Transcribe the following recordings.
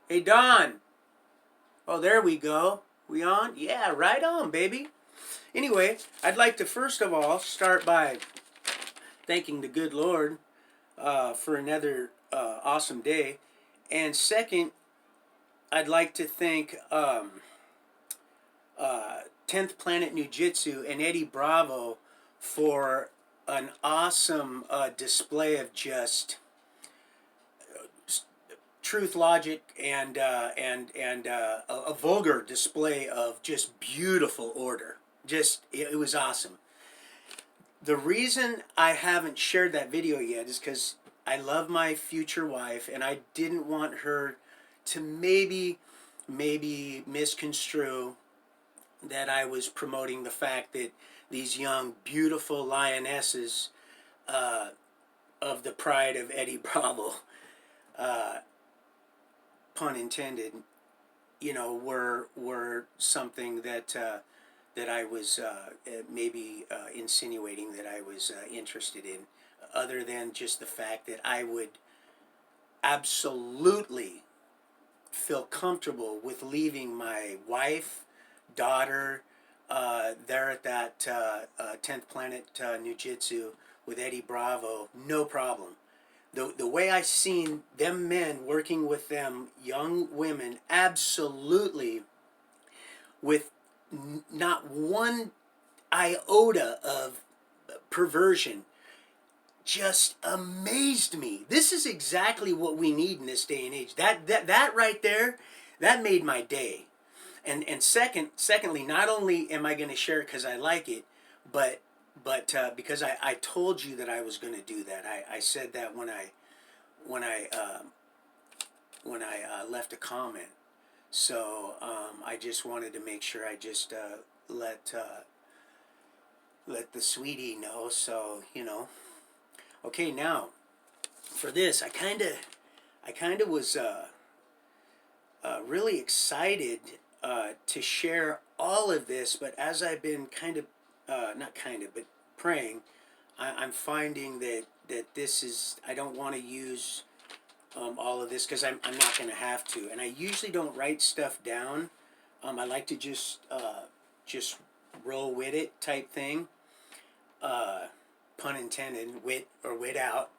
Hey, Don. Oh, there we go. We on? Yeah, right on, baby. Anyway, I'd like to first of all start by thanking the good Lord for another awesome day. And second, I'd like to thank 10th Planet New Jitsu and Eddie Bravo for an awesome display of just truth, logic, and a vulgar display of just beautiful order. Just it was awesome. The reason I haven't shared that video yet is because I love my future wife, and I didn't want her to maybe misconstrue that I was promoting the fact that these young, beautiful lionesses uh, of the pride of Eddie Bravo, uh, pun intended, were something that I was maybe insinuating that I was interested in, other than just the fact that I would absolutely feel comfortable with leaving my wife, daughter, there at that 10th Planet New Jitsu with Eddie Bravo, no problem. The way I seen them men working with them young women, absolutely with not one iota of perversion, just amazed me. This is exactly what we need in this day and age. That right there, that made my day. And secondly, not only am I going to share it because I like it, but because I told you that I was going to do that. I said that when I left a comment. So I just wanted to make sure I just let the sweetie know. So okay, now for this, I kind of was really excited to share all of this, but as I've been not kind of, but praying, I'm finding that this is, I don't want to use all of this because I'm not going to have to. And I usually don't write stuff down. I like to just roll with it type thing. Pun intended, wit out.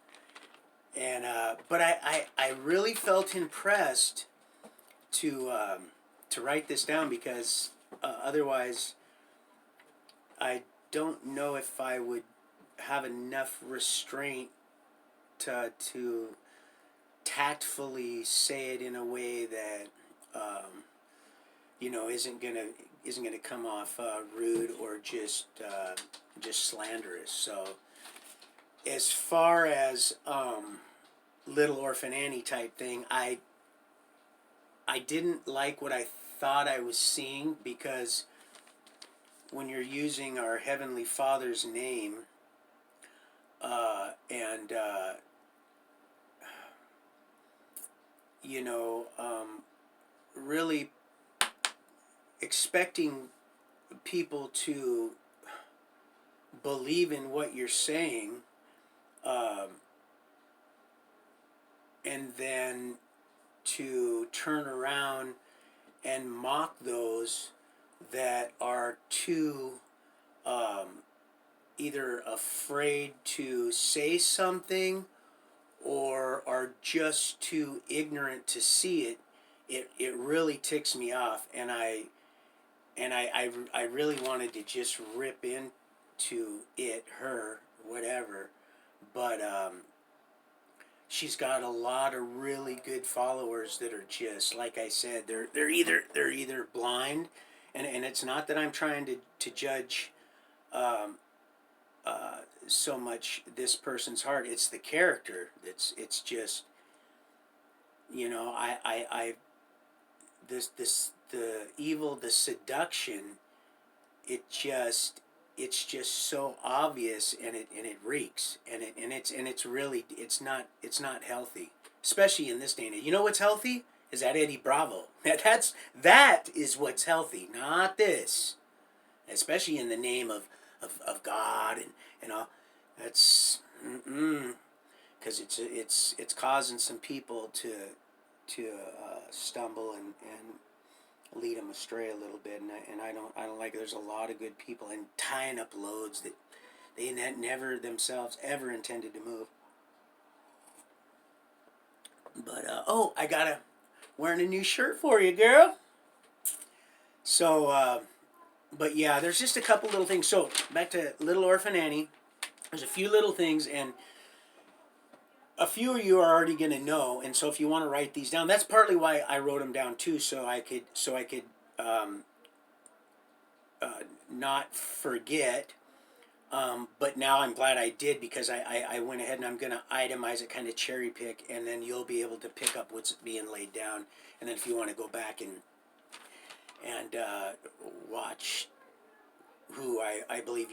And but I really felt impressed to write this down because otherwise I don't know if I would have enough restraint to tactfully say it in a way that isn't gonna come off rude or just slanderous. So as far as Little Orphan Annie type thing, I didn't like what I thought I was seeing, because when you're using our Heavenly Father's name and really expecting people to believe in what you're saying, um, and then to turn around and mock those that are too either afraid to say something or are just too ignorant to see it, it really ticks me off, and I really wanted to just rip into her, whatever, but she's got a lot of really good followers that are just like I said. They're either blind, and it's not that I'm trying to judge um, so much this person's heart. It's the character. It's just I this the evil, the seduction. It's just so obvious, and it reeks, and it's really, it's not healthy, especially in this day and age. You know what's healthy is that Eddie Bravo. That is what's healthy, not this. Especially in the name of God and all. That's because it's causing some people stumble and lead them astray a little bit, and I don't like it. There's a lot of good people and tying up loads that they never themselves ever intended to move. But oh, wearing a new shirt for you, girl. So, but yeah, there's just a couple little things. So back to Little Orphan Annie. There's a few little things, and a few of you are already going to know. And so if you want to write these down, that's partly why I wrote them down too, so I could um, not forget. But now I'm glad I did, because I went ahead and I'm going to itemize it, kind of cherry pick, and then you'll be able to pick up what's being laid down. And then if you want to go back and watch who I believe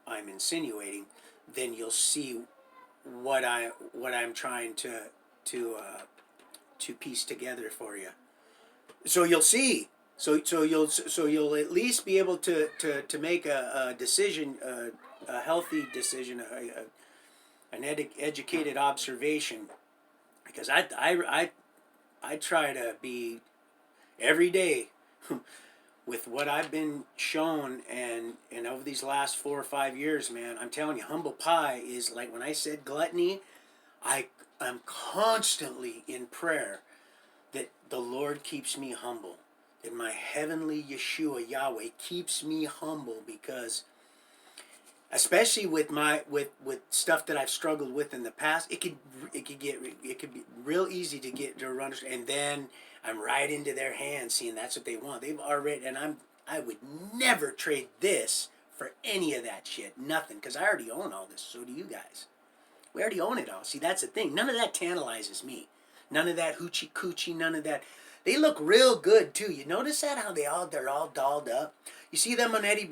I'm insinuating, then you'll see what I'm trying to piece together for you. So you'll see. So you'll at least be able to make a decision, a healthy decision, an educated observation, because I try to be every day with what I've been shown, and over these last 4 or 5 years, man, I'm telling you, humble pie is like, when I said gluttony, I'm constantly in prayer that the Lord keeps me humble, that my heavenly Yeshua, Yahweh, keeps me humble, because especially with stuff that I've struggled with in the past, it could be real easy to run, and then I'm right into their hands, seeing that's what they want. They've already, and I would never trade this for any of that shit, nothing, because I already own all this. So do you guys. We already own it all. See, that's the thing. None of that tantalizes me. None of that hoochie coochie. None of that. They look real good too. You notice that, how they're all dolled up. You see them on Eddie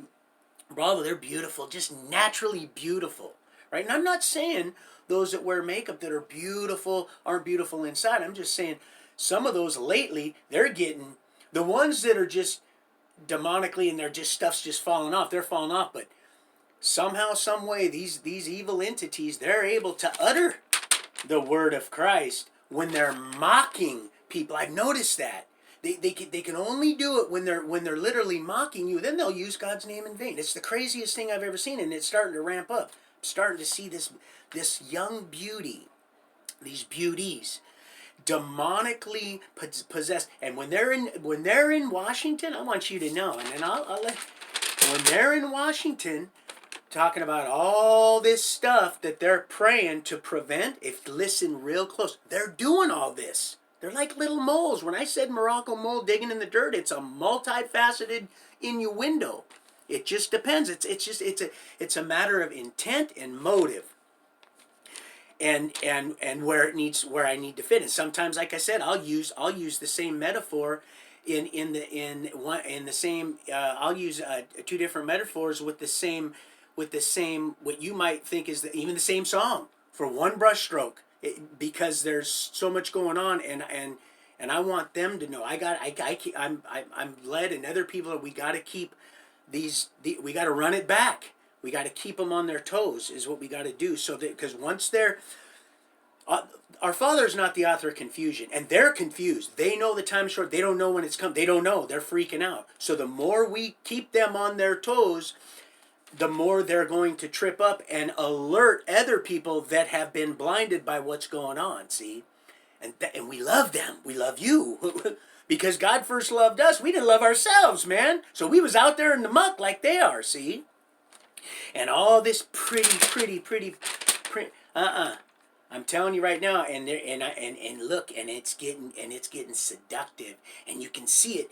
Bravo. They're beautiful, just naturally beautiful, right? And I'm not saying those that wear makeup that are beautiful aren't beautiful inside. I'm just saying some of those lately, they're getting, the ones that are just demonically and they're just, stuff's just falling off. They're falling off, but somehow, some way, these evil entities, they're able to utter the word of Christ when they're mocking people. I've noticed that. They can only do it when they're literally mocking you. Then they'll use God's name in vain. It's the craziest thing I've ever seen, and it's starting to ramp up. I'm starting to see this young beauty, these beauties, demonically possessed. And when they're in Washington, I want you to know, and then I'll let, when they're in Washington, talking about all this stuff that they're praying to prevent, if listen real close, they're doing all this. They're like little moles. When I said Morocco mole digging in the dirt, it's a multifaceted innuendo. It just depends. It's a matter of intent and motive, and where I need to fit. And sometimes, like I said, I'll use the same metaphor in the same. I'll use 2 different metaphors with the same what you might think is even the same song for one brush stroke, because there's so much going on, and I want them to know I'm led, and other people, we got to keep we got to run it back. We got to keep them on their toes, is what we got to do, so that, because once they're our Father is not the author of confusion, and they're confused. They know the time's short. They don't know when it's come. They don't know. They're freaking out. So the more we keep them on their toes, the more they're going to trip up and alert other people that have been blinded by what's going on, see? And we love them. We love you. Because God first loved us. We didn't love ourselves, man. So we was out there in the muck like they are, see? And all this pretty. I'm telling you right now, and look, and it's getting seductive, and you can see it.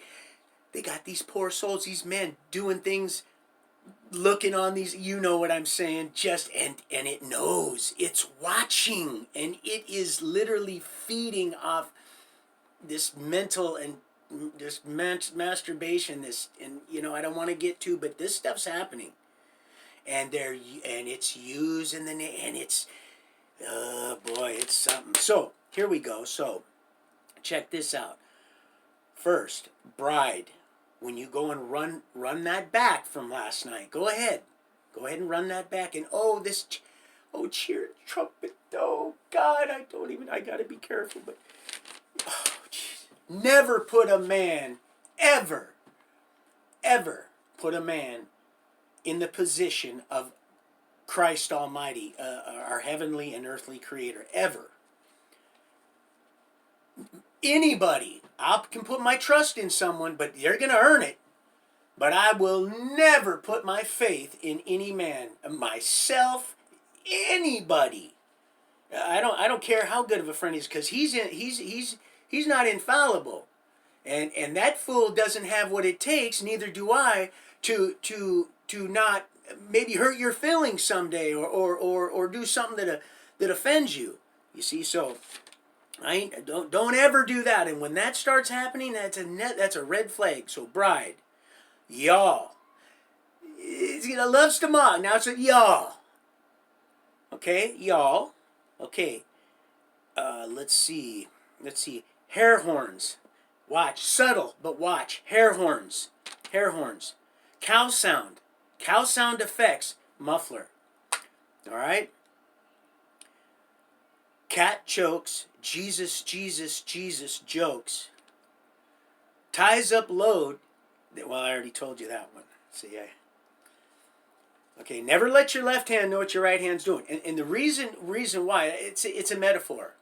They got these poor souls, these men doing things, looking on these, you know what I'm saying, just, and it knows, it's watching, and it is literally feeding off this mental and this masturbation, this, and I don't want to get to, but this stuff's happening, and it's used in the name, and it's, oh boy, it's something. So here we go. So check this out. First, bride, when you go and run that back from last night, go ahead and run that back. And cheer trumpet, oh God, I gotta be careful, but Never put a man, ever put a man in the position of Christ Almighty, our heavenly and earthly creator, ever. Anybody, I can put my trust in someone, but they're going to earn it. But I will never put my faith in any man, myself, anybody. I don't care how good of a friend he is, because he's not infallible. And that fool doesn't have what it takes, neither do I, to not maybe hurt your feelings someday, or do something that offends you. You see, so don't ever do that. And when that starts happening, that's a red flag. So bride, y'all, loves to mock. Now it's a y'all. Okay, y'all. Okay. Let's see. Hair horns. Watch. Subtle, but watch. Hair horns. Cow sound. Cow sound effects. Muffler. All right. Cat chokes. Jesus jokes. Ties up load. Well, I already told you that one. See, okay, never let your left hand know what your right hand's doing. And the reason why, it's a metaphor.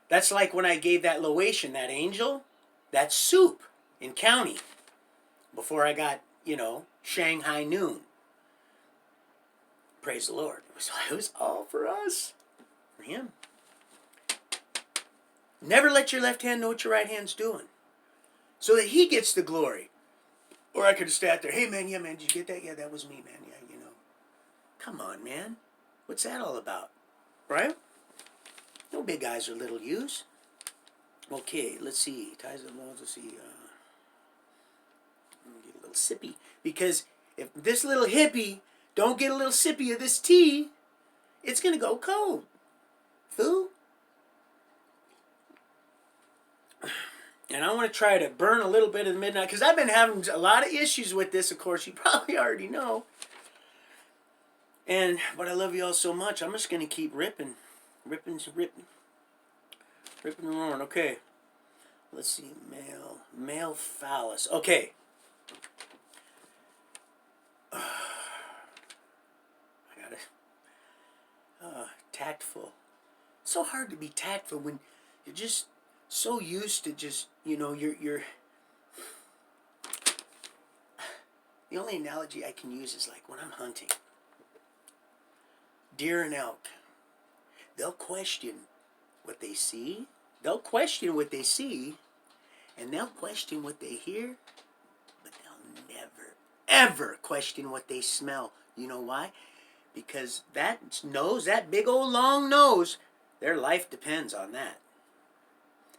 That's like when I gave that Laotian, that angel, that soup in county, before I got, Shanghai noon. Praise the Lord. It was all for us, for him. Never let your left hand know what your right hand's doing, so that he gets the glory. Or I could have sat there, hey man, did you get that? Yeah, that was me, man. Yeah, Come on, man. What's that all about? Right? No big eyes or little U's. Okay, let's see. Ties of loans, let's see. Get a little sippy. Because if this little hippie don't get a little sippy of this tea, it's going to go cold. Fool. And I want to try to burn a little bit of the midnight, because I've been having a lot of issues with this, of course. You probably already know. But I love you all so much. I'm just going to keep ripping and roaring. Okay. Let's see. Male phallus. Okay. I got it. Tactful. It's so hard to be tactful when you're just so used to just, you're the only analogy I can use is like when I'm hunting. Deer and elk. They'll question what they see. They'll question what they see. And they'll question what they hear. But they'll never, ever question what they smell. You know why? Because that nose, that big old long nose, their life depends on that.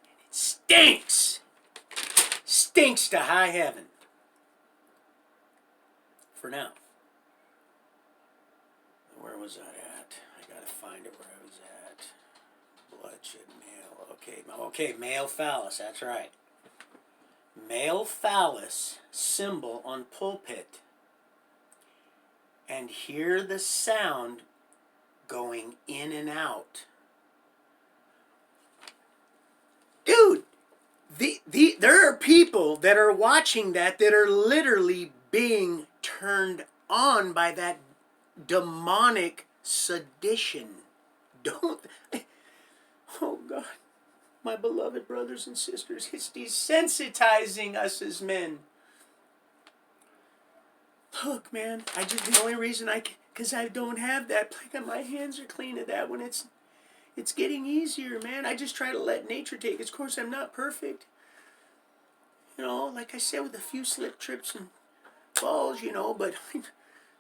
And it stinks. Stinks to high heaven. For now. Where was I at? I gotta find it where I was at. Bloodshed male. Okay, male phallus, that's right. Male phallus symbol on pulpit. And hear the sound going in and out. Dude, there are people that are watching that are literally being turned on by that demonic sedition. Oh God, my beloved brothers and sisters, it's desensitizing us as men. Look, man, the only reason because I don't have that, my hands are clean of that when it's getting easier, man. I just try to let nature take its course. I'm not perfect. Like I said, with a few slip, trips, and falls, but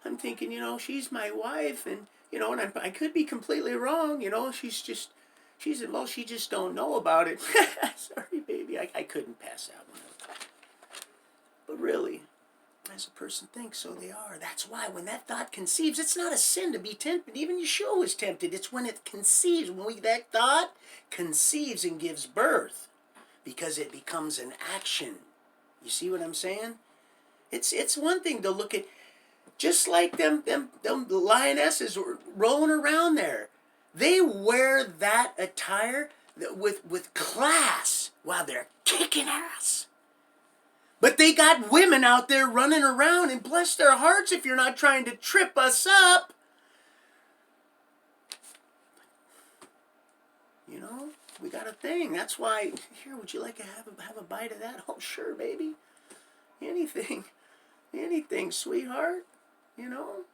I'm thinking, she's my wife, and, and I could be completely wrong, she just don't know about it. Sorry, baby, I couldn't pass that one up. But really, as a person thinks, so they are. That's why when that thought conceives, it's not a sin to be tempted. Even Yeshua was tempted. It's when it conceives, that thought conceives and gives birth, because it becomes an action. You see what I'm saying? It's one thing to look at, just like them lionesses rolling around there. They wear that attire with class. while they're kicking ass. But they got women out there running around, and bless their hearts if you're not trying to trip us up. You know, we got a thing. That's why, here, would you like to have a bite of that? Oh, sure, baby. Anything, sweetheart. You know,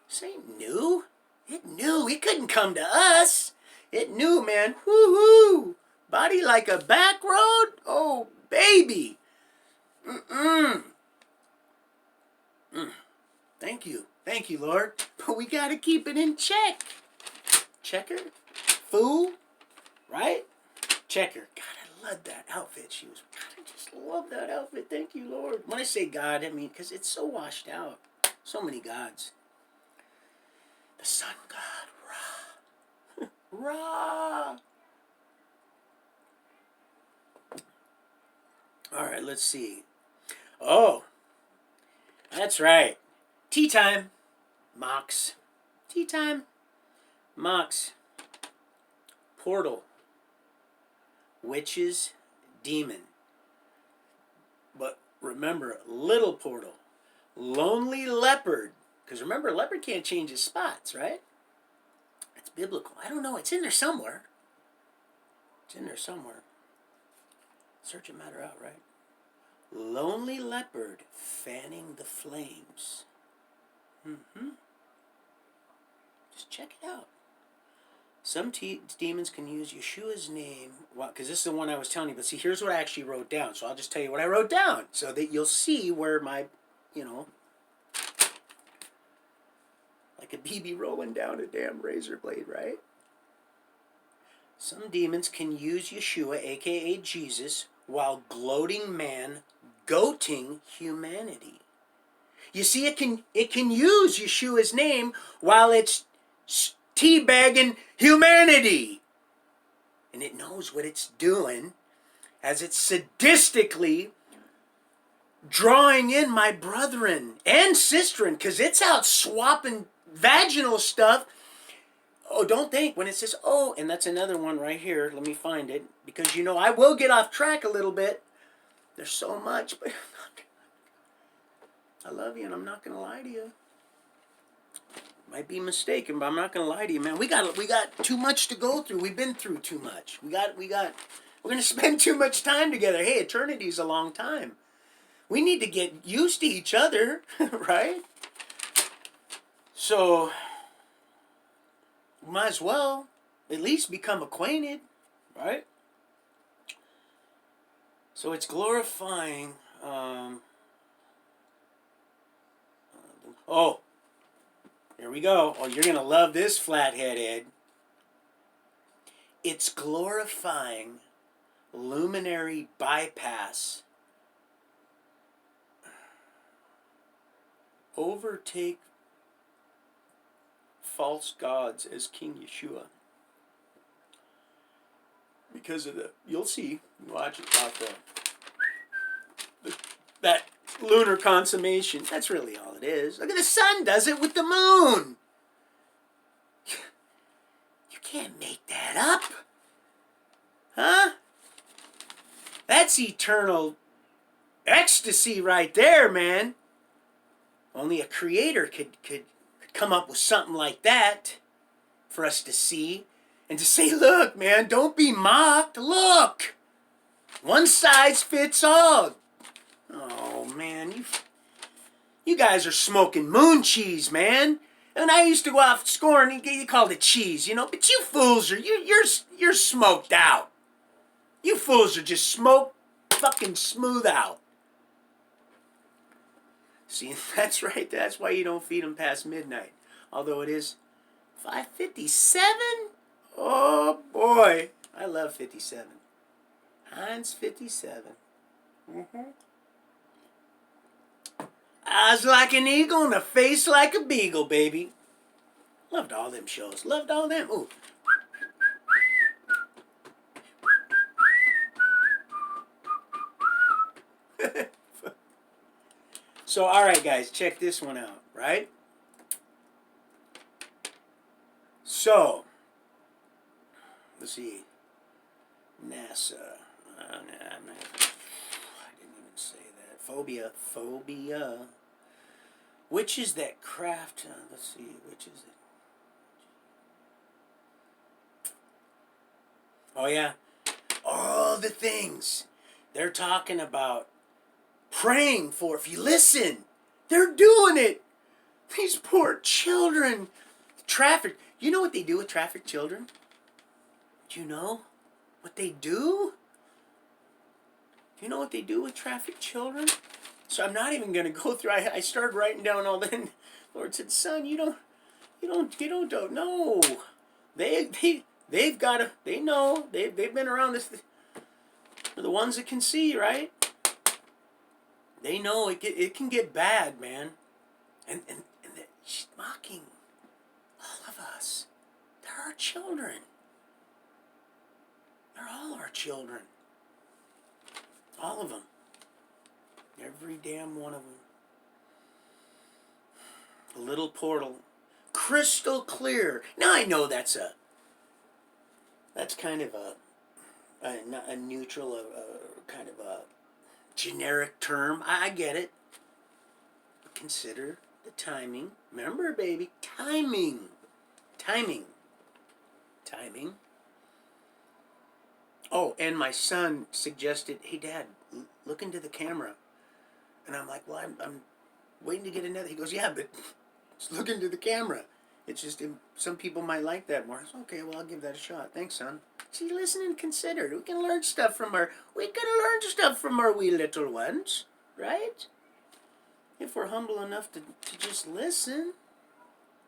this ain't new. It knew. It couldn't come to us. It knew, man. Woo-hoo. Body like a back road? Oh, baby. Thank you. Thank you, Lord. But we got to keep it in check. Checker? Fool? Right? Checker. God, I love that outfit. God, I just love that outfit. Thank you, Lord. When I say God, I mean, because it's so washed out. So many gods. The sun god, Ra. Ra. All right, let's see. Oh, that's right. Tea time. Mox. Tea time. Mox. Portal. Witches. Demon. But remember, little portal. Lonely leopard. Because remember, a leopard can't change his spots, right? It's biblical. I don't know. It's in there somewhere. It's in there somewhere. Search a matter out, right? Lonely leopard fanning the flames. Just check it out. Some demons can use Yeshua's name. Because this is the one I was telling you. But see, here's what I actually wrote down. So I'll just tell you what I wrote down. So that you'll see where my, you know, like a BB rolling down a damn razor blade, right? Some demons can use Yeshua, a.k.a. Jesus, while gloating man, goating humanity. You see, it can use Yeshua's name while it's teabagging humanity. And it knows what it's doing as it's sadistically drawing in my brethren and sisterin, because it's out swapping vaginal stuff. Oh, don't think when it says, oh, and that's another one right here. Let me find it. Because, you know, I will get off track a little bit. There's so much, but I love you and I'm not going to lie to you. Might be mistaken, but I'm not going to lie to you, man. We got too much to go through. We've been through too much. We're going to spend too much time together. Hey, eternity's a long time. We need to get used to each other, right? So might as well at least become acquainted, right? So it's glorifying. Oh, here we go. Oh, you're going to love this, Flathead Ed. It's glorifying luminary bypass. Overtake false gods as King Yeshua. Because of you'll see, watch it about that lunar consummation. That's really all it is. Look at the sun does it with the moon. You can't make that up. Huh? That's eternal ecstasy right there, man. Only a creator could come up with something like that for us to see and to say, look, man, don't be mocked. Look, one size fits all. Oh, man, you guys are smoking moon cheese, man. And I used to go off scoring, you called it cheese, you know, but you fools are, you're smoked out. You fools are just smoked fucking smooth out. See, that's right. That's why you don't feed them past midnight. Although it is 5:57. Oh, boy. I love 57. Heinz 57. Eyes like an eagle and a face like a beagle, baby. Loved all them shows. Loved all them. Ooh. So, all right, guys, check this one out, right? So, let's see. NASA. I didn't even say that. Phobia. Which is that craft? Let's see. Which is it? Oh yeah, all the things they're talking about praying for. If you listen, they're doing it. These poor children. Traffic. You know what they do with trafficked children? Do you know what they do? Do you know what they do with trafficked children? So I'm not even going to go through. I started writing down all that. Lord said, "Son, you don't know. They've got to. They know. They've been around this. They're the ones that can see, right? They know it can get bad, man. And she's mocking all of us. They're our children. They're all our children. All of them. Every damn one of them. A little portal. Crystal clear. Now I know that's kind of a neutral, kind of a generic term. I get it. But consider the timing. Remember, baby, timing. Oh, and my son suggested, "Hey, Dad, look into the camera." And I'm like, "Well, I'm waiting to get another." He goes, "Yeah, but just look into the camera. It's just some people might like that more." I said, "Okay, well, I'll give that a shot. Thanks, son." See, listen and consider. We can learn stuff from our wee little ones, right? If we're humble enough to just listen.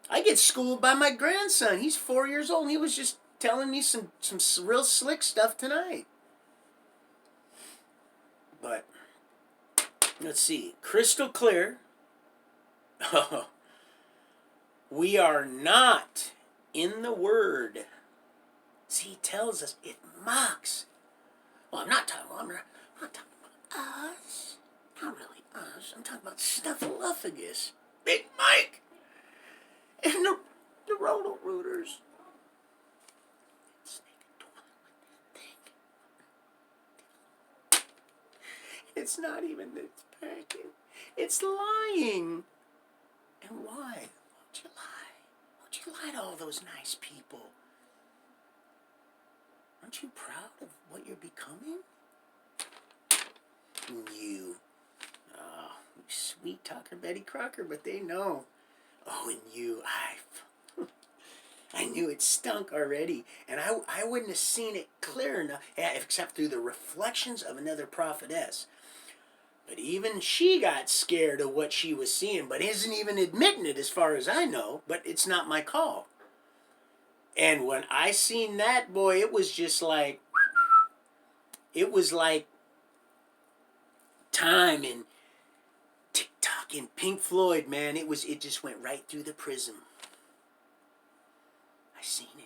I get schooled by my grandson. He's 4 years old, and he was just telling me some real slick stuff tonight. But let's see. Crystal clear. We are not in the Word. See, he tells us, it mocks. Well, I'm not talking about us. Not really us. I'm talking about Snuffleupagus, Big Mike, and the Roto-Rooters. It's not even that it's packing. It's lying. And why? Won't you lie? Won't you lie to all those nice people? Aren't you proud of what you're becoming? You. Oh, sweet talker Betty Crocker, but they know. Oh, and you. I knew it stunk already, and I wouldn't have seen it clear enough, except through the reflections of another prophetess. But even she got scared of what she was seeing, but isn't even admitting it as far as I know, but it's not my call. And when I seen that, boy, it was just like, it was like Time and TikTok and Pink Floyd, man. It just went right through the prism. I seen it.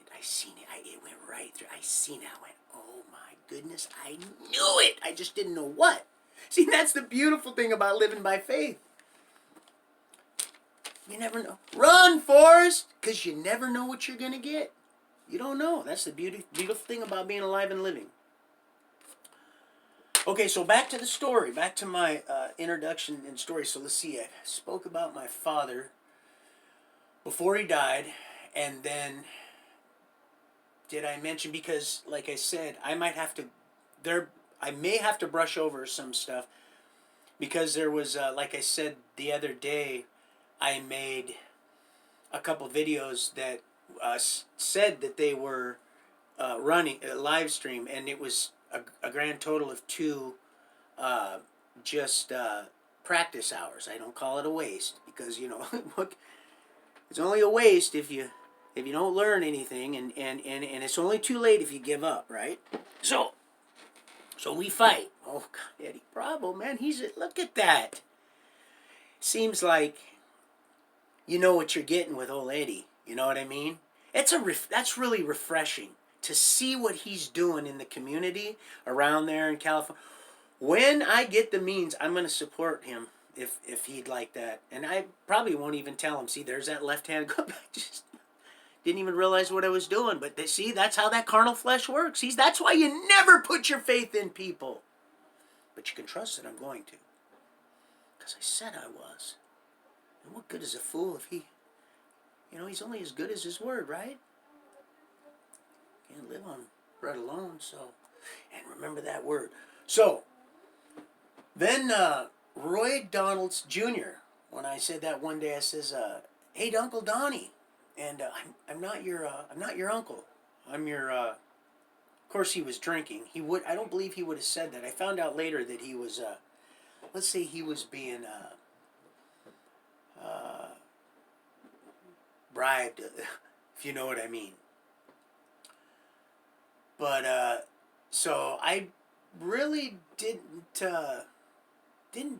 It went right through. I seen it. I went, oh my goodness, I knew it. I just didn't know what. See, that's the beautiful thing about living by faith. You never know. Run, Forrest, because you never know what you're going to get. You don't know. That's the beautiful thing about being alive and living. Okay, so back to the story. Back to my introduction and story. So let's see. I spoke about my father before he died, and then did I mention, because like I said, I may have to brush over some stuff, because there was, like I said the other day, I made a couple videos that said that they were running a live stream, and it was a grand total of 2 just practice hours. I don't call it a waste, because look, it's only a waste if you don't learn anything, and it's only too late if you give up, right? So we fight. Oh God, Eddie Bravo, man, look at that. Seems like you know what you're getting with old Eddie. You know what I mean? That's really refreshing to see what he's doing in the community around there in California. When I get the means, I'm going to support him if he'd like that. And I probably won't even tell him, see, there's that left hand. Didn't even realize what I was doing. But see, that's how that carnal flesh works. That's why you never put your faith in people. But you can trust that I'm going to. Because I said I was. And what good is a fool if he, he's only as good as his word, right? Can't live on bread alone, so. And remember that word. So, then Roy Donalds Jr., when I said that one day, I says, hey, Uncle Donnie. And I'm not your uncle. I'm your. Of course, he was drinking. I don't believe he would have said that. I found out later that he was. Let's say he was being bribed, if you know what I mean. But so I really didn't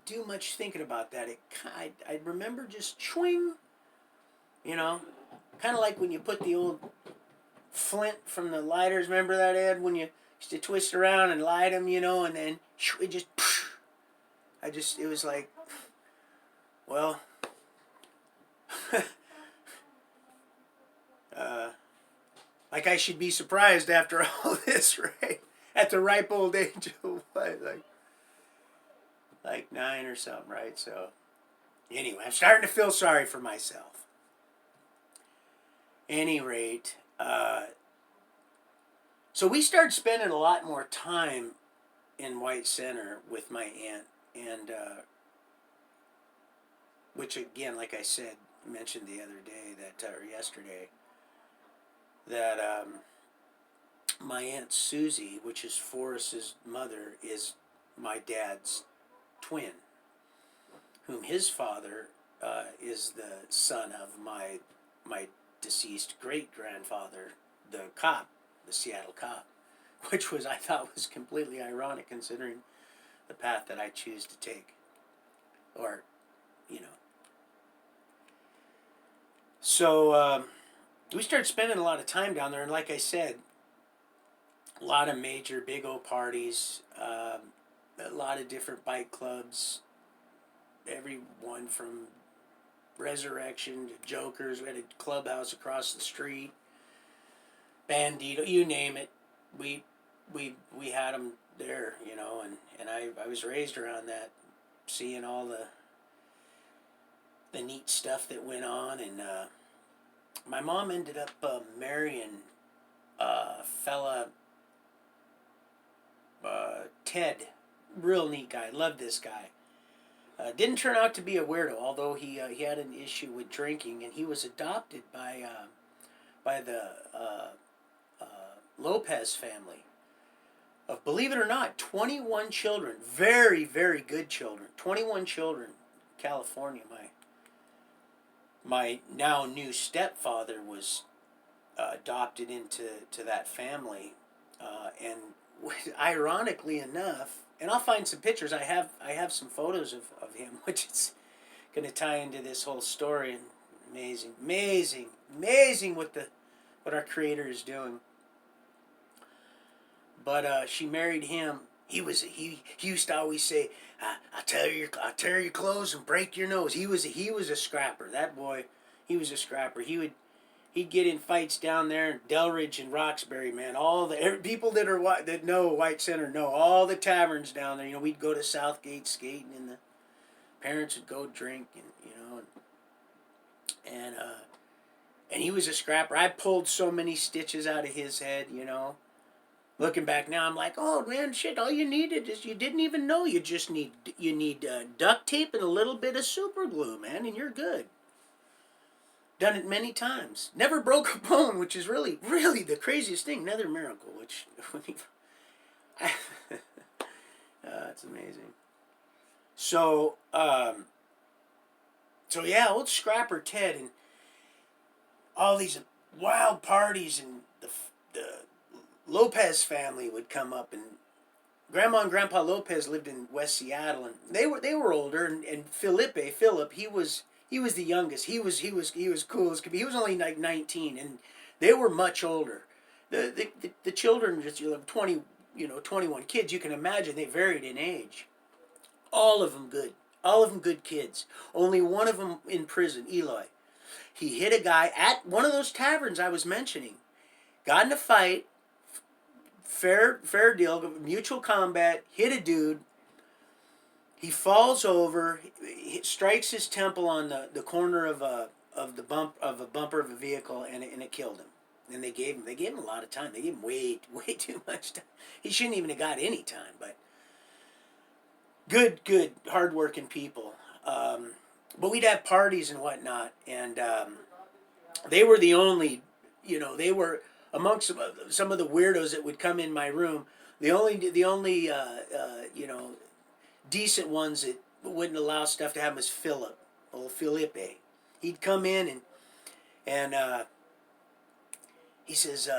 do much thinking about that. I remember just swing, kind of like when you put the old flint from the lighters. Remember that, Ed? When you used to twist around and light them, and then it just. It was like, well, like I should be surprised after all this, right? At the ripe old age of what, like 9 or something, right? So, anyway, I'm starting to feel sorry for myself. Any rate, so we started spending a lot more time in White Center with my aunt, and which again, like I said, mentioned the other day or yesterday, that my Aunt Susie, which is Forrest's mother, is my dad's twin, whom his father is the son of my deceased great-grandfather, the cop, the Seattle cop, which I thought was completely ironic considering the path that I choose to take. Or, So, we started spending a lot of time down there, and like I said, a lot of major big old parties, a lot of different bike clubs, everyone from Resurrection to Jokers. We had a clubhouse across the street, Bandito, you name it. We had them there, and I was raised around that, seeing all the neat stuff that went on, and my mom ended up marrying a fella, Ted, real neat guy, loved this guy. Didn't turn out to be a weirdo, although he had an issue with drinking, and he was adopted by the Lopez family. Of, believe it or not, 21 children, very, very good children, 21 children. California, my now new stepfather was adopted into that family, and ironically enough, and I'll find some pictures. I have some photos of him, which is going to tie into this whole story. And amazing what our Creator is doing. But she married him. He used to always say, "I'll tear your clothes and break your nose." He was a scrapper. That boy, he was a scrapper. He'd get in fights down there in Delridge and Roxbury, man. All the people that know White Center know all the taverns down there. We'd go to Southgate skating, and the parents would go drink, and he was a scrapper. I pulled so many stitches out of his head, Looking back now, I'm like, oh man, shit! All you needed is you didn't even know. You just need duct tape and a little bit of super glue, man, and you're good. Done it many times. Never broke a bone, which is really, really the craziest thing. Another miracle, which it's amazing. So yeah, old Scrapper Ted and all these wild parties, and the Lopez family would come up, and Grandma and Grandpa Lopez lived in West Seattle, and they were older, and Philip, he was the youngest. He was cool as could be. He was only like 19, and they were much older. The children, just 20, 21 kids. You can imagine they varied in age. All of them good. All of them good kids. Only one of them in prison, Eloy. He hit a guy at one of those taverns I was mentioning. Got in a fight, fair deal, mutual combat. Hit a dude. He falls over, he strikes his temple on the corner of a bumper of a vehicle, and it killed him. And they gave him a lot of time. They gave him way too much time. He shouldn't even have got any time. But good hardworking people. But we'd have parties and whatnot, and they were the only, they were amongst some of the weirdos that would come in my room. The only decent ones that wouldn't allow stuff to happen was Philip, old Felipe. He'd come in and he says,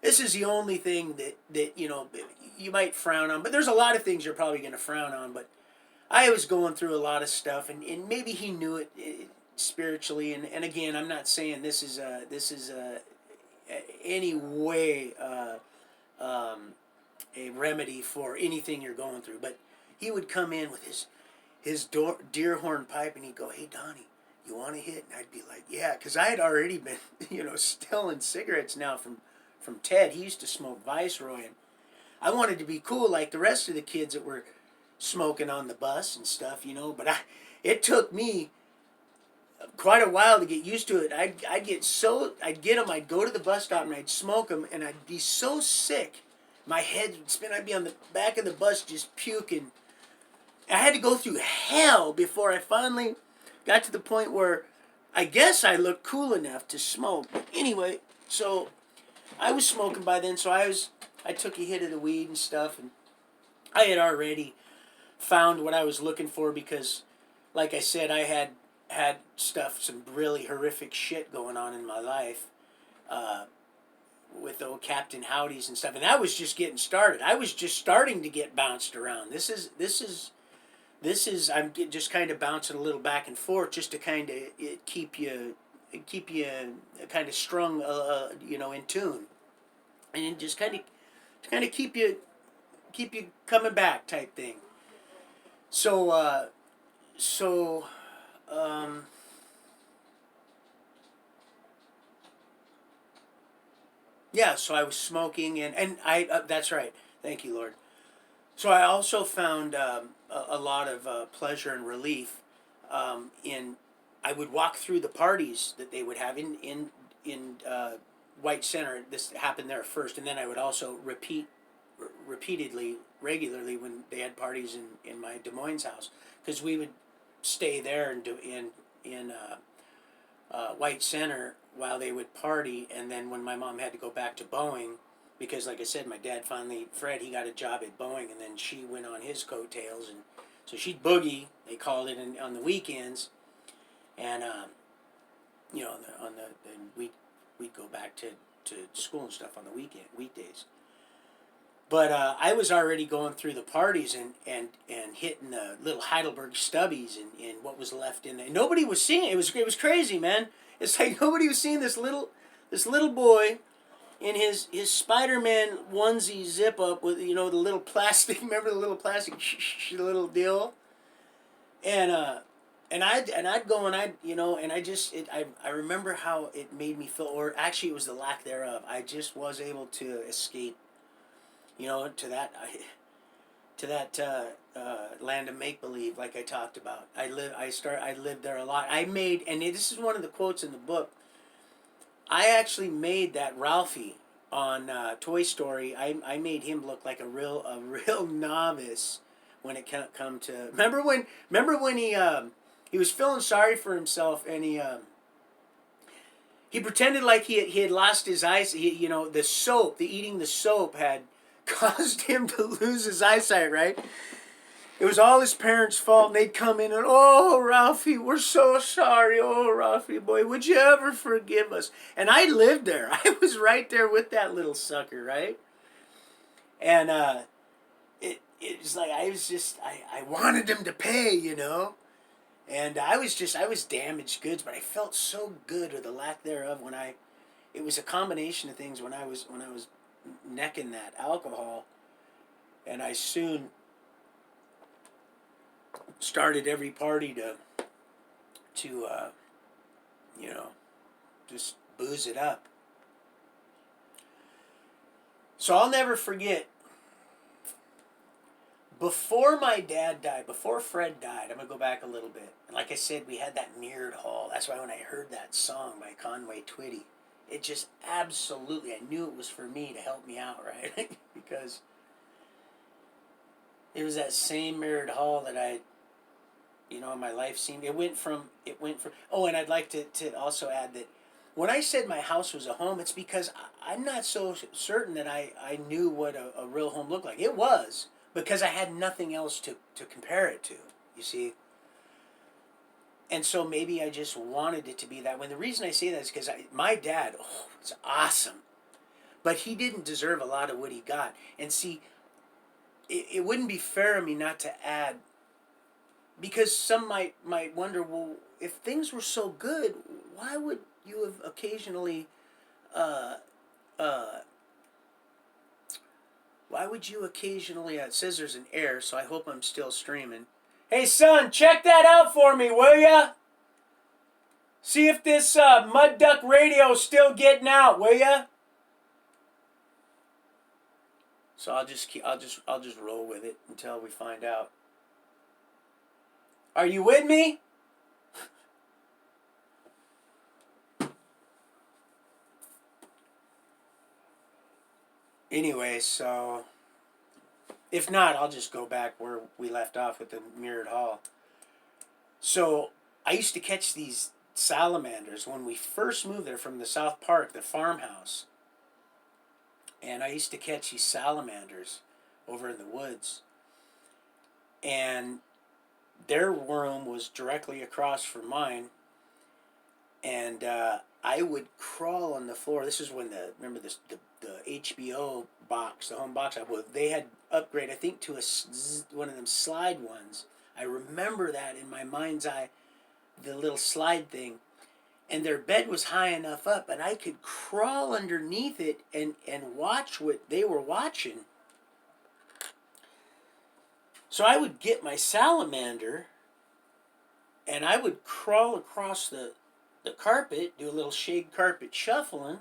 "This is the only thing that you might frown on, but there's a lot of things you're probably going to frown on." But I was going through a lot of stuff, and maybe he knew it, spiritually. And again, I'm not saying this is any way a remedy for anything you're going through, but he would come in with his deer horn pipe, and he'd go, "Hey, Donnie, you want a hit?" And I'd be like, "Yeah," because I had already been, stealing cigarettes now from Ted. He used to smoke Viceroy, and I wanted to be cool like the rest of the kids that were smoking on the bus and stuff, But it took me quite a while to get used to it. I'd get them, I'd go to the bus stop and I'd smoke them, and I'd be so sick. My head would spin. I'd be on the back of the bus just puking. I had to go through hell before I finally got to the point where I guess I looked cool enough to smoke. But anyway, so I was smoking by then, so I took a hit of the weed and stuff, and I had already found what I was looking for because, like I said, I had some really horrific shit going on in my life with old Captain Howdy's and stuff, and that was just getting started. I was just starting to get bounced around. This is I'm just kind of bouncing a little back and forth just to kind of keep you kind of strung in tune, and just kind of keep you coming back type thing. So yeah, so I was smoking, and I that's right. Thank you, Lord. So I also found a lot of pleasure and relief in. I would walk through the parties that they would have in White Center. This happened there first, and then I would also regularly when they had parties in my Des Moines house, because we would stay there and do in White Center while they would party, and then when my mom had to go back to Boeing, because like I said, my dad Fred, he got a job at Boeing, and then she went on his coattails, and so she'd boogie, they called it, on the weekends, and we'd go back to school and stuff on the weekdays. But I was already going through the parties and hitting the little Heidelberg stubbies and what was left in there. Nobody was seeing it. It was crazy, man. It's like nobody was seeing this little boy in his Spider-Man onesie zip up with the little plastic. Remember the little plastic little deal? And I'd go and I remember how it made me feel, or actually it was the lack thereof. I just was able to escape, to that land of make believe, like I talked about. I lived there a lot. This is one of the quotes in the book. I actually made that Ralphie on Toy Story. I made him look like a real novice when it come to. Remember when he was feeling sorry for himself, and he pretended like he had lost his eyes. Eating the soap had caused him to lose his eyesight, right? It was all his parents' fault, and they'd come in and, "Oh, Ralphie, we're so sorry. Oh, Ralphie, boy, would you ever forgive us?" And I lived there. I was right there with that little sucker, right? And it was like I wanted him to pay, And I was damaged goods, but I felt so good, or the lack thereof, it was a combination of things when I was necking that alcohol, and I soon started every party to you know, just booze it up. So I'll never forget, before my dad died, before Fred died, I'm going to go back a little bit. And like I said, we had that mirrored hall. That's why when I heard that song by Conway Twitty, it just absolutely, I knew it was for me to help me out, right? Because it was that same mirrored hall that I, you know, my life seemed, it went from, oh, and I'd like to also add that when I said my house was a home, it's because I'm not so certain that I knew what a real home looked like. It was, because I had nothing else to compare it to, you see. And so maybe I just wanted it to be that way. And the reason I say that is because my dad, was awesome. But he didn't deserve a lot of what he got. And see, it wouldn't be fair of me not to add, because some might wonder, well, if things were so good, why would you have occasionally, it says there's an error, so I hope I'm still streaming. Hey son, check that out for me, will ya? See if this Mud Duck radio is still getting out, will ya? So I'll just roll with it until we find out. Are you with me? Anyway, so if not, I'll just go back where we left off with the mirrored hall. So I used to catch these salamanders when we first moved there from the South Park, the farmhouse. And I used to catch these salamanders over in the woods. And their room was directly across from mine. And I would crawl on the floor. This is when the HBO box, the home box, they had upgraded, I think, to one of them slide ones. I remember that in my mind's eye, the little slide thing. And their bed was high enough up, and I could crawl underneath it and watch what they were watching. So I would get my salamander, and I would crawl across the carpet, do a little shade carpet shuffling.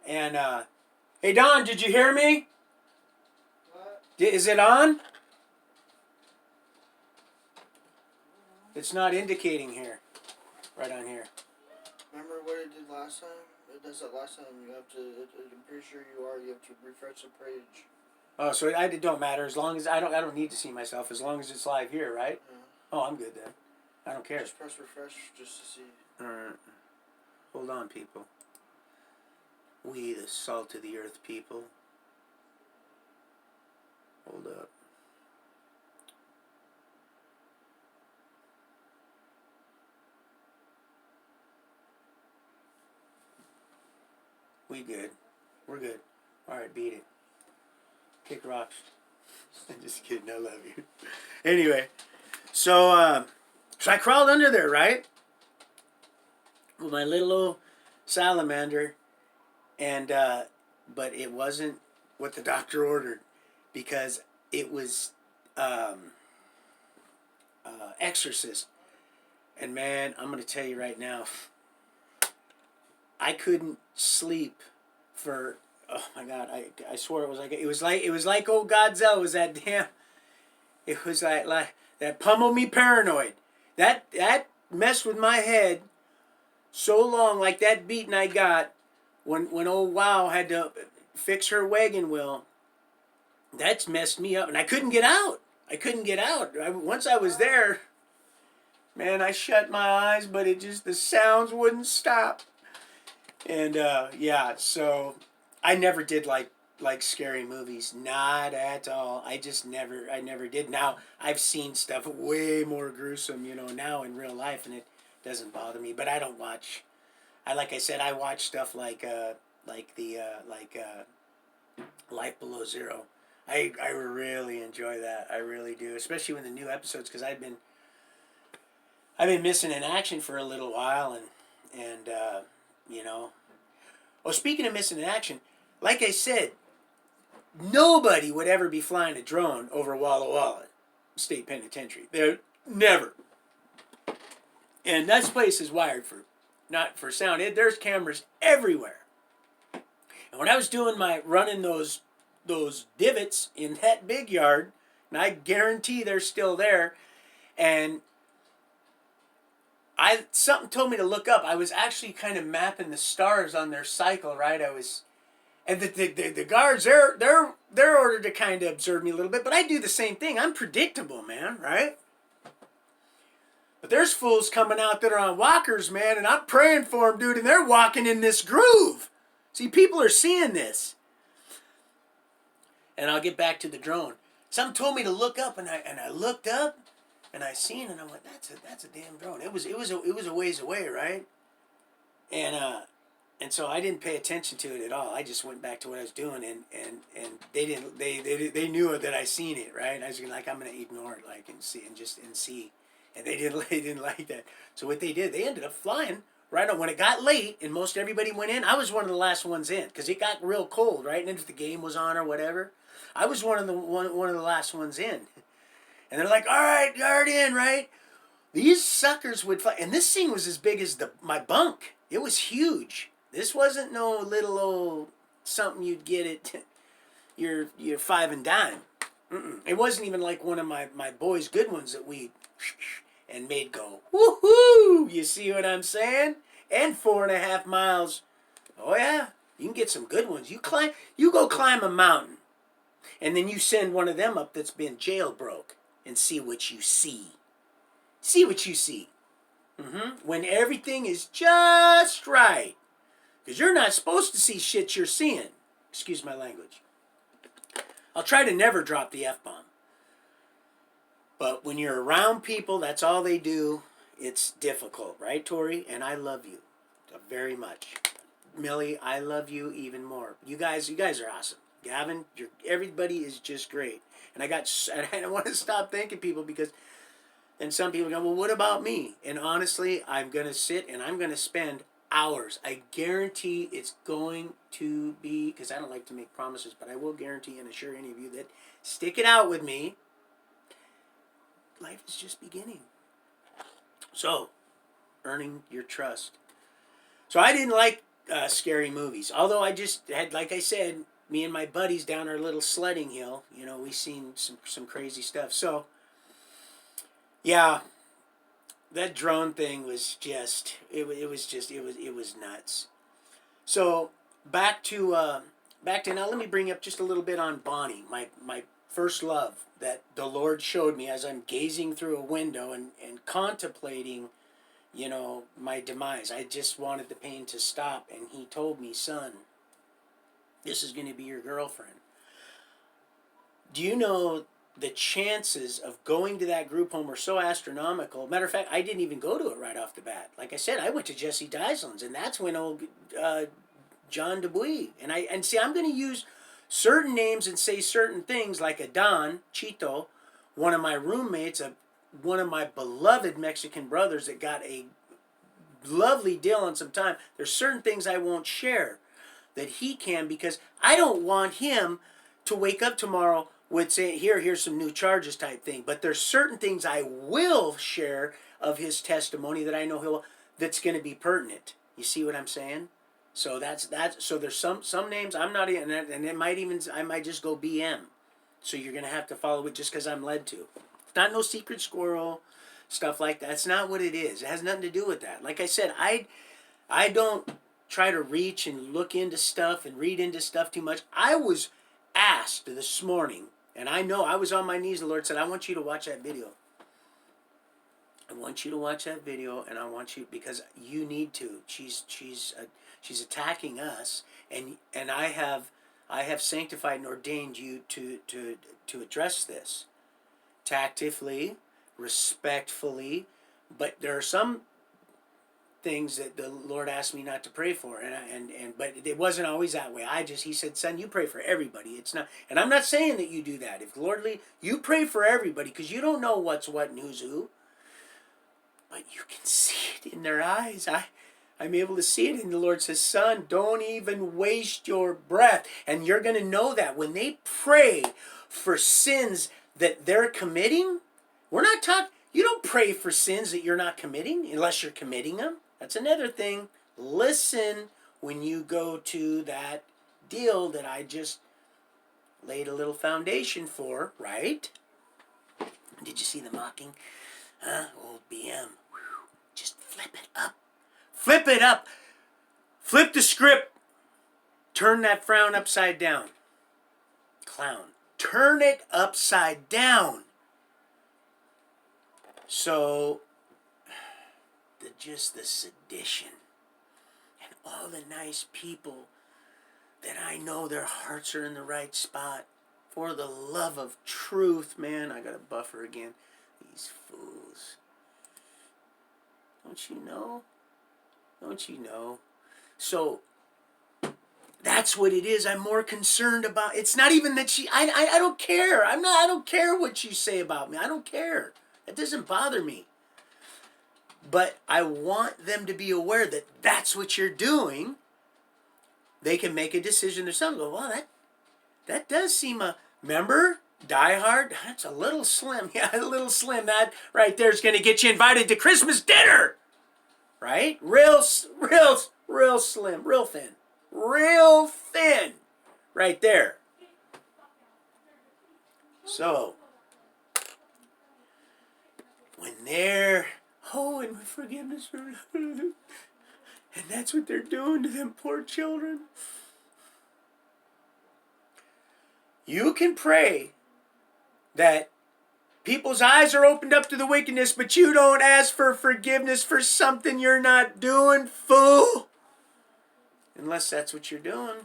And, hey Don, did you hear me? What? Is it on? It's not indicating here. Right on here. Remember what it did last time? It does that last time. You have to, I'm pretty sure you have to refresh the page. Oh, so it don't matter as long as I don't need to see myself as long as it's live here, right? Yeah. Oh, I'm good then. I don't care. Just press refresh just to see. Alright. Hold on, people. We, the salt of the earth people. Hold up. We good. We're good. Alright, beat it. Kick rocks. I'm just kidding, I love you. Anyway, so I crawled under there, right? With my little old salamander, and but it wasn't what the doctor ordered, because it was Exorcist. And man, I'm gonna tell you right now, I couldn't sleep for, oh my God, I swore it was like old Godzilla. It was that damn, it was like that pummel me paranoid. That messed with my head so long, like that beating I got when old Wow had to fix her wagon wheel. That's messed me up, and I couldn't get out. Once I was there, man, I shut my eyes, but the sounds wouldn't stop. And yeah, so I never did like scary movies, not at all. I never did. Now I've seen stuff way more gruesome, now in real life, and it doesn't bother me. But I don't watch. Like I said, I watch stuff like Life Below Zero. I really enjoy that. I really do, especially when the new episodes, because I've been missing in action for a little while, and Well, speaking of missing in action, like I said, nobody would ever be flying a drone over Walla Walla State Penitentiary. They're never. And this place is wired for, not for sound. There's cameras everywhere. And when I was doing running those divots in that big yard, and I guarantee they're still there, and something told me to look up. I was actually kind of mapping the stars on their cycle, right? And the guards, they're ordered to kind of observe me a little bit, but I do the same thing. I'm predictable, man, right? But there's fools coming out that are on walkers, man, and I'm praying for them, dude, and they're walking in this groove. See, people are seeing this. And I'll get back to the drone. Something told me to look up, and I looked up, and I seen, and I went, that's a damn drone. It was a ways away, right? And so I didn't pay attention to it at all. I just went back to what I was doing, and they knew that I seen it, right? I was like, I'm gonna ignore it, like, and see, and they didn't like that. So what they did, they ended up flying right on. When it got late and most everybody went in, I was one of the last ones in because it got real cold, right? And if the game was on or whatever, I was one of the last ones in. And they're like, all right, guard in, right? These suckers would fly, and this thing was as big as my bunk. It was huge. This wasn't no little old something you'd get at your five and dime. It wasn't even like one of my boys' good ones that we and made go woohoo. You see what I'm saying? And 4.5 miles. Oh yeah, you can get some good ones. You go climb a mountain, and then you send one of them up that's been jailbroke, and see what you see. See what you see. When everything is just right. Because you're not supposed to see shit you're seeing. Excuse my language. I'll try to never drop the F-bomb. But when you're around people, that's all they do. It's difficult. Right, Tori? And I love you very much. Millie, I love you even more. You guys are awesome. Gavin, everybody is just great. And I don't want to stop thanking people because... And some people go, well, what about me? And honestly, I'm going to sit and I'm going to spend hours. I guarantee it's going to be, because I don't like to make promises, but I will guarantee and assure any of you that stick it out with me. Life is just beginning. So, earning your trust. So I didn't like scary movies. Although I just had, like I said, me and my buddies down our little sledding hill, we seen some crazy stuff. So, yeah, that drone thing was just, it was nuts. So back to now, let me bring up just a little bit on Bonnie, my first love that the Lord showed me as I'm gazing through a window and contemplating, my demise. I just wanted the pain to stop, and he told me, son, this is going to be your girlfriend. Do you know the chances of going to that group home were so astronomical? Matter of fact, I didn't even go to it right off the bat. Like I said, I went to Jesse Dysland's, and that's when old John DeBuy. And see, I'm going to use certain names and say certain things, like a Don Chito, one of my roommates, one of my beloved Mexican brothers that got a lovely deal on some time. There's certain things I won't share that he can, because I don't want him to wake up tomorrow with saying, here's some new charges type thing. But there's certain things I will share of his testimony that I know that's going to be pertinent. You see what I'm saying? So that's so there's some names I'm not in, and it might even, I might just go BM. So you're going to have to follow it just because I'm led to. It's not no secret squirrel stuff like that. That's not what it is. It has nothing to do with that. Like I said, I don't try to reach and look into stuff and read into stuff too much. I was asked this morning, and I know I was on my knees. The Lord said, I want you to watch that video. I want you to watch that video, and I want you, because you need to. She's attacking us, and I have sanctified and ordained you to address this tactfully, respectfully, but there are some things that the Lord asked me not to pray for, but it wasn't always that way. He said, son, you pray for everybody. It's not, and I'm not saying that you do that. If the Lord you pray for everybody, because you don't know what's what and who's who, but you can see it in their eyes. I'm able to see it, and the Lord says, son, don't even waste your breath. And you're going to know that when they pray for sins that they're committing, we're not talking, You don't pray for sins that you're not committing unless you're committing them. That's another thing. Listen when you go to that deal that I just laid a little foundation for, right? Did you see the mocking? Huh? Old BM. Whew. Just flip it up. Flip it up. Flip the script. Turn that frown upside down. Clown. Turn it upside down. So, just the sedition and all the nice people that I know their hearts are in the right spot. For the love of truth, man. I got a buffer again. These fools. Don't you know? Don't you know? So, that's what it is. I'm more concerned about. It's not even that I don't care. I don't care what you say about me. I don't care. It doesn't bother me. But I want them to be aware that that's what you're doing. They can make a decision themselves. Go, well, that does seem a... Remember? Die Hard? That's a little slim. Yeah, a little slim. That right there is going to get you invited to Christmas dinner. Right? Real slim. Real thin. Real thin. Right there. So, when they're... Oh, and forgiveness for... And that's what they're doing to them poor children. You can pray that people's eyes are opened up to the wickedness, but you don't ask for forgiveness for something you're not doing, fool. Unless that's what you're doing.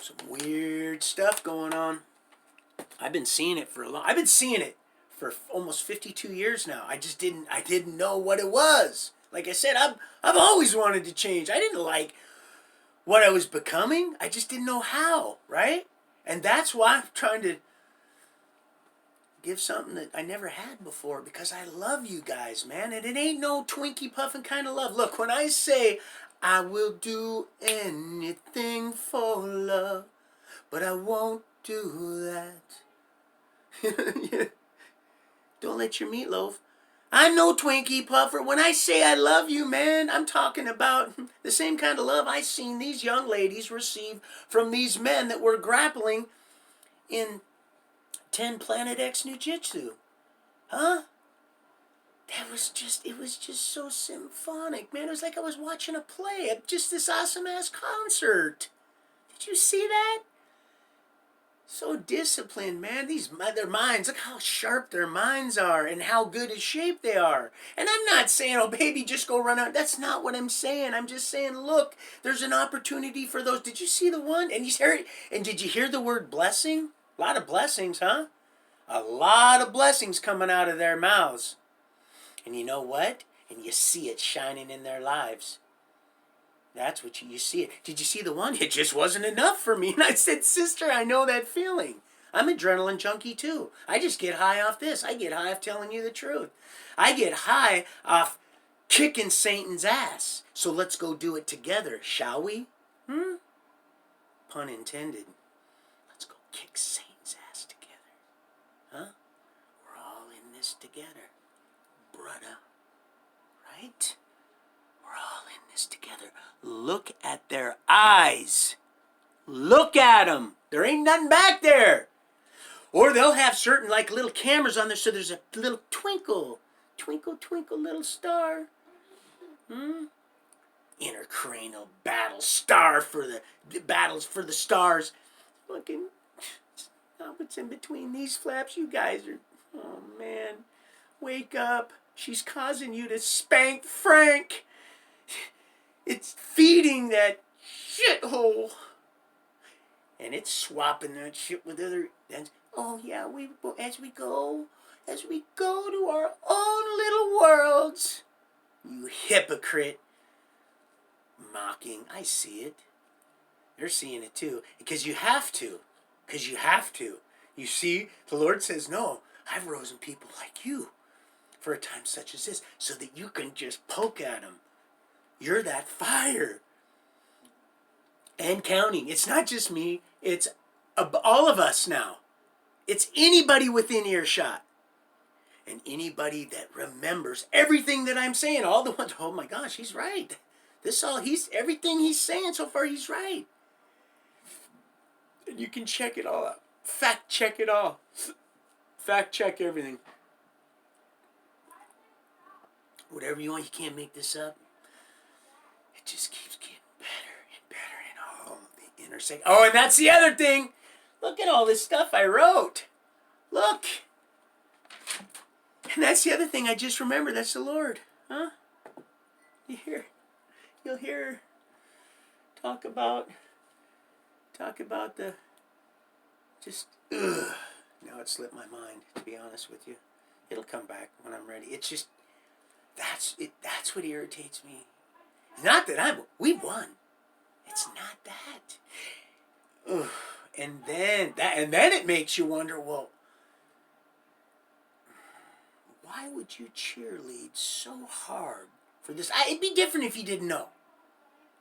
Some weird stuff going on. I've been seeing it for almost 52 years now. I didn't know what it was. Like I said, I've always wanted to change. I didn't like what I was becoming. I just didn't know how, right? And that's why I'm trying to give something that I never had before, because I love you guys, man. And it ain't no Twinkie puffing kind of love. Look, when I say I will do anything for love, but I won't do that. Don't let your meatloaf. I'm no Twinkie puffer. When I say I love you, man, I'm talking about the same kind of love I seen these young ladies receive from these men that were grappling in 10 Planet X Jiu-Jitsu. Huh? It was just so symphonic, man. It was like I was watching a play at just this awesome-ass concert. Did you see that? So disciplined, man. Their minds, look how sharp their minds are and how good in shape they are. And I'm not saying, oh, baby, just go run out. That's not what I'm saying. I'm just saying, look, there's an opportunity for those. Did you see the one? And did you hear the word blessing? A lot of blessings, huh? A lot of blessings coming out of their mouths. And you know what? And you see it shining in their lives. That's what you see it. Did you see the one? It just wasn't enough for me. And I said, sister, I know that feeling. I'm adrenaline junkie too. I just get high off this. I get high off telling you the truth. I get high off kicking Satan's ass. So let's go do it together, shall we? Pun intended. Let's go kick Satan's ass together. Huh? We're all in this together. Brother. Right? We're all in this together. Look at their eyes. Look at them. There ain't nothing back there. Or they'll have certain like little cameras on there, so there's a little twinkle. Twinkle, twinkle, little star. Intercranial battle star for the battles for the stars. Fucking, what's in between these flaps? You guys are, oh man. Wake up. She's causing you to spank Frank. It's feeding that shithole. And it's swapping that shit with other... Oh, yeah, as we go to our own little worlds. You hypocrite. Mocking. I see it. They're seeing it too. Because you have to. You see, the Lord says, no, I've risen people like you for a time such as this, so that you can just poke at them. You're that fire. And counting. It's not just me. It's all of us now. It's anybody within earshot. And anybody that remembers everything that I'm saying, all the ones, oh my gosh, he's right. Everything he's saying so far, he's right. And you can check it all out. Fact check it all. Fact check everything. Whatever you want, you can't make this up. It just keeps getting better and better and all the intersect. Oh, and that's the other thing. Look at all this stuff I wrote. Look. And that's the other thing I just remembered. That's the Lord. Huh? You'll hear talk about the just now it slipped my mind, to be honest with you. It'll come back when I'm ready. It's just that's what irritates me. Not that we won. It's not that. Ugh. And then it makes you wonder, well, why would you cheerlead so hard for this? It'd be different if you didn't know.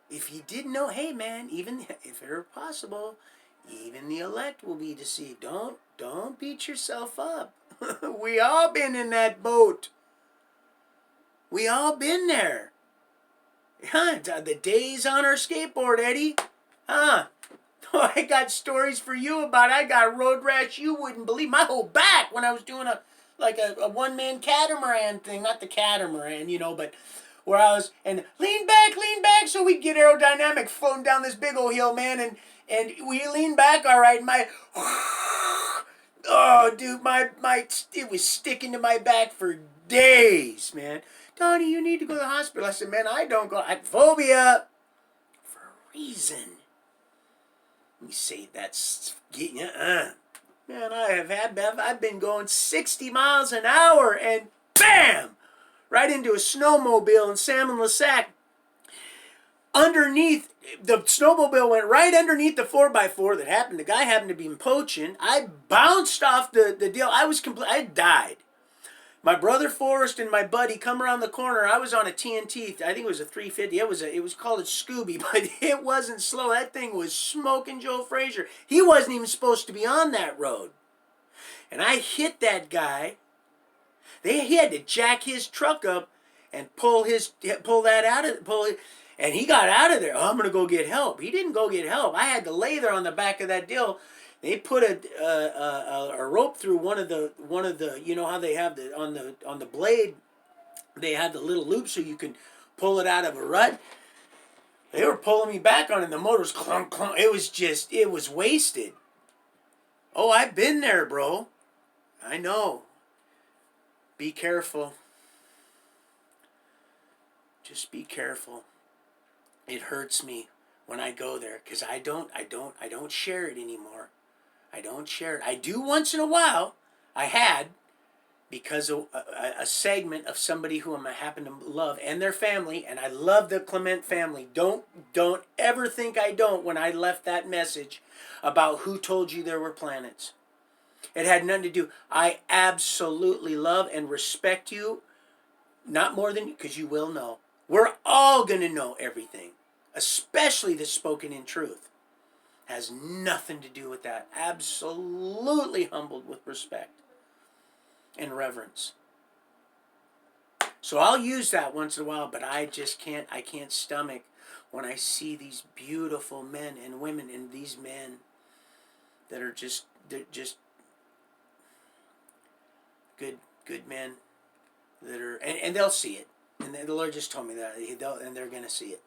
If you didn't know, hey man, even if it were possible, even the elect will be deceived. Don't beat yourself up. We all been in that boat. We all been there. Huh? The days on our skateboard, Eddie. Huh? Oh, I got stories for you about. I got road rash you wouldn't believe. My whole back when I was doing a one-man catamaran thing. Not the catamaran, but where I was, and lean back, so we get aerodynamic floating down this big old hill, man, and we lean back all right, and my, oh, dude, it was sticking to my back for days, man. Donnie, you need to go to the hospital. I said, man, I don't go. I have phobia for a reason. Let me say that's man, I've been going 60 miles an hour and bam! Right into a snowmobile in Salmon Lasac. Underneath, the snowmobile went right underneath the 4x4 that happened. The guy happened to be poaching. I bounced off the deal. I died. My brother Forrest and my buddy come around the corner. I was on a TNT. I think it was a 350. It was called a Scooby, but it wasn't slow. That thing was smoking Joe Frazier. He wasn't even supposed to be on that road. And I hit that guy. He had to jack his truck up and pull that out of it. And he got out of there. Oh, I'm gonna go get help. He didn't go get help. I had to lay there on the back of that deal. They put a rope through one of the how they have on the blade, they have the little loop so you can pull it out of a rut. They were pulling me back on it, and the motor was clunk clunk. It was wasted. Oh, I've been there, bro. I know. Be careful. Just be careful. It hurts me when I go there because I don't share it anymore. I don't share it. I do once in a while. I had, because of a segment of somebody who I happen to love and their family, and I love the Clement family. Don't ever think I don't when I left that message about who told you there were planets. It had nothing to do. I absolutely love and respect you, not more than you, because you will know. We're all going to know everything, especially the spoken in truth. Has nothing to do with that. Absolutely humbled with respect and reverence. So I'll use that once in a while, but I can't stomach when I see these beautiful men and women and these men that are just good men that are, and they'll see it. And the Lord just told me that, and they're going to see it.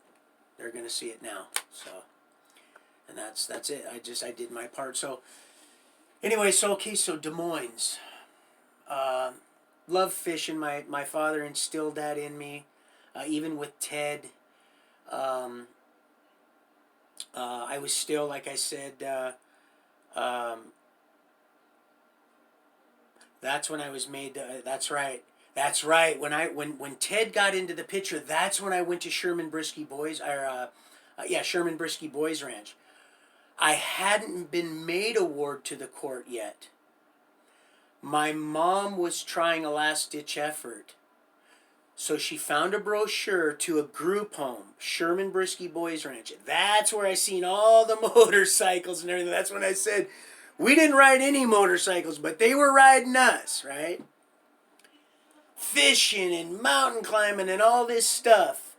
They're going to see it now. So, and that's it. I did my part. So, anyway, so Des Moines. Love fishing. My father instilled that in me, even with Ted. I was still, like I said, that's when I was made. That's right. That's right. When Ted got into the picture, that's when I went to Sherman Brisky Boys Ranch. I hadn't been made a ward to the court yet. My mom was trying a last-ditch effort. So she found a brochure to a group home, Sherman Brisky Boys Ranch. That's where I seen all the motorcycles and everything. That's when I said, We didn't ride any motorcycles, but they were riding us, right? Fishing and mountain climbing and all this stuff.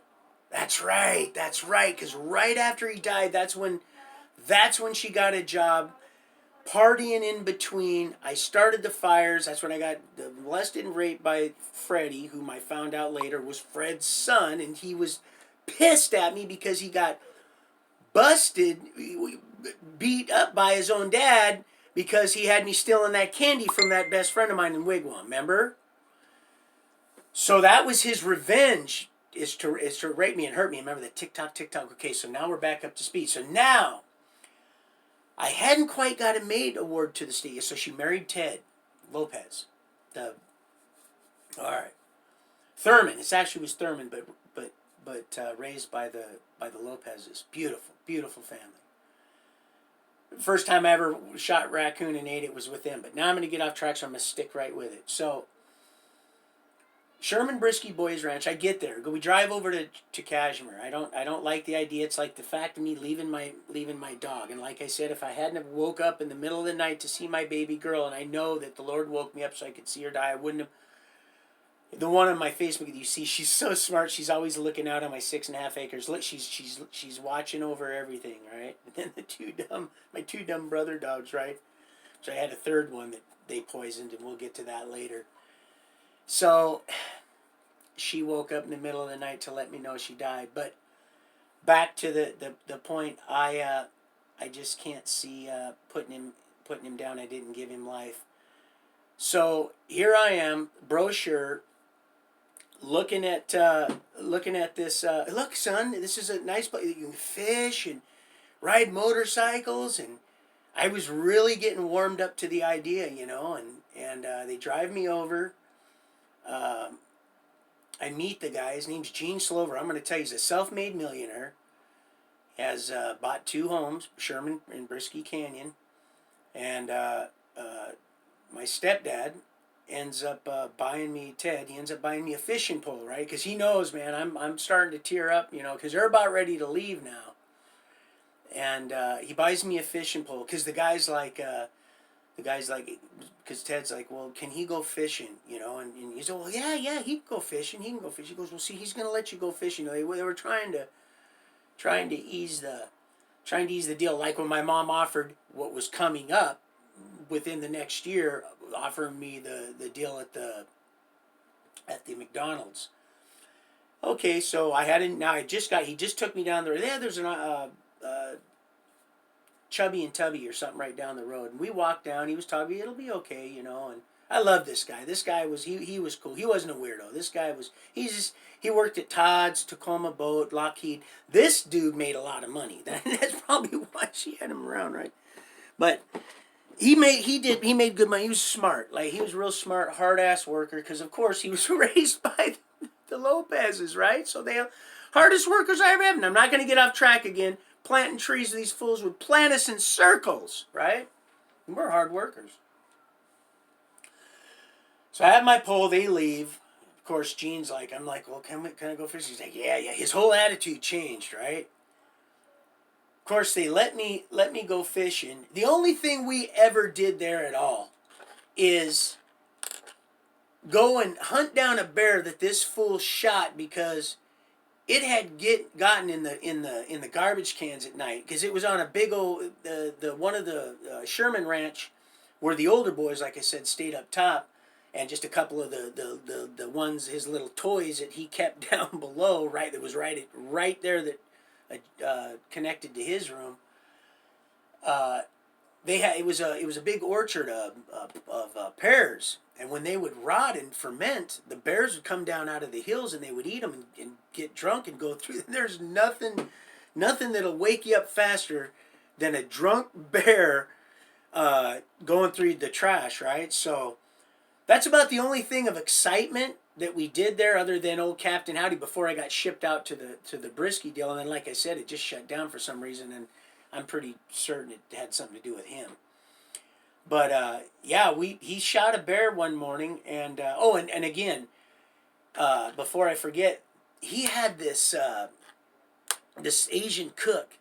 That's right, because right after he died, that's when she got a job partying in between. I started the fires. That's when I got molested and raped by Freddie, whom I found out later was Fred's son, and he was pissed at me because he got busted, beat up by his own dad because he had me stealing that candy from that best friend of mine in Wigwam, remember? So that was his revenge, is to rape me and hurt me. Remember the tick-tock, tick-tock. Okay, so now we're back up to speed. So now, I hadn't quite got a maid award to the state, so she married Ted Lopez. All right, Thurman. It actually was Thurman, but raised by the Lopezes. Beautiful, beautiful family. First time I ever shot raccoon and ate it was with them. But now I'm going to get off track, so I'm going to stick right with it. So, Sherman Brisky Boys Ranch, I get there. We drive over to Cashmere. I don't like the idea. It's like the fact of me leaving my dog. And like I said, if I hadn't have woke up in the middle of the night to see my baby girl, and I know that the Lord woke me up so I could see her die, I wouldn't have. The one on my Facebook that you see, she's so smart. She's always looking out on my 6.5 acres. Look, she's watching over everything, right? And then my two dumb brother dogs, right? So I had a third one that they poisoned, and we'll get to that later. So she woke up in the middle of the night to let me know she died. But back to the point, I just can't see putting him down. I didn't give him life. So here I am, brochure. Looking at this. Look, son, this is a nice place. You can fish and ride motorcycles, and I was really getting warmed up to the idea, and they drive me over. I meet the guy. His name's Gene Slover. I'm going to tell you, he's a self-made millionaire. Has bought 2 homes, Sherman and Brisky Canyon, and my stepdad ends up buying me Ted. He ends up buying me a fishing pole, right? Because he knows, man, I'm starting to tear up, because they're about ready to leave now. And he buys me a fishing pole because the guy's like, because Ted's like, well, can he go fishing? And he's like, well, yeah, he can go fishing. He can go fishing. He goes, well, see, he's gonna let you go fishing. They were trying to ease the deal. Like when my mom offered what was coming up within the next year, offering me the deal at the McDonald's. Okay, so he just took me down there. Yeah, there's an Chubby and Tubby or something right down the road. And we walked down. He was talking, it'll be okay, and I love this guy. This guy was, he was cool. He wasn't a weirdo. This guy was, he worked at Todd's, Tacoma Boat, Lockheed. This dude made a lot of money. That's probably why she had him around, right? But he made good money. He was smart. Like, he was a real smart, hard-ass worker, because, of course, he was raised by the Lopezes, right? So they are hardest workers I ever had. And I'm not going to get off track again. Planting trees, these fools would plant us in circles, right? And we're hard workers. So I have my pole, they leave. Of course, Gene's like, I'm like, well, can I go fishing? He's like, yeah. His whole attitude changed, right? Of course, they let me go fishing. The only thing we ever did there at all is go and hunt down a bear that this fool shot because it had gotten in the garbage cans at night, because it was on a big old the one of the Sherman Ranch, where the older boys, like I said, stayed up top, and just a couple of the ones, his little toys that he kept down below, right, that was right there that connected to his room. It was a big orchard of pears, and when they would rot and ferment, the bears would come down out of the hills and they would eat them and get drunk and go through. There's nothing that'll wake you up faster than a drunk bear going through the trash, right? So that's about the only thing of excitement that we did there, other than old Captain Howdy, before I got shipped out to the Brisky deal. And then, like I said, it just shut down for some reason, and I'm pretty certain it had something to do with him. But he shot a bear one morning, and and again, before I forget, he had this Asian cook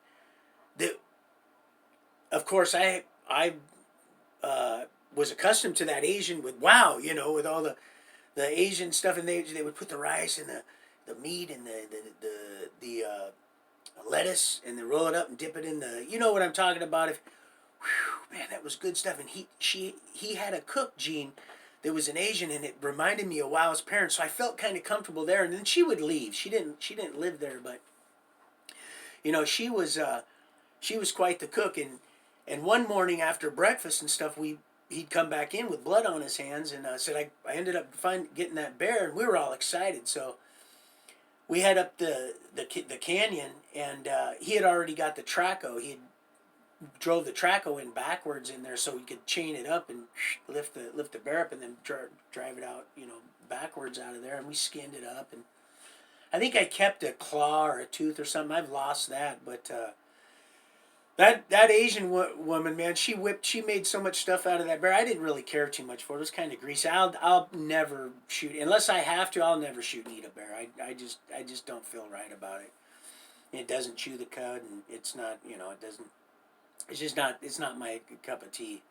that, of course, I was accustomed to that Asian with wow, you know, with all the Asian stuff, and they would put the rice and the meat and the lettuce, and they roll it up and dip it in the, you know what I'm talking about. If whew, man, that was good stuff. And he had a cook Gene that was an Asian, and it reminded me of Wow's parents, so I felt kind of comfortable there. And then she would leave. She didn't live there, but you know she was quite the cook. And one morning after breakfast and stuff, he'd come back in with blood on his hands, and said I ended up getting that bear, and we were all excited. So we head up the canyon, and he had already got the traco. He drove the traco in backwards in there so he could chain it up and lift the bear up, and then drive it out, you know, backwards out of there. And we skinned it up, and I think I kept a claw or a tooth or something. I've lost that, but that Asian woman, man, she made so much stuff out of that bear. I didn't really care too much for it. It was kind of greasy. I'll never shoot unless I have to. I'll never shoot and eat a bear. I just don't feel right about it. It doesn't chew the cud, and it's not, you know, it doesn't. It's not my cup of tea.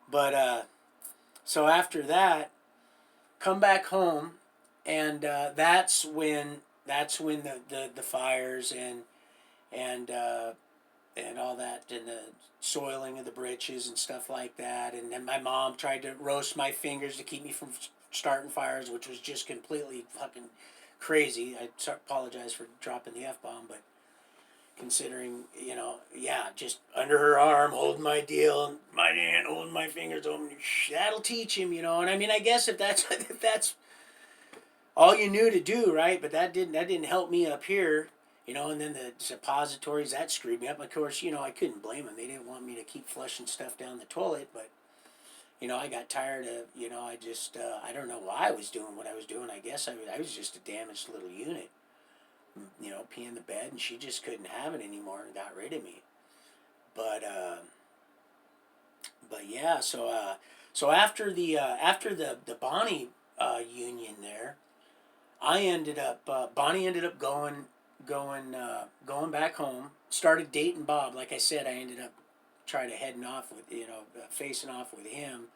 But so after that, come back home, and that's when the fires and all that, and the soiling of the britches and stuff like that. And then my mom tried to roast my fingers to keep me from starting fires, which was just completely fucking crazy. I apologize for dropping the F-bomb, but considering, you know, yeah, just under her arm, holding my deal, and my aunt holding my fingers open, that'll teach him, you know. And I mean, I guess if that's if that's all you knew to do, right? But that didn't help me up here, you know. And then the suppositories, that screwed me up. Of course, you know, I couldn't blame them. They didn't want me to keep flushing stuff down the toilet, but you know, I got tired of, you know, I just I don't know why I was doing what I was doing. I guess I was just a damaged little unit, you know, peeing the bed, and she just couldn't have it anymore and got rid of me. But yeah, so after the Bonnie union there, I ended up Bonnie ended up going back home. Started dating Bob. Like I said, I ended up trying to heading off with, you know, facing off with him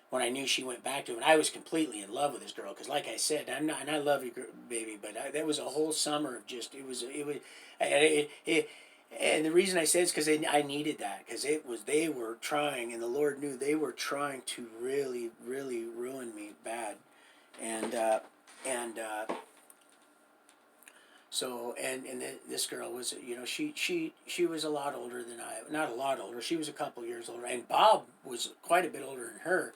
when I knew she went back to him. And I was completely in love with this girl because, like I said, I'm not, and I love you, baby, but that was a whole summer of just and the reason I said it's because I needed that, because they were trying, and the Lord knew they were trying to really really ruin me bad, and and so and this girl was, you know, she was a lot older than not a lot older, she was a couple years older, and Bob was quite a bit older than her,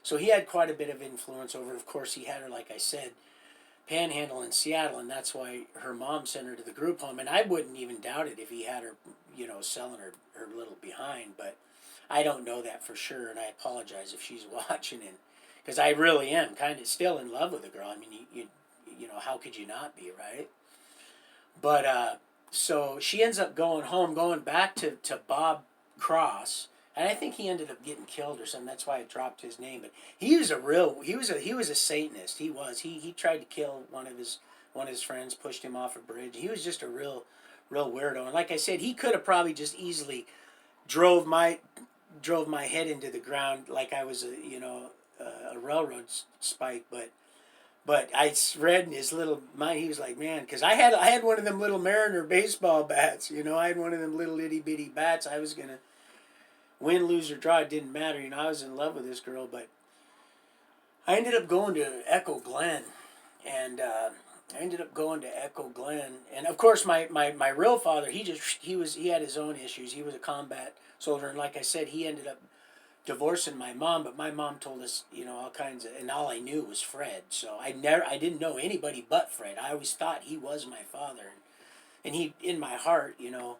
so he had quite a bit of influence over her. Of course, he had her, like I said, panhandle in Seattle, and that's why her mom sent her to the group home. And I wouldn't even doubt it if he had her, you know, selling her little behind, but I don't know that for sure, and I apologize if she's watching, and because I really am kind of still in love with the girl. I mean, you know, how could you not be, right? But so she ends up going home, going back to Bob Cross, and I think he ended up getting killed or something. That's why I dropped his name. But he was a Satanist. He tried to kill one of his friends, pushed him off a bridge. He was just a real weirdo. And like I said, he could have probably just easily drove my head into the ground like I was a railroad spike, but I read in his little mind, he was like, man, because I had one of them little Mariner baseball bats, you know, I had one of them little itty bitty bats. I was gonna win, lose, or draw. It didn't matter, you know. I was in love with this girl, but I ended up going to Echo Glen, and and of course my real father, he had his own issues. He was a combat soldier, and like I said, he ended up divorcing my mom, but my mom told us, you know, all kinds of, and all I knew was Fred. So I didn't know anybody but Fred. I always thought he was my father, and he, in my heart, you know,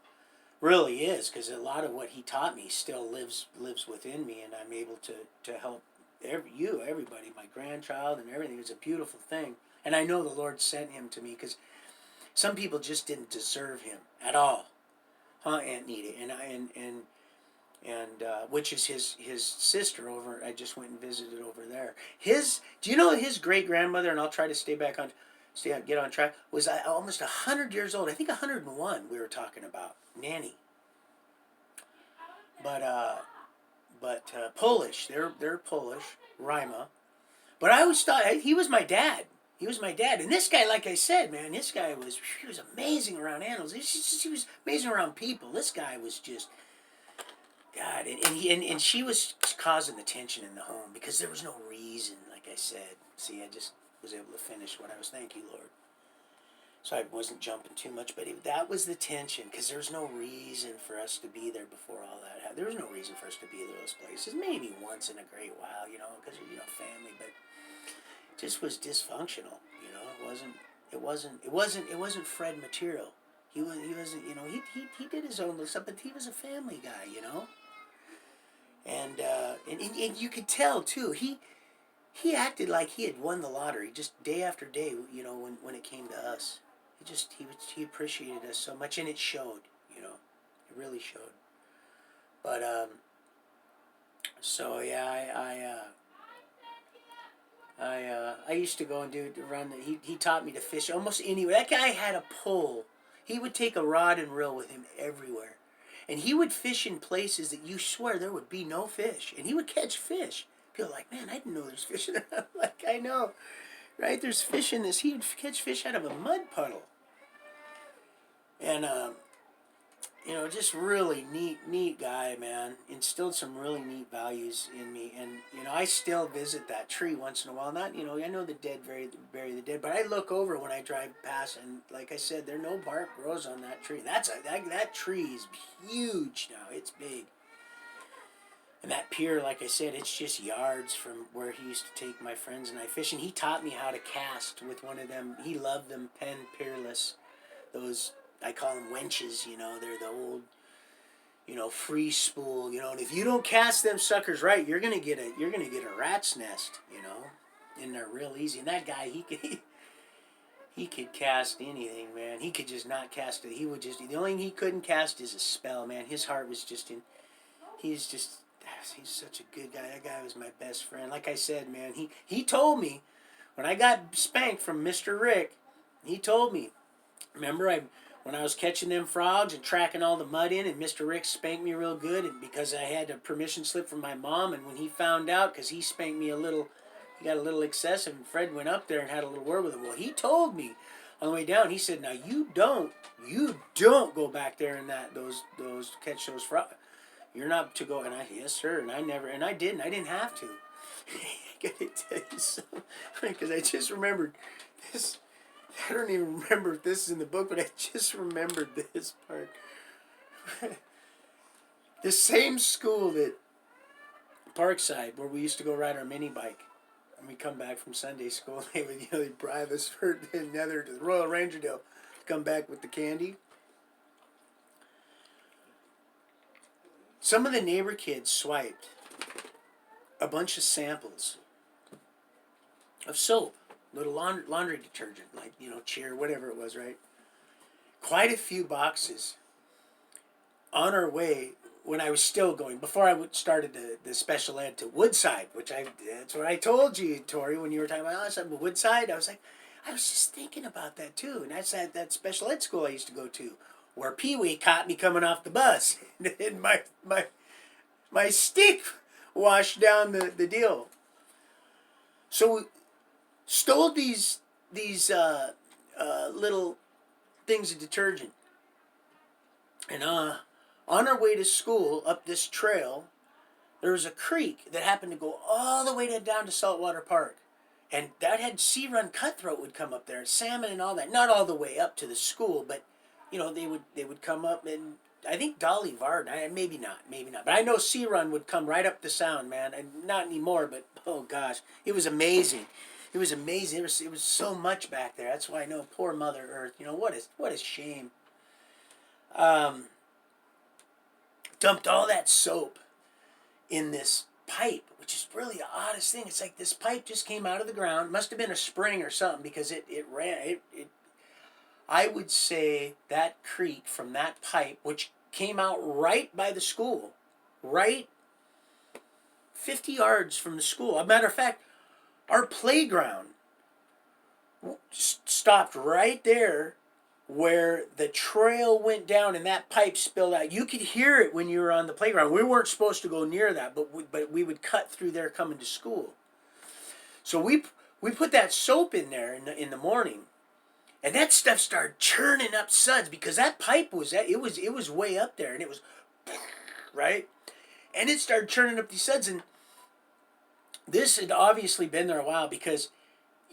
really is, because a lot of what he taught me still lives within me, and I'm able to help everybody, my grandchild and everything. It's a beautiful thing, and I know the Lord sent him to me, because some people just didn't deserve him at all, huh, Aunt Nita, and which is his sister over. I just went and visited over there. Do you know his great grandmother? And I'll try to get on track. Was almost 100 years old. I think 101. We were talking about Nanny. But but Polish. They're Polish, Rima. But I always thought he was my dad. He was my dad. And this guy, like I said, man, this guy was he was amazing around animals. He was amazing around people. This guy was just God, and she was causing the tension in the home because there was no reason. Like I said, see, I just was able to finish what I was. Thank you, Lord. So I wasn't jumping too much, but that was the tension because there was no reason for us to be there before all that happened. There was no reason for us to be at those places. Maybe once in a great while, because family, but it just was dysfunctional. It wasn't Fred material. He wasn't. He did his own little stuff, but he was a family guy. And you could tell too. He acted like he had won the lottery just day after day. When it came to us, he appreciated us so much, and it showed. It really showed. But so yeah, I used to go and run. He taught me to fish almost anywhere. That guy had a pole. He would take a rod and reel with him everywhere. And he would fish in places that you swear there would be no fish. And he would catch fish. People are like, man, I didn't know there's fish in there. I'm like, I know. Right? There's fish in this. He would catch fish out of a mud puddle. And, just really neat guy, man. Instilled some really neat values in me. And, I still visit that tree once in a while. Not, I know the dead bury the dead. But I look over when I drive past, and like I said, there no bark grows on that tree. That tree is huge now. It's big. And that pier, like I said, it's just yards from where he used to take my friends and I fishing. He taught me how to cast with one of them. He loved them Penn Peerless. Those, I call them wenches, they're the old, free spool, and if you don't cast them suckers right, you're gonna get a rat's nest, and they're real easy. And that guy, he could cast anything, man. He could just not cast it. The only thing he couldn't cast is a spell, man. His heart was just in, he's such a good guy. That guy was my best friend. Like I said, man, he told me, when I got spanked from Mr. Rick, he told me, remember when I was catching them frogs and tracking all the mud in, and Mr. Rick spanked me real good, and because I had a permission slip from my mom, and when he found out, because he spanked me he got a little excessive, and Fred went up there and had a little word with him. Well, he told me on the way down, he said, now you don't go back there and catch those frogs. You're not to go. And yes sir, and I didn't have to. I gotta tell you something, because I just remembered this. I don't even remember if this is in the book, but I just remembered this part. The same school that Parkside, where we used to go ride our mini bike, and we come back from Sunday school, they would they'd bribe us for another to the Royal Ranger Deal, come back with the candy. Some of the neighbor kids swiped a bunch of samples of soap, little laundry detergent, like, Cheer, whatever it was, right? Quite a few boxes on our way when I was still going, before I started the special ed to Woodside, that's what I told you, Tori, when you were talking about Woodside. I was just thinking about that too. And that's that special ed school I used to go to, where Pee Wee caught me coming off the bus, and my stick washed down the deal. So we stole these little things of detergent, and on our way to school up this trail, there was a creek that happened to go all the way down to Saltwater Park, and that had sea run cutthroat would come up there, salmon and all that. Not all the way up to the school, but they would come up, and I think Dolly Varden, maybe not, but I know Sea Run would come right up the sound, man, and not anymore, but oh gosh, it was amazing. It was amazing. It was so much back there. That's why I know poor Mother Earth. What a shame. Dumped all that soap in this pipe, which is really the oddest thing. It's like this pipe just came out of the ground. Must have been a spring or something, because it ran. I would say that creek from that pipe, which came out right by the school, right 50 yards from the school. As a matter of fact, our playground stopped right there where the trail went down and that pipe spilled out. You could hear it when you were on the playground. We weren't supposed to go near that, but we would cut through there coming to school. So we put that soap in there in the morning, and that stuff started churning up suds because that pipe it was way up there, and it was right, and it started churning up these suds. And this had obviously been there a while because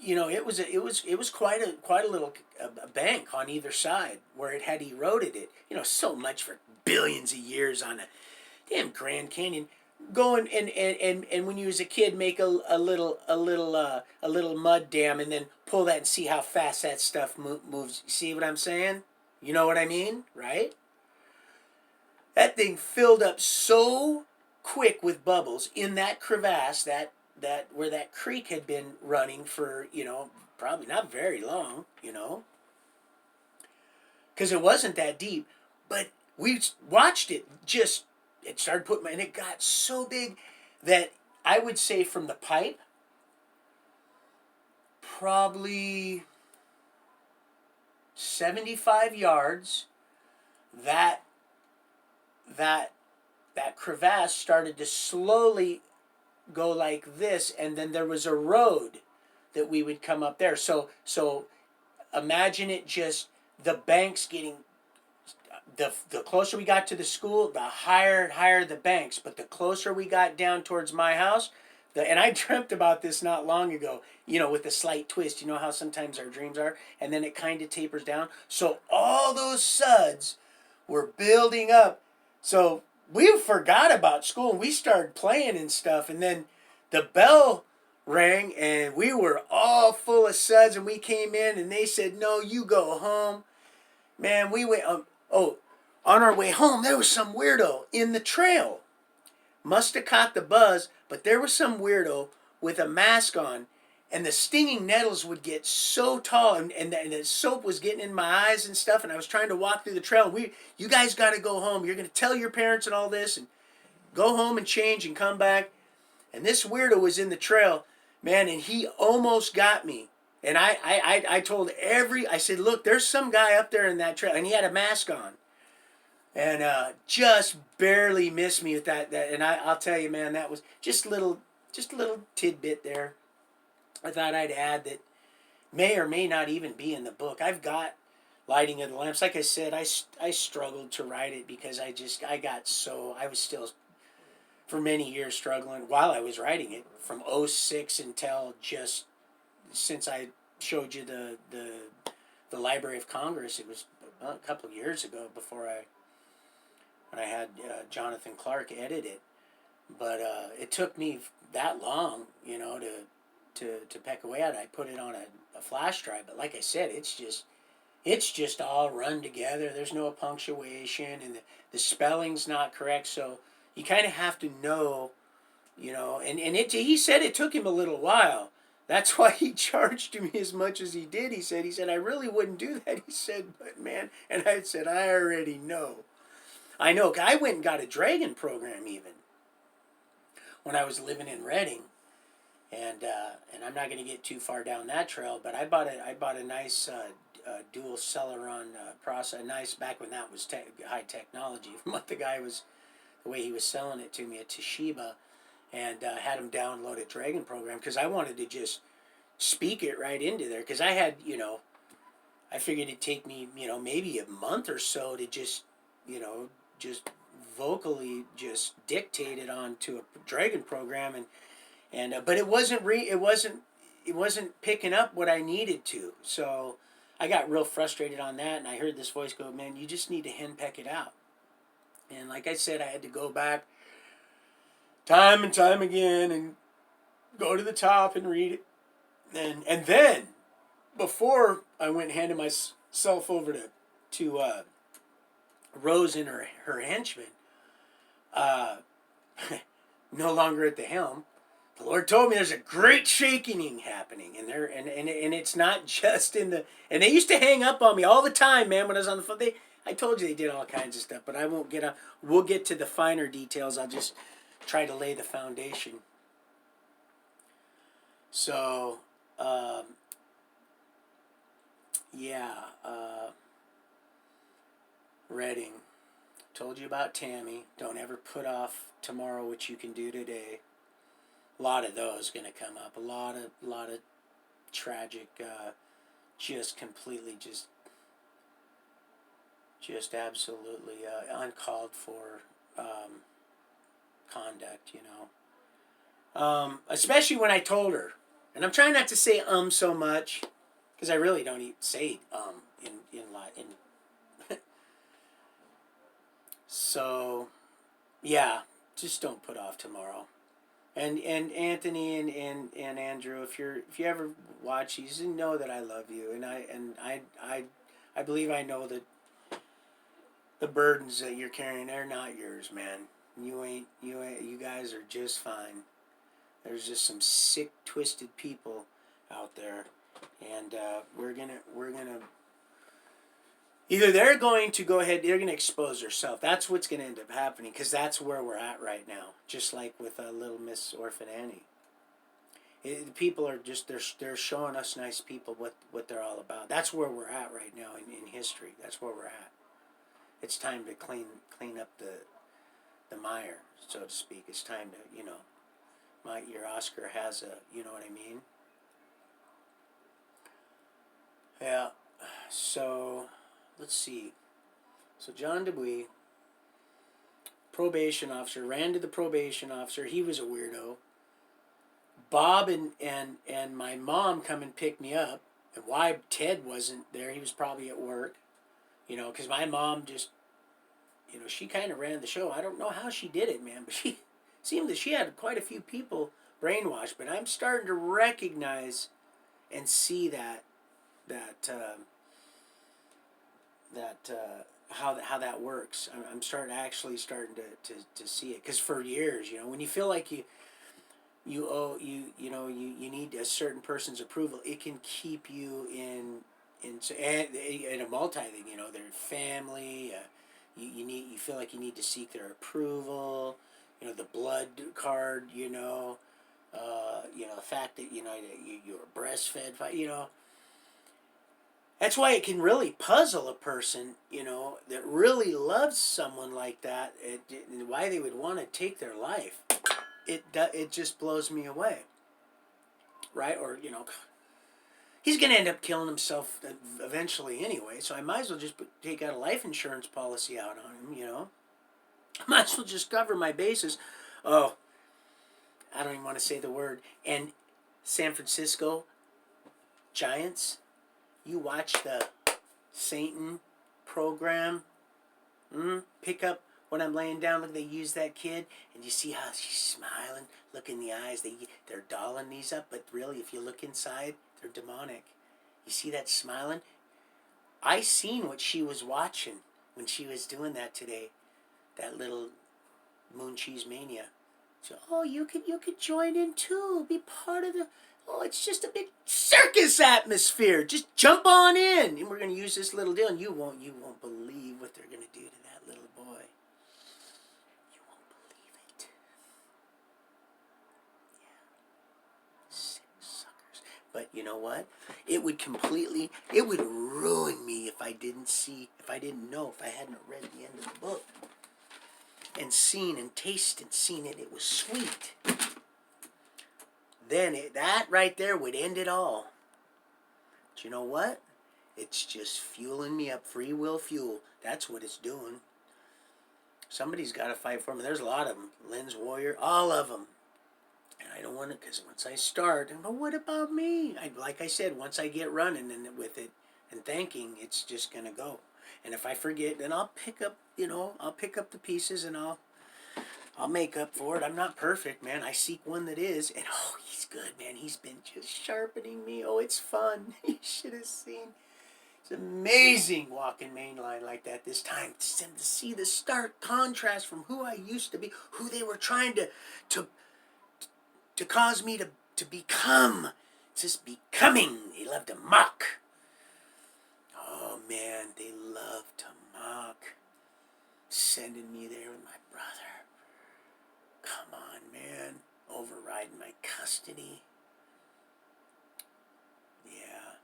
it was quite a little a bank on either side where it had eroded it. So much for billions of years on a damn Grand Canyon. Going and when you was a kid, make a little mud dam and then pull that and see how fast that stuff moves. See what I'm saying? You know what I mean, right? That thing filled up so quick with bubbles in that crevasse that where that creek had been running for probably not very long, because it wasn't that deep, but we watched it just it started putting and it got so big that I would say from the pipe probably 75 yards that that that crevasse started to slowly go like this, and then there was a road that we would come up there. So imagine it just the banks getting the closer we got to the school, the higher the banks. But the closer we got down towards my house, and I dreamt about this not long ago, with a slight twist. You know how sometimes our dreams are, and then it kind of tapers down. So all those suds were building up. So we forgot about school and we started playing and stuff, and then the bell rang and we were all full of suds, and we came in and they said, "No, you go home." Man, we went on our way home there was some weirdo in the trail. Must have caught the buzz, but there was some weirdo with a mask on, and the stinging nettles would get so tall, and the soap was getting in my eyes and stuff, and I was trying to walk through the trail. You guys got to go home. You're going to tell your parents and all this, and go home and change and come back. And this weirdo was in the trail, man, and he almost got me. And I told I said, "Look, there's some guy up there in that trail," and he had a mask on. And just barely missed me with that. And I'll tell you, man, that was just a little tidbit there. I thought I'd add that may or may not even be in the book. I've got Lighting of the Lamps. Like I said, I struggled to write it because I was still for many years struggling while I was writing it from '06 until just since I showed you the Library of Congress. It was a couple of years ago when I had Jonathan Clark edit it. But it took me that long, to peck away at it. I put it on a flash drive, but like I said, it's just all run together. There's no punctuation, and the spelling's not correct. So you kind of have to know, he said it took him a little while. That's why he charged me as much as he did. He said, "I really wouldn't do that." He said, "But man," and I said, "I already know. I know. I went and got a Dragon program even when I was living in Reading, and I'm not going to get too far down that trail. But I bought a nice dual Celeron process, nice back when that was high technology. From what the way he was selling it to me at Toshiba, and had him download a Dragon program because I wanted to just speak it right into there because I had I figured it'd take me maybe a month or so to just just vocally just dictate it onto a Dragon program, and but it wasn't picking up what I needed to. So I got real frustrated on that, and I heard this voice go, "Man, you just need to henpeck it out." And like I said, I had to go back time and time again and go to the top and read it, and then before I went and handed myself over to Rose and her henchman, no longer at the helm, the Lord told me there's a great shaking happening, and it's not just in the. And they used to hang up on me all the time, man. When I was on the phone, I told you they did all kinds of stuff, but I won't get up. We'll get to the finer details. I'll just try to lay the foundation. So, yeah. Reading. Told you about Tammy. Don't ever put off tomorrow what you can do today. A lot of those going to come up. A lot of tragic, just completely, just absolutely uncalled for conduct. Especially when I told her, and I'm trying not to say so much, because I really don't even say in. So, yeah, just don't put off tomorrow. And Anthony and Andrew, if you ever watch these, you know that I love you, and I believe I know that the burdens that you're carrying are not yours, man. You guys are just fine. There's just some sick, twisted people out there, and we're gonna either they're going to go ahead, they're going to expose themselves. That's what's going to end up happening, because that's where we're at right now. Just like with Little Miss Orphan Annie. The people are just, they're showing us nice people what they're all about. That's where we're at right now in history. That's where we're at. It's time to clean up the mire, so to speak. It's time to, your Oscar has you know what I mean? Yeah. So, let's see. So John DeBuy, probation officer, ran to the probation officer. He was a weirdo. Bob and my mom come and pick me up. And why Ted wasn't there, he was probably at work. Because my mom just, she kind of ran the show. I don't know how she did it, man, but she seemed that she had quite a few people brainwashed. But I'm starting to recognize and see that how that works. I'm starting to see it, because for years, when you feel like you need a certain person's approval, it can keep you in a multi thing. Their family. You feel like you need to seek their approval. The blood card. The fact that you were breastfed. That's why it can really puzzle a person, that really loves someone like that, and why they would want to take their life. It just blows me away, right? Or he's going to end up killing himself eventually anyway. So I might as well just take out a life insurance policy out on him. I might as well just cover my bases. Oh, I don't even want to say the word. And San Francisco Giants. You watch the Satan program. Pick up when I'm laying down. Look, they use that kid, and you see how she's smiling. Look in the eyes. They're dolling these up, but really, if you look inside, they're demonic. You see that smiling? I seen what she was watching when she was doing that today. That little moon cheese mania. So, you could join in too. Be part of the. It's just a big circus atmosphere. Just jump on in, and we're going to use this little deal, and you won't believe what they're going to do to that little boy. You won't believe it. Yeah, sick suckers. But you know what? It would ruin me if I didn't know, if I hadn't read the end of the book and seen and tasted, seen it. It was sweet. Then that right there would end it all. But you know what? It's just fueling me up. Free will fuel. That's what it's doing. Somebody's got to fight for me. There's a lot of them. Lynn's Warrior, all of them. And I don't want to, because once I start, but what about me? Like I said, once I get running with it and thanking, it's just going to go. And if I forget, then I'll pick up the pieces, and I'll make up for it. I'm not perfect, man. I seek one that is. And, he's good, man. He's been just sharpening me. It's fun. You should have seen. It's amazing walking main line like that this time. To see the stark contrast from who I used to be, who they were trying to cause me to become. It's just becoming. They love to mock. Oh, man, they love to mock. Sending me there with my brother. Come on, man. Overriding my custody. Yeah.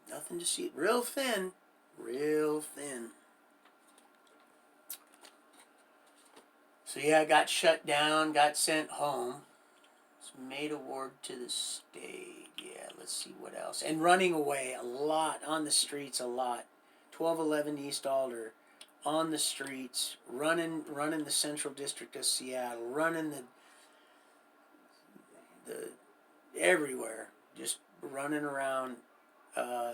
Nothing to see. Real thin. Real thin. So yeah, I got shut down, got sent home. Was made award to the state. Yeah, let's see what else. And running away a lot on the streets, a lot. 1211 East Alder, on the streets, running the Central District of Seattle, running the everywhere, just running around. Uh,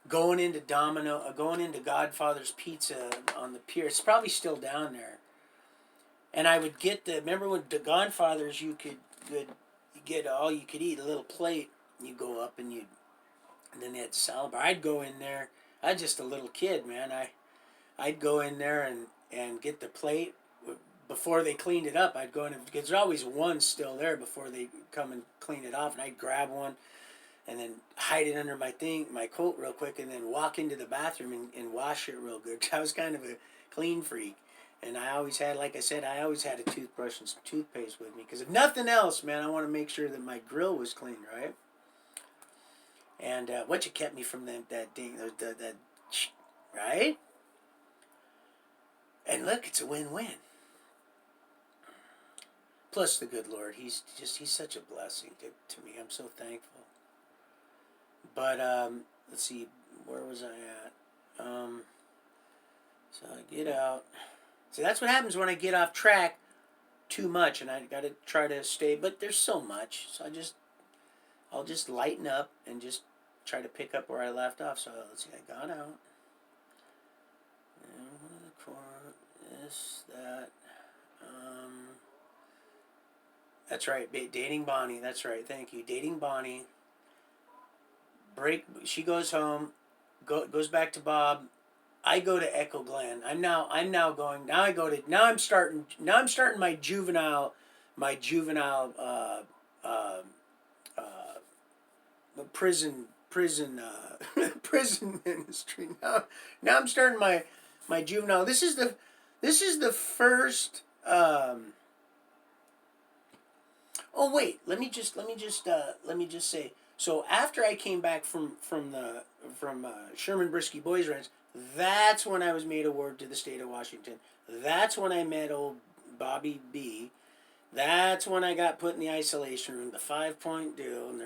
going into Godfather's Pizza on the pier. It's probably still down there. And I would get remember when the Godfathers you could get all you could eat, a little plate. You go up and then they had salad bar. I'd go in there. I was just a little kid, man. I'd go in there and get the plate before they cleaned it up. I'd go in because there's always one still there before they come and clean it off, and I'd grab one and then hide it under my coat real quick, and then walk into the bathroom and wash it real good. I was kind of a clean freak. And I always had, like I said, I always had a toothbrush and some toothpaste with me. Because if nothing else, man, I want to make sure that my grill was clean, right? And what you kept me from that ding, that, right? And look, it's a win-win. Plus the good Lord, he's such a blessing to me. I'm so thankful. But let's see, where was I at? So I get out. See, that's what happens when I get off track too much, and I got to try to stay. But there's so much, so I'll just lighten up and just try to pick up where I left off. So let's see, I got out. And one of the core, this, that. That's right, dating Bonnie. That's right, thank you. Dating Bonnie. She goes home, goes back to Bob. I go to Echo Glen. I'm now going. Now I go to. Now I'm starting my juvenile prison prison ministry. Now I'm starting my juvenile. This is the first. Oh wait, let me just say. So after I came back from Sherman Brisky Boys Ranch, that's when I was made a ward to the state of Washington. That's when I met old Bobby B. That's when I got put in the isolation room, the 5-point deal, and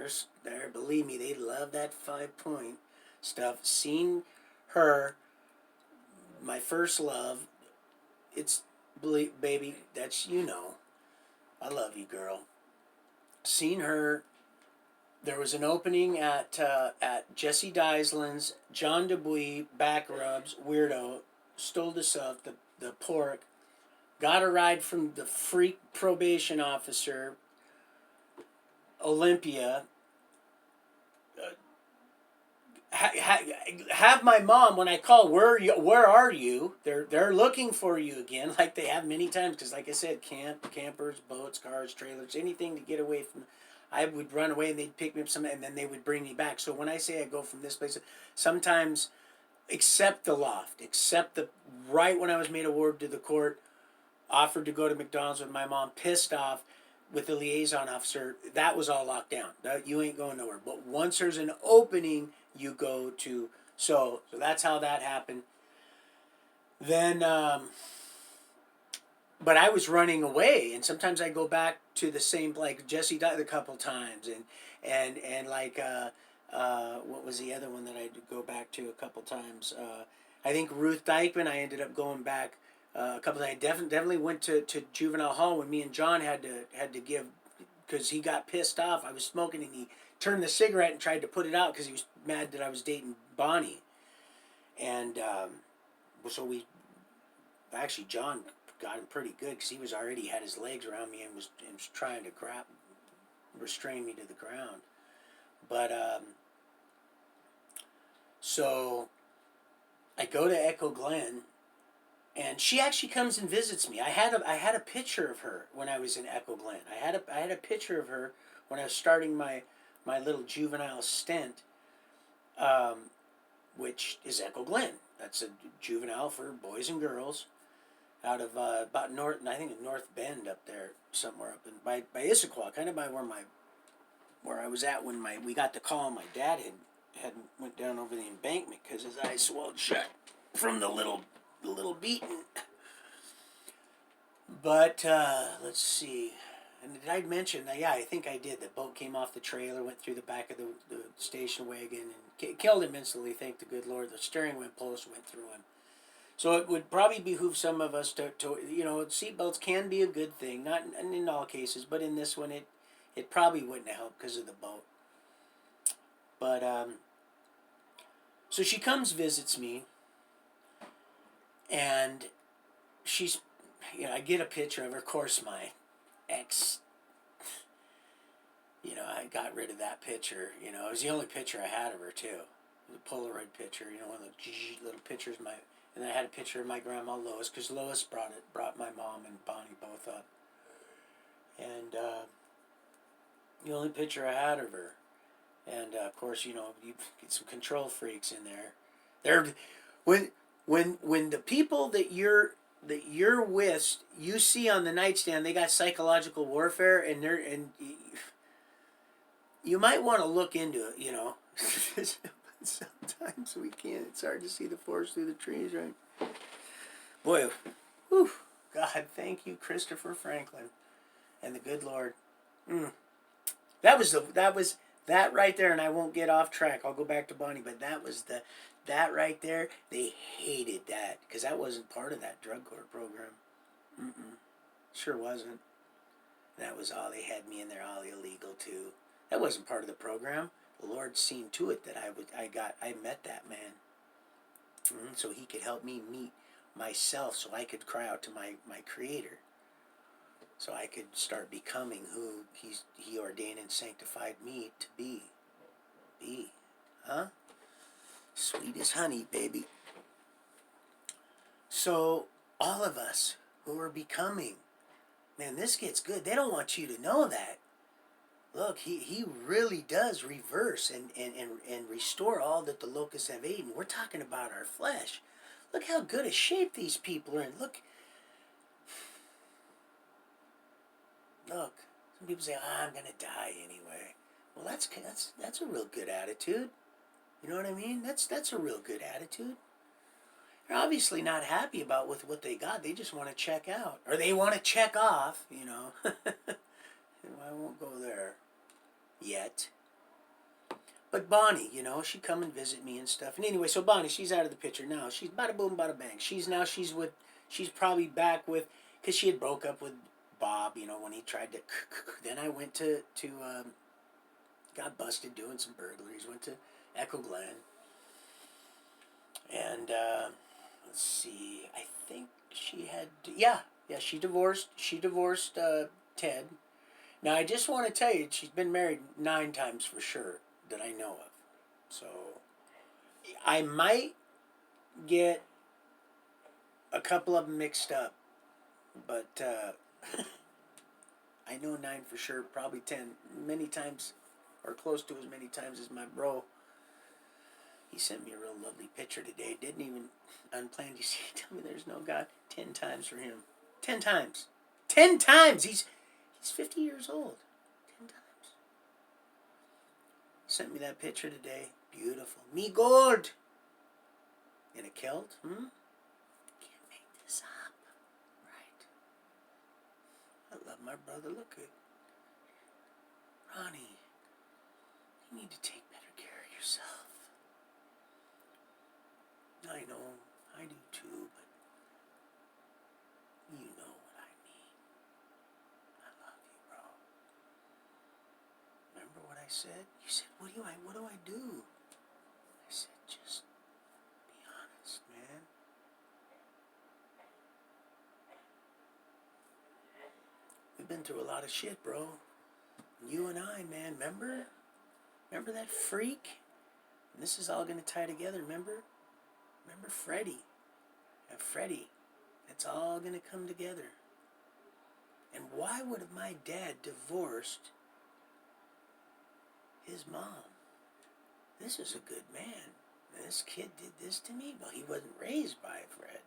believe me, they love that 5-point stuff. Seen her, my first love. It's baby, that's I love you, girl. Seen her. There was an opening at Jesse Deislin's, John DeBuy, back rubs, weirdo, stole the stuff, the pork, got a ride from the freak probation officer, Olympia, have my mom, when I call, where are you? They're looking for you again, like they have many times, because like I said, campers, boats, cars, trailers, anything to get away from. I would run away and they'd pick me up and then they would bring me back. So when I say I go from this place, sometimes, except the loft, right when I was made a ward to the court, offered to go to McDonald's with my mom, pissed off with the liaison officer, that was all locked down. You ain't going nowhere. But once there's an opening, you go to, so that's how that happened. Then, but I was running away, and sometimes I go back to the same, like Jesse died a couple times, and like what was the other one that I had to go back to a couple times? I think Ruth Dykeman. I ended up going back a couple times. I definitely went to juvenile hall when me and John had to give, because he got pissed off. I was smoking and he turned the cigarette and tried to put it out because he was mad that I was dating Bonnie, and so John got him pretty good because he was already had his legs around me and was trying to restrain me to the ground. But so I go to Echo Glen, and she actually comes and visits me. I had a picture of her when I was in Echo Glen. I had a picture of her when I was starting my little juvenile stint, which is Echo Glen. That's a juvenile for boys and girls, out of about North Bend up there, somewhere up in by Issaquah, kind of by where I was at when we got the call. My dad had went down over the embankment because his eyes swelled shut from the little beating. But let's see. And did I mention? Yeah, I think I did. The boat came off the trailer, went through the back of the station wagon, and killed him instantly. Thank the good Lord. The steering wheel post went through him. So it would probably behoove some of us to seatbelts can be a good thing. Not in all cases, but in this one, it probably wouldn't have helped because of the boat. But so she comes, visits me, and she's, I get a picture of her. Of course, my ex, I got rid of that picture. It was the only picture I had of her too. The Polaroid picture, one of the little pictures. And then I had a picture of my grandma Lois, because Lois brought my mom and Bonnie both up. And the only picture I had of her. And of course, you get some control freaks in there. They're when the people that you're with, you see on the nightstand, they got psychological warfare, and you might want to look into it. Sometimes we can't. It's hard to see the forest through the trees, right? Boy, whew, God, thank you, Christopher Franklin, and the good Lord. That was that right there, and I won't get off track. I'll go back to Bonnie, but that right there. They hated that because that wasn't part of that drug court program. Sure wasn't. That was all. They had me in there, all illegal too. That wasn't part of the program. The Lord seen to it that I met that man, so He could help me meet myself, so I could cry out to my Creator, so I could start becoming who He ordained and sanctified me to be. Huh? Sweet as honey, baby. So all of us who are becoming, man, this gets good. They don't want you to know that. Look, he really does reverse and restore all that the locusts have eaten. We're talking about our flesh. Look how good a shape these people are in. Look. Some people say, I'm going to die anyway. Well, that's a real good attitude. You know what I mean? That's a real good attitude. They're obviously not happy about with what they got. They just want to check out. Or they want to check off, I won't go there yet. But Bonnie, she'd come and visit me and stuff. And anyway, so Bonnie, she's out of the picture now. She's bada boom, bada bang. She's probably back with, because she had broke up with Bob, when he tried to. Then I went to got busted doing some burglaries. Went to Echo Glen. And let's see, I think she had, she divorced Ted. Now, I just want to tell you, she's been married 9 times for sure that I know of. So, I might get a couple of them mixed up, but I know 9 for sure, probably 10, many times, or close to as many times as my bro. He sent me a real lovely picture today. Didn't even unplanned. You see, tell me there's no God. 10 times for him. 10 times. 10 times! He's 50 years old. 10 times. Sent me that picture today. Beautiful. Me gold. In a kilt. Can't make this up. Right. I love my brother. Look at Ronnie. You need to take better care of yourself. I know. I do too, but you know what I mean. I love you, bro. Remember what I said? You said, what do I do? I said, just be honest, man. We've been through a lot of shit, bro. You and I, man, remember? Remember that freak? And this is all going to tie together, remember? Remember Freddie? And Freddie. It's all going to come together. And why would my dad divorced his mom? This is a good man. This kid did this to me. Well, he wasn't raised by Fred.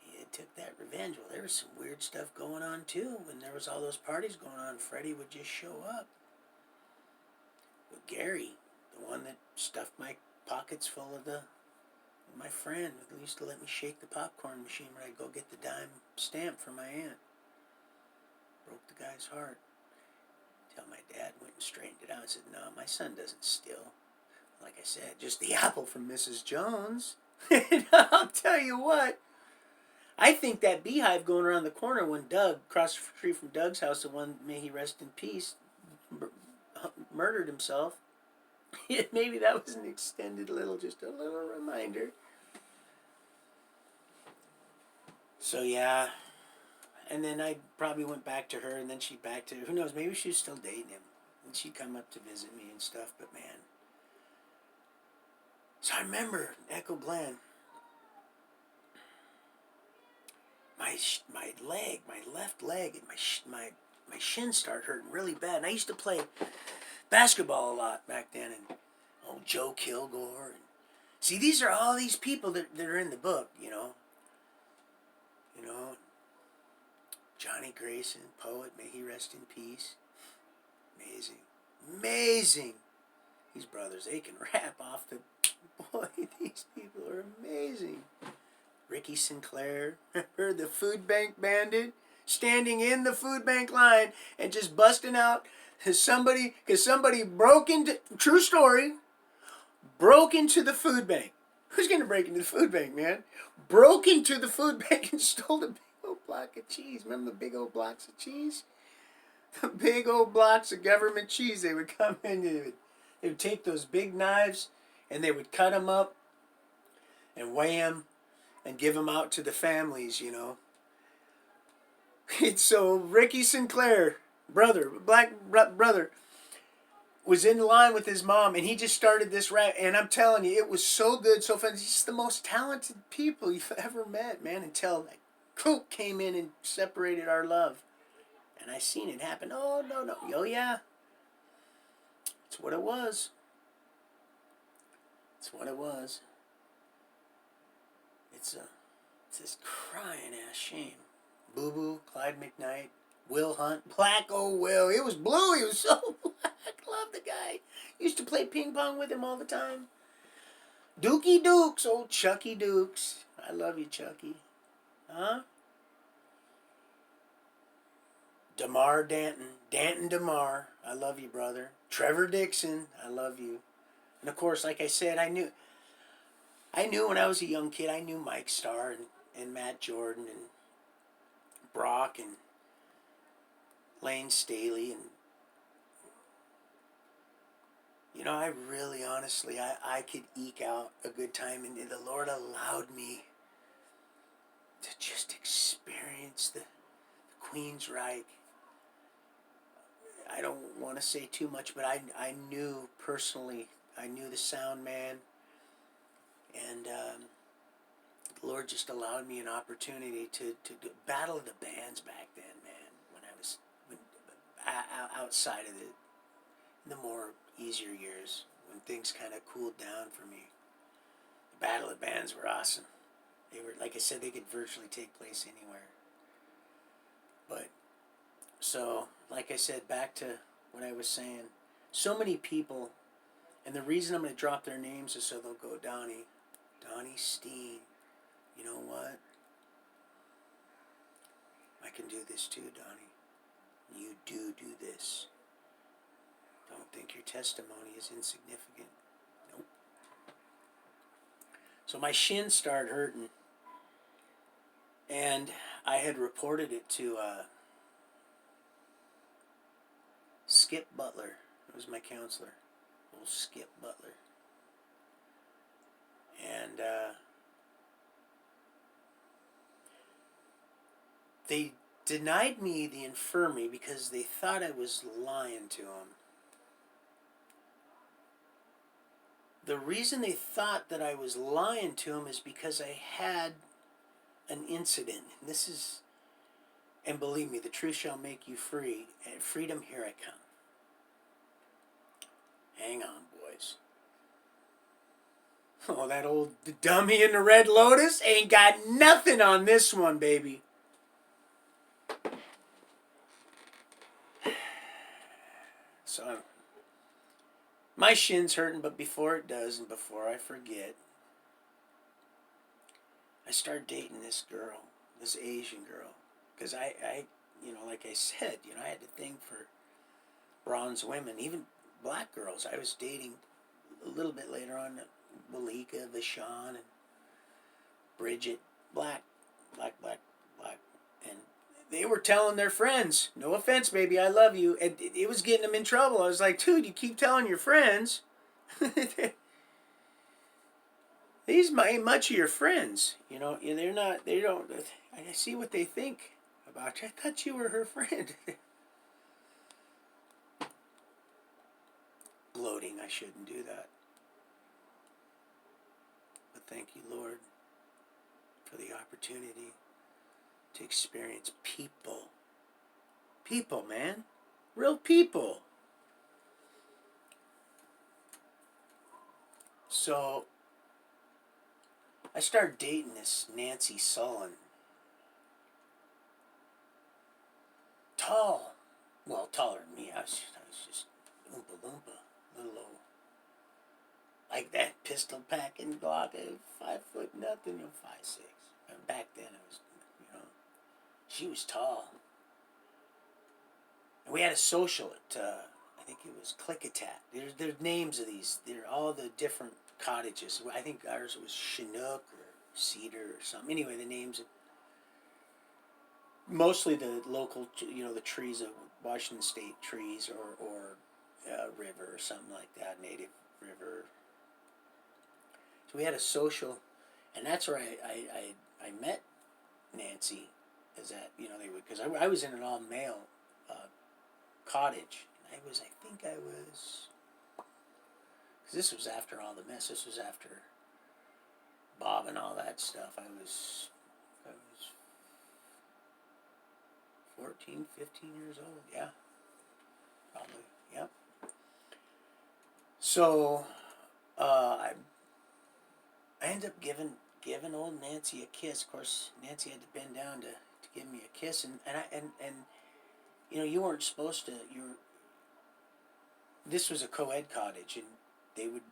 He took that revenge. Well, there was some weird stuff going on too. When there was all those parties going on, Freddie would just show up. With Gary, the one that stuffed my pockets full of the My friend used to let me shake the popcorn machine when I'd go get the dime stamp for my aunt. Broke the guy's heart. Till my dad went and straightened it out and said, no, my son doesn't steal. Like I said, just the apple from Mrs. Jones. And I'll tell you what, I think that beehive going around the corner when Doug, across the street from Doug's house, the one, may he rest in peace, murdered himself. Maybe that was an extended just a little reminder. So yeah, and then I probably went back to her, and then she back to, who knows, maybe she was still dating him, and she'd come up to visit me and stuff. But man, so I remember Echo Glen. My leg, my left leg, and my shin started hurting really bad. And I used to play basketball a lot back then, and Joe Kilgore. And see, these are all these people that are in the book, you know. Johnny Grayson, poet, may he rest in peace. Amazing. These brothers, they can rap off the. Boy, these people are amazing. Ricky Sinclair, remember the food bank bandit? Standing in the food bank line and just busting out because somebody broke into, true story, broke into the food bank. Who's going to break into the food bank, man? Broke into the food bank and stole a big old block of cheese. Remember the big old blocks of cheese? The big old blocks of government cheese. They would come in, they would take those big knives and they would cut them up and weigh them and give them out to the families, you know. So Ricky Sinclair, black brother, was in line with his mom, and he just started this rap, and I'm telling you, it was so good, so fun. He's just the most talented people you've ever met, man, until like Coke came in and separated our love. And I seen it happen. Oh, no. Oh, yeah. It's what it was. It's what it was. It's this crying ass shame. Boo Boo, Clyde McKnight, Will Hunt, Black old Will. It was blue. He was so black. Love the guy. Used to play ping pong with him all the time. Dookie Dukes, old Chucky Dukes. I love you, Chucky. Huh? DeMar Danton DeMar. I love you, brother. Trevor Dixon. I love you. And of course, like I said, I knew when I was a young kid, I knew Mike Starr and Matt Jordan and Brock and Lane Staley. And, you know, I really, honestly, I could eke out a good time. And the Lord allowed me to just experience the Queensryche. I don't want to say too much, but I knew personally, I knew the sound man. And the Lord just allowed me an opportunity to battle the bands back then, man. When I was outside of the more easier years, when things kind of cooled down for me. The battle of bands were awesome. They were, like I said, they could virtually take place anywhere. But so, like I said, back to what I was saying. So many people, and the reason I'm going to drop their names is so they'll go, Donnie Steen. You know what? I can do this too, Donnie. You do this. Don't think your testimony is insignificant. Nope. So my shin started hurting, and I had reported it to Skip Butler. It was my counselor, old Skip Butler. And they denied me the infirmary because they thought I was lying to them. The reason they thought that I was lying to them is because I had an incident. And believe me, the truth shall make you free. And freedom, here I come. Hang on, boys. Oh, that old dummy in the Red Lotus ain't got nothing on this one, baby. So, my shin's hurting, but before it does, and before I forget, I started dating this girl, this Asian girl, because I, like I said, I had a thing for bronze women, even black girls. I was dating a little bit later on Malika, Vashon, and Bridget, black, black, black, black, and they were telling their friends, "No offense, baby, I love you," and it was getting them in trouble. I was like, "Dude, you keep telling your friends." These ain't much of your friends, they're not. They don't. I see what they think about you. I thought you were her friend. Gloating, I shouldn't do that. But thank you, Lord, for the opportunity to experience people. People, man. Real people. So, I started dating this Nancy Sullen. Tall. Well, taller than me. I was just oompa loompa. Little old. Like that pistol packing Glock at 5 foot nothing, 5'6". And back then it was, she was tall. And we had a social at, I think it was Clickatat. There's names of these. They're all the different cottages. I think ours was Chinook or Cedar or something. Anyway, the names. Mostly the local, the trees of Washington State trees or river or something like that, native river. So we had a social, and that's where I met Nancy. Is that they would, because I was in an all male cottage. I think I was, because this was after all the mess. This was after Bob and all that stuff. I was 14, 15 years old. Yeah, probably. Yep. So I ended up giving old Nancy a kiss. Of course, Nancy had to bend down to give me a kiss, and you weren't supposed to. This was a co-ed cottage, and they would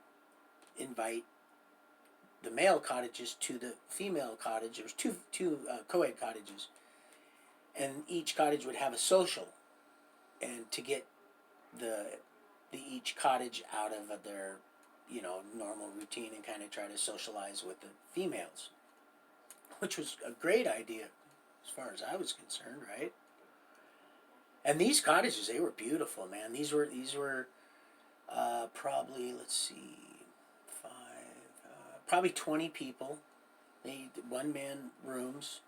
invite the male cottages to the female cottage. There was two co-ed cottages, and each cottage would have a social, and to get the each cottage out of their normal routine and kind of try to socialize with the females, which was a great idea as far as I was concerned, right? And these cottages, they were beautiful, man. These were probably, let's see, probably 20 people. They one man rooms.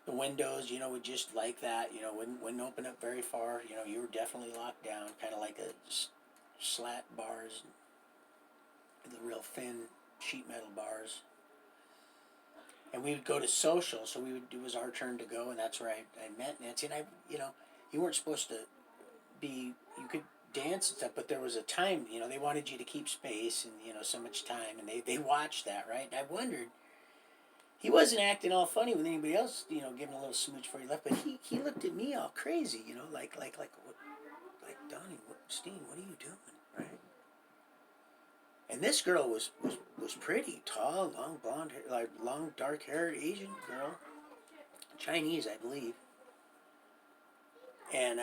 The windows, would just like that, wouldn't open up very far. You were definitely locked down, kind of like a slat bars, the real thin sheet metal bars. And we would go to social, so it was our turn to go, and that's where I met Nancy. And you weren't supposed to you could dance and stuff, but there was a time, they wanted you to keep space and, so much time, and they watched that, right? And I wondered, he wasn't acting all funny with anybody else, giving a little smooch before he left, but he looked at me all crazy, like what, like, Donnie, Steen, what are you doing, right? And this girl was pretty tall, long blonde hair, like long dark haired Asian girl, Chinese, I believe, and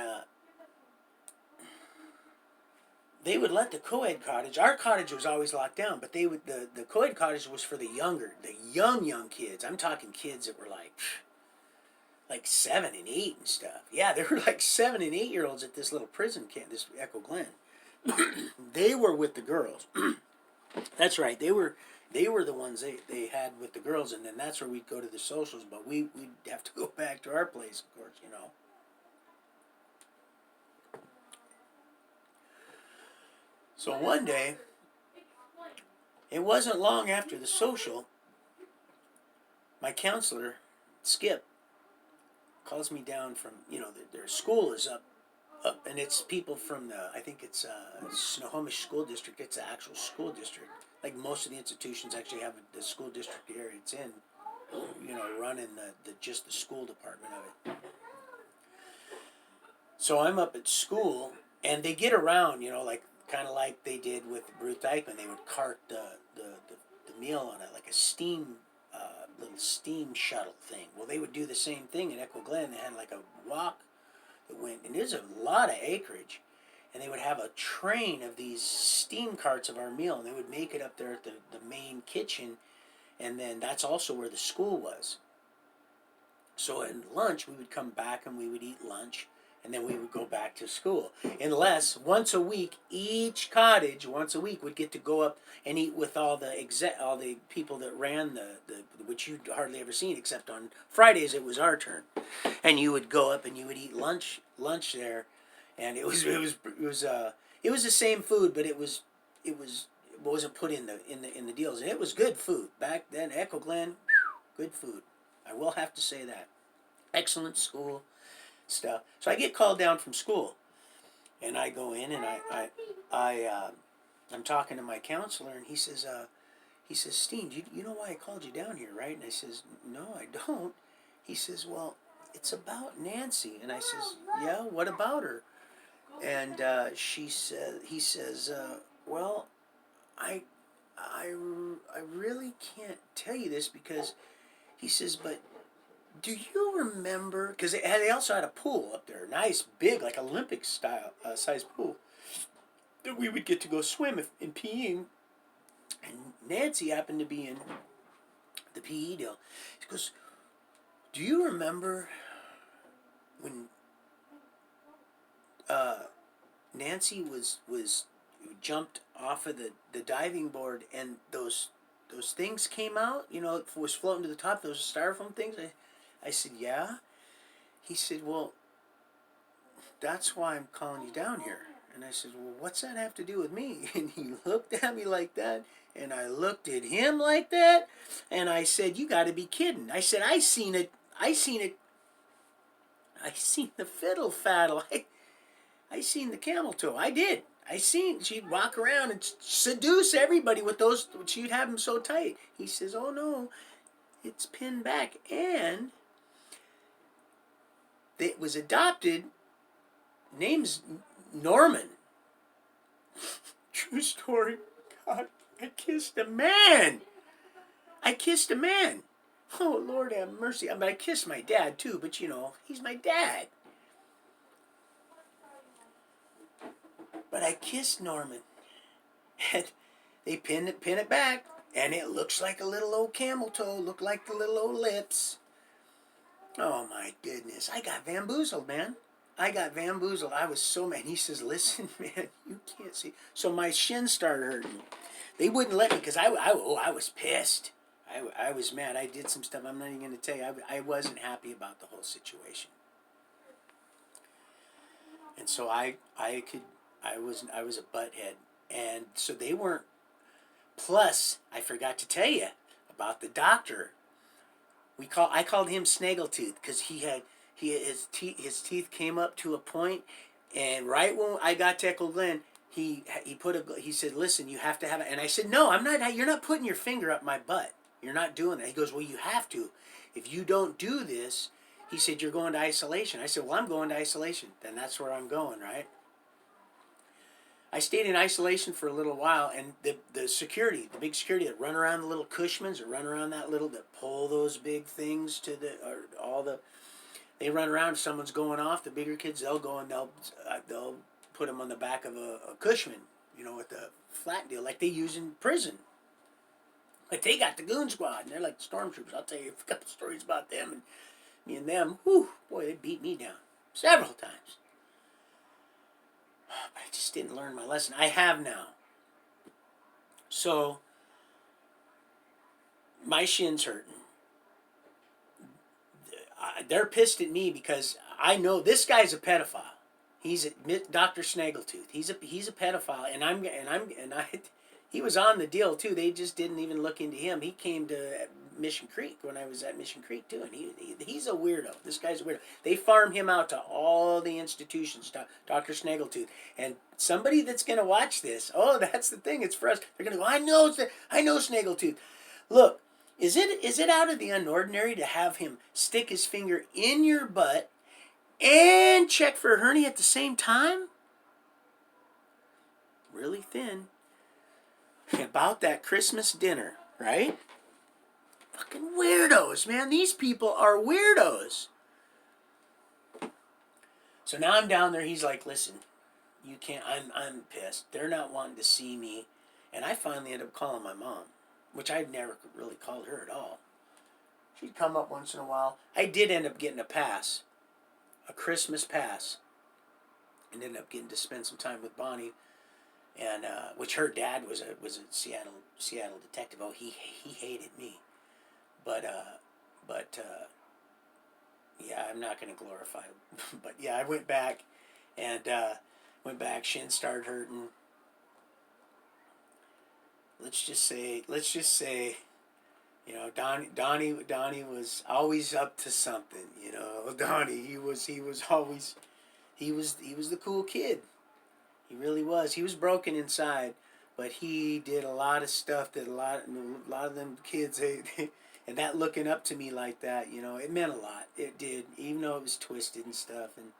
they would let the co-ed cottage. Our cottage was always locked down, but the co-ed cottage was for the young kids. I'm talking kids that were like 7 and 8 and stuff. Yeah, there were like 7 and 8-year-olds at this little prison camp, this Echo Glen. They were with the girls. That's right. They were the ones they had with the girls, and then that's where we'd go to the socials. But we'd have to go back to our place, of course, So one day, it wasn't long after the social, my counselor, Skip, calls me down from, their school is up, and it's people from I think it's Snohomish School District. It's the actual school district. Like most of the institutions actually have the school district area it's in, running just the school department of it. So I'm up at school, and they get around, like kind of like they did with Ruth Eichmann. They would cart the meal on like a steam, little steam shuttle thing. Well, they would do the same thing in Echo Glen. They had like a walk that went, and there's a lot of acreage, and they would have a train of these steam carts of our meal, and they would make it up there at the main kitchen, and then that's also where the school was. So at lunch, we would come back and we would eat lunch, and then we would go back to school. Unless once a week, each cottage once a week would get to go up and eat with all the people that ran the which you'd hardly ever seen, except on Fridays it was our turn, and you would go up and you would eat lunch there, and it was the same food, but it wasn't put in the deals, and it was good food back then. Echo Glen, good food. I will have to say that. Excellent school stuff. So I get called down from school, and I go in, and I'm talking to my counselor, and he says, Steen, you know why I called you down here, right? And I says, no, I don't. He says, well, it's about Nancy. And I says, yeah, what about her? And he says, well, I really can't tell you this because, he says, but do you remember? Because they also had a pool up there, nice, big, like Olympic style size pool that we would get to go swim in PE. And Nancy happened to be in the PE deal. He goes, do you remember when Nancy was jumped off of the diving board and those things came out? You know, it was floating to the top. Those styrofoam things. I said, yeah. He said, well, that's why I'm calling you down here. And I said, well, what's that have to do with me? And he looked at me like that, and I looked at him like that, and I said, you got to be kidding. I said, I seen it. I seen the fiddle faddle. I seen the camel toe. I did. I seen she'd walk around and seduce everybody with those. She'd have them so tight. He says, oh no, it's pinned back, and it was adopted. Name's Norman. True story. God, I kissed a man. Oh, Lord have mercy. I mean, I kissed my dad too, but you know, he's my dad. But I kissed Norman. And they pin it back, and it looks like a little old camel toe. Looked like the little old lips. Oh my goodness. I got bamboozled, man. I was so mad. He says, listen, man, you can't see. So my shins started hurting. They wouldn't let me because I was pissed. I was mad. I did some stuff I'm not even going to tell you. I wasn't happy about the whole situation. And so I was a butthead. And so they weren't. Plus, I forgot to tell you about the doctor. I called him Snaggletooth because his teeth came up to a point, and right when I got to Echo Glen, he said, listen, you have to have it. And I said, no, I'm not. You're not putting your finger up my butt. You're not doing that. He goes, well, you have to. If you don't do this, he said, you're going to isolation. I said, well, I'm going to isolation. Then that's where I'm going, right? I stayed in isolation for a little while, and the big security that run around the little Cushmans, that run around that pull those big things they run around. If someone's going off, the bigger kids, they'll go and they'll put them on the back of a Cushman, you know, with the flat deal, like they use in prison. Like they got the goon squad, and they're like the stormtroopers. I'll tell you a couple stories about them, and me and them, whew, boy, they beat me down several times. But I just didn't learn my lesson. I have now. So, my shin's hurting. They're pissed at me because I know this guy's a pedophile. He's Dr. Snaggletooth. He's a pedophile, and he was on the deal too. They just didn't even look into him. He came to Mission Creek when I was at Mission Creek too, and he's a weirdo. This guy's a weirdo. They farm him out to all the institutions, Dr. Snaggletooth. And somebody that's going to watch this, oh, that's the thing. It's for us. They're going to go, I know Snaggletooth. Look, is it out of the unordinary to have him stick his finger in your butt and check for a hernia at the same time? Really thin. About that Christmas dinner, right? Fucking weirdos, man. These people are weirdos. So now I'm down there. He's like, listen, you can't. I'm pissed. They're not wanting to see me, and I finally end up calling my mom, which I've never really called her at all. She'd come up once in a while. I did end up getting a pass, a Christmas pass, and ended up getting to spend some time with Bonnie, and which her dad was a Seattle detective. Oh, he hated me, but yeah, I'm not going to glorify him. But yeah, I went back, and shin started hurting. Let's just say, you know, Donnie was always up to something. You know, Donnie, he was always, he was the cool kid. He really was. He was broken inside, but he did a lot of stuff that a lot of them kids, and that looking up to me like that, you know, it meant a lot. It did, even though it was twisted and stuff. And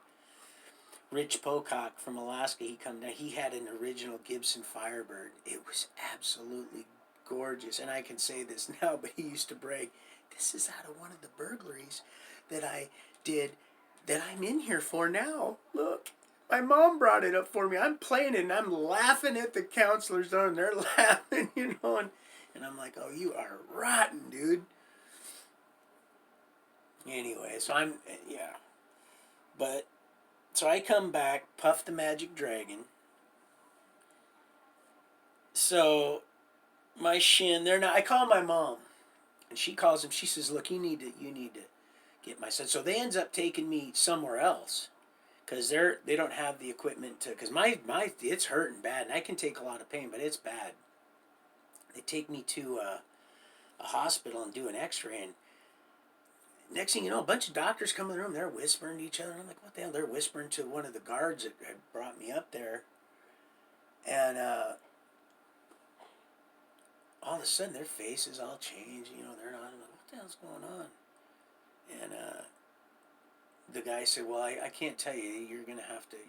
Rich Pocock from Alaska, he come down. He had an original Gibson Firebird. It was absolutely gorgeous, and I can say this now, but he used to brag, "This is out of one of the burglaries that I did, that I'm in here for now. Look." My mom brought it up for me. I'm playing it and I'm laughing at the counselors and they're laughing, you know, and I'm like, oh, you are rotten, dude. Anyway, so yeah. But, so I come back, Puff the Magic Dragon. So, my shin, I call my mom. And she calls him, she says, look, you need to get my son. So they ends up taking me somewhere else. Because they don't have the equipment to, because my it's hurting bad, and I can take a lot of pain, but it's bad. They take me to a hospital and do an X-ray, and next thing you know, a bunch of doctors come in the room. They're whispering to each other. I'm like, what the hell? They're whispering to one of the guards that had brought me up there, and all of a sudden their faces all change. You know, they're not. I'm like, what the hell's going on? And the guy said, well, I can't tell you.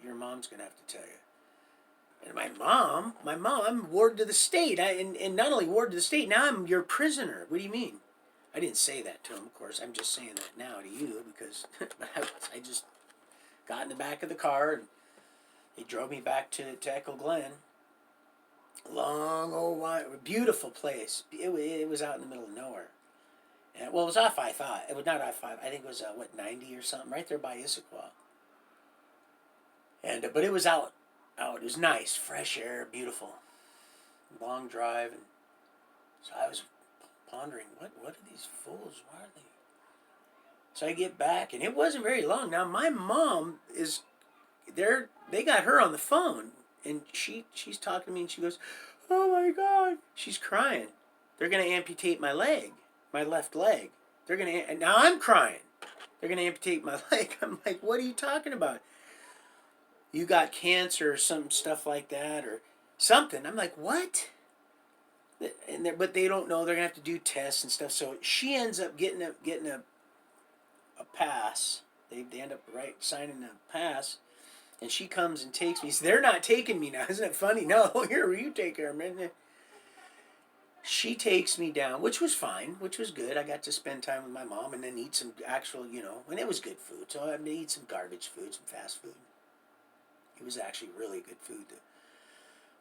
Your mom's going to have to tell you. And my mom, ward to the state. And not only ward to the state, now I'm your prisoner. What do you mean? I didn't say that to him, of course. I'm just saying that now to you because I just got in the back of the car and he drove me back to Echo Glen. Long old wide, beautiful place. It was out in the middle of nowhere. And, well, it was off I-5. It was not I-5. I think it was, 90 or something, right there by Issaquah. And, but it was out. It was nice, fresh air, beautiful. Long drive. And so I was pondering, what are these fools? Why are they? So I get back, and it wasn't very long. Now, my mom is there. They got her on the phone, and she's talking to me, and she goes, oh, my God. She's crying. They're going to amputate my leg. My left leg. And now I'm crying. They're going to amputate my leg. I'm like, what are you talking about? You got cancer or some stuff like that or something. I'm like, what? But they don't know. They're going to have to do tests and stuff. So she ends up getting a pass. They end up signing a pass. And she comes and takes me. So they're not taking me now. Isn't it funny? No, here, you take her, man. She takes me down, which was fine, which was good. I got to spend time with my mom and then eat some actual, you know, and it was good food. So I eat some garbage food, some fast food. It was actually really good food.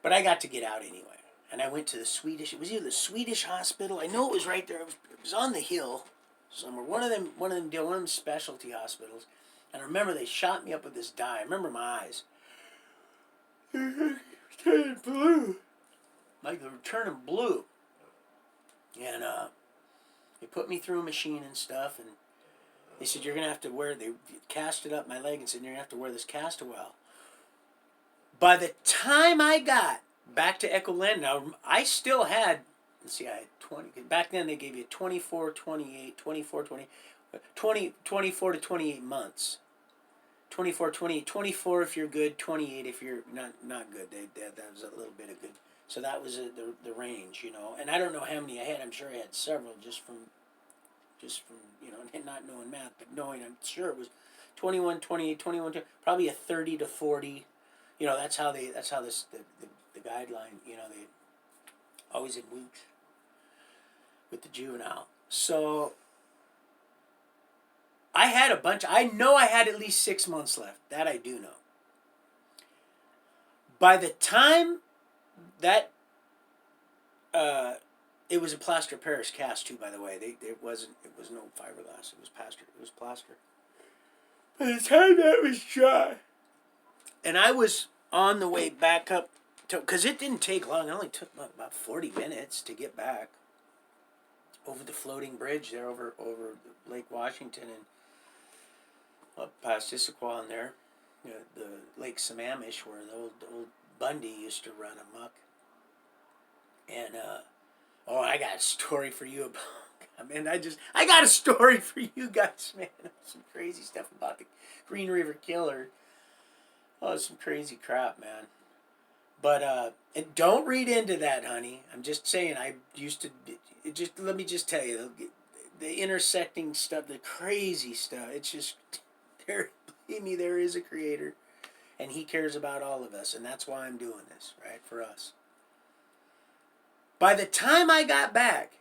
But I got to get out anyway. And I went to it was either the Swedish hospital. I know it was right there. It was on the hill somewhere. One of them specialty hospitals. And I remember they shot me up with this dye. I remember my eyes. They're turning blue. Like they were turning blue. And they put me through a machine and stuff, and they said, you're going to have to they casted up my leg and said, you're going to have to wear this cast a while. By the time I got back to Echo Glen, now I still had, I had 20, back then they gave you 24 to 28 months. 24, 28, 24 if you're good, 28 if you're not good. That was a little bit of good. So that was the range, you know. And I don't know how many I had. I'm sure I had several just from you know, not knowing math, but knowing, I'm sure it was 21, 28, 21, probably a 30 to 40. You know, that's how the guideline, you know, they always in weeks with the juvenile. So I had a bunch. I know I had at least 6 months left. That I do know. By the time that it was a plaster Paris cast too. By the way, it was no fiberglass. It was plaster. It was plaster. By the time that was dry, and I was on the way back up to, because it didn't take long. It only took about 40 minutes to get back over the floating bridge there over Lake Washington and up past Issaquah and there, the Lake Sammamish where the old Bundy used to run amok. And I got a story for you about. I got a story for you guys, man. Some crazy stuff about the Green River Killer. Oh, some crazy crap, man. But and don't read into that, honey. I'm just saying. I used to. Just let me just tell you the intersecting stuff, the crazy stuff. It's just there. Believe me, there is a creator, and he cares about all of us, and that's why I'm doing this, right, for us. By the time I got back,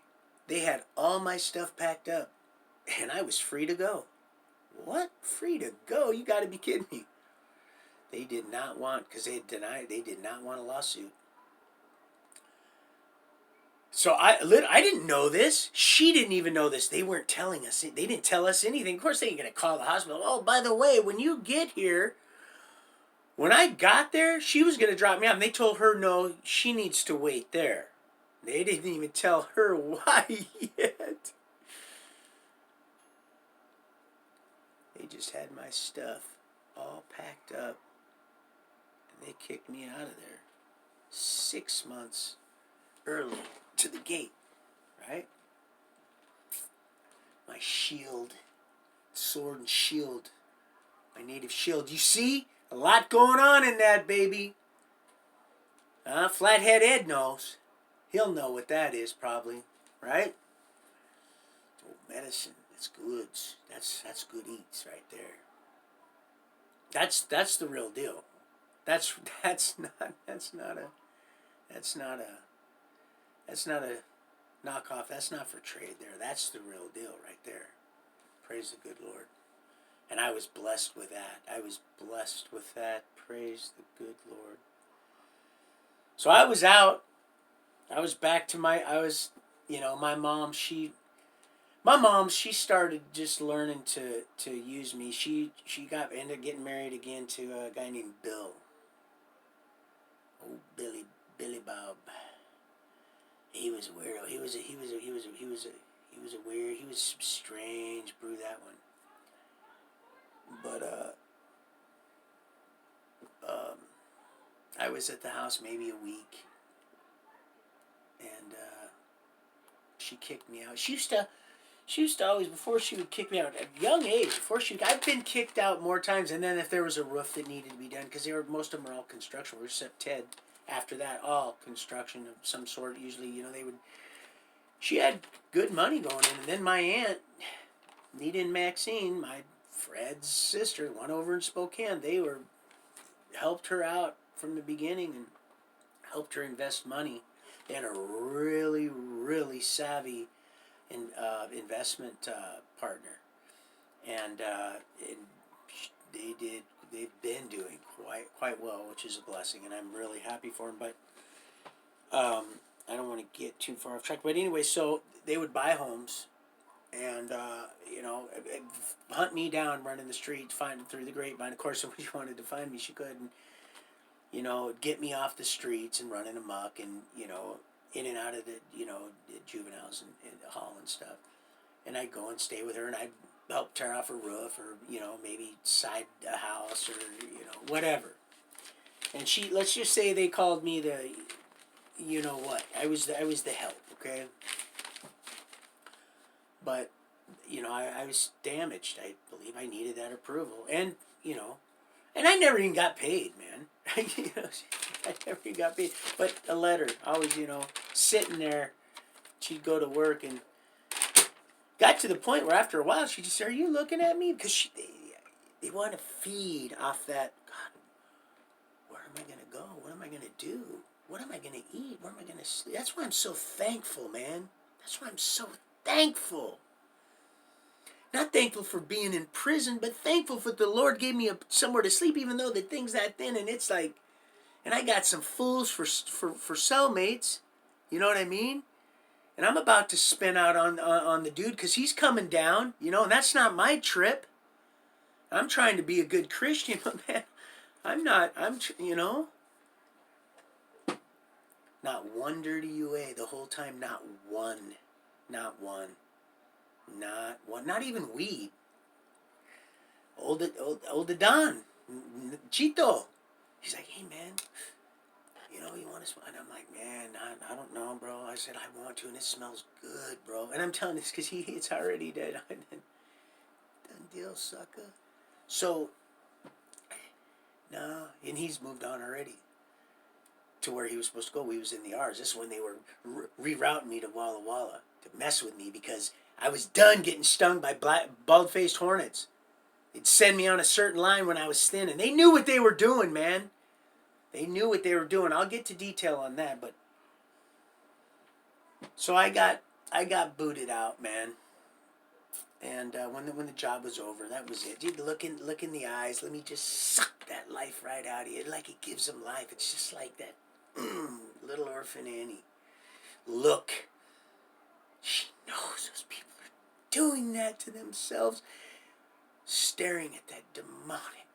they had all my stuff packed up, and I was free to go. What? Free to go? You got to be kidding me. They did not want, because they did not want a lawsuit. So I didn't know this. She didn't even know this. They weren't telling us. They didn't tell us anything. Of course, they ain't going to call the hospital. Oh, by the way, when you get here, when I got there, she was going to drop me off. And they told her, no, she needs to wait there. They didn't even tell her why yet. They just had my stuff all packed up. And they kicked me out of there 6 months early to the gate, right? My shield, sword and shield, my native shield. You see? A lot going on in that, baby. Flathead Ed knows. He'll know what that is, probably, right? Oh, medicine. That's goods. That's good eats right there. That's the real deal. That's not a knockoff. That's not for trade there. That's the real deal right there. Praise the good Lord. And I was blessed with that. I was blessed with that. Praise the good Lord. So I was out. I was back to my mom, she started just learning to use me. She ended up getting married again to a guy named Bill. Oh, Billy Bob. He was a weirdo. He was a weird. He was strange. Brew that one. But I was at the house maybe a week, and she kicked me out. She used to always, before she would kick me out at a young age. I've been kicked out more times, and then if there was a roof that needed to be done, because most of them are all construction, except Ted. After that, all construction of some sort. Usually, she had good money going in, and then my aunt, Nita and Maxine, my Fred's sister, one over in Spokane, they helped her out from the beginning and helped her invest money. They had a really, really savvy investment partner, and they've been doing quite well, which is a blessing, and I'm really happy for them. But I don't want to get too far off track. But anyway, so they would buy homes, and hunt me down, running the streets, find through the grapevine. Of course, if she wanted to find me, she could, and get me off the streets and running amok, and in and out of the juveniles and hall and stuff. And I'd go and stay with her, and I'd help tear off a roof, or maybe side a house, or whatever. And let's just say they called me the what. I was the help, okay? But I was damaged. I believe I needed that approval, and and I never even got paid, man. I never even got paid. But a letter, always, sitting there. She'd go to work, and got to the point where after a while she just said, "Are you looking at me?" Because they want to feed off that. God, where am I going to go? What am I going to do? What am I going to eat? Where am I going to sleep? That's why I'm so thankful, man. That's why I'm so thankful. Not thankful for being in prison, but thankful for the Lord gave me somewhere to sleep, even though the thing's that thin. And it's like, and I got some fools for cellmates. You know what I mean? And I'm about to spin out on the dude because he's coming down, you know, and that's not my trip. I'm trying to be a good Christian, but man, I'm not, you know, not one dirty UA the whole time, not one, not one, not one, not even weed. Old Don, Chito, he's like, hey man, you know, you want to smoke? And I'm like, man, I don't know, bro. I said, I want to, and it smells good, bro. And I'm telling this because it's already dead. Done deal, sucker. So, no, and he's moved on already to where he was supposed to go. We was in the R's. This is when they were rerouting me to Walla Walla to mess with me because I was done getting stung by bald-faced hornets. They'd send me on a certain line when I was thin, and they knew what they were doing, man. They knew what they were doing. I'll get to detail on that, but so I got booted out, man. And when the job was over, that was it. Dude, look in the eyes. Let me just suck that life right out of you. Like it gives them life. It's just like that little orphan Annie. Look, she knows those people are doing that to themselves, staring at that demonic.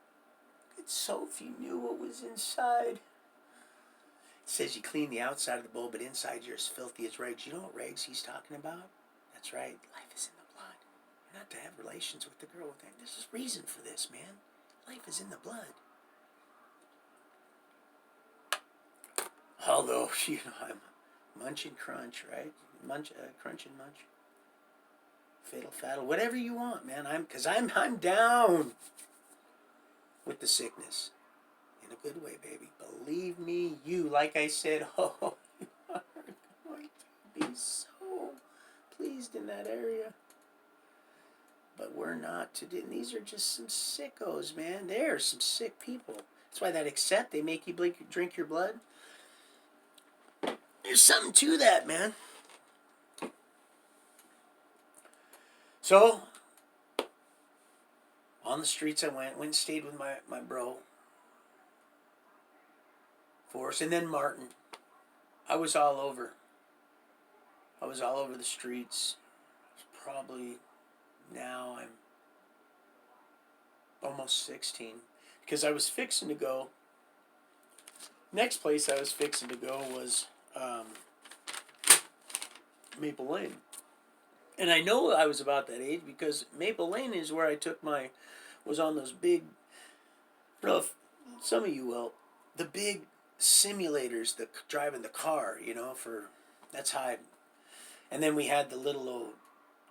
It's so if you knew what was inside. It says you clean the outside of the bowl, but inside you're as filthy as rags. You know what rags he's talking about? That's right. Life is in the blood. You're not to have relations with the girl with that. There's a reason for this, man. Life is in the blood. Although, you know, I'm munch and crunch, right? Crunch and munch. Fatal faddle, whatever you want, man. I'm down with the sickness. In a good way, baby. Believe me, you, like I said, oh, you are going to be so pleased in that area. But we're not today. These are just some sickos, man. They're some sick people. That's why that accept, they make you drink your blood. There's something to that, man. So, on the streets I went and stayed with my bro, Forrest, and then Martin. I was all over. I was all over the streets. Probably now I'm almost 16. Because I was fixing to go. Next place I was fixing to go was Maple Lane. And I know I was about that age because Maple Lane is where I was on those big, some of you will, the big simulators, driving the car, you know, that's how and then we had the little old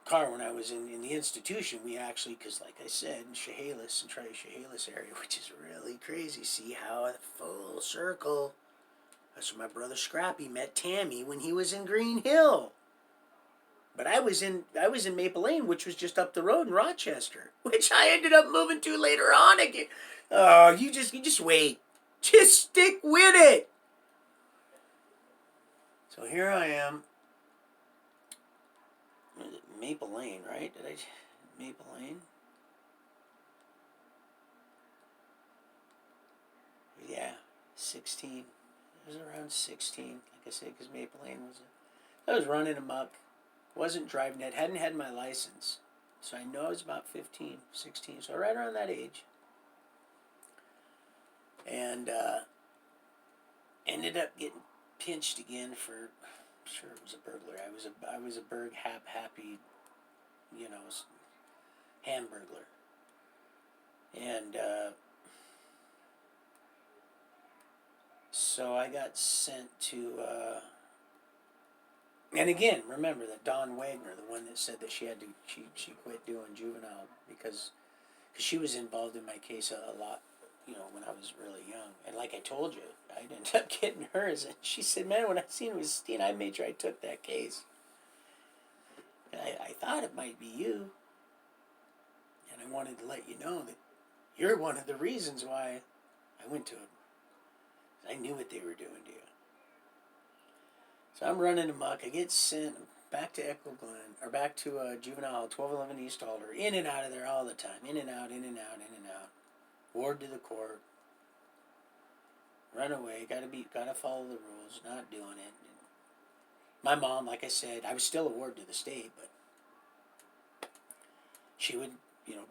car when I was in the institution. We actually, because like I said, in Chehalis, Centralia Chehalis area, which is really crazy, see how full circle. That's where my brother Scrappy met Tammy when he was in Green Hill. But I was in Maple Lane, which was just up the road in Rochester, which I ended up moving to later on again. Oh, you just wait. Just stick with it. So here I am. Maple Lane, right? Maple Lane? Yeah, 16. It was around 16, like I said, because Maple Lane I was running amok. Wasn't driving yet, hadn't had my license. So I know I was about 15, 16, so right around that age. And ended up getting pinched again for, I'm sure it was a burglary. I was a burg happy, you know, hamburglar. And so I got sent to and again, remember that Dawn Wagner, the one that said that she quit doing juvenile because she was involved in my case a lot, you know, when I was really young. And like I told you, I ended up getting hers. And she said, man, when I seen it was Steen, I made sure I took that case. And I thought it might be you. And I wanted to let you know that you're one of the reasons why I went to it. I knew what they were doing to you. So I'm running amok. I get sent. I'm back to Echo Glen, or back to Juvenile, 1211 East Alder, in and out of there all the time, in and out, in and out, in and out. Ward to the court, run away, gotta follow the rules, not doing it. And my mom, like I said, I was still a ward to the state, but she would,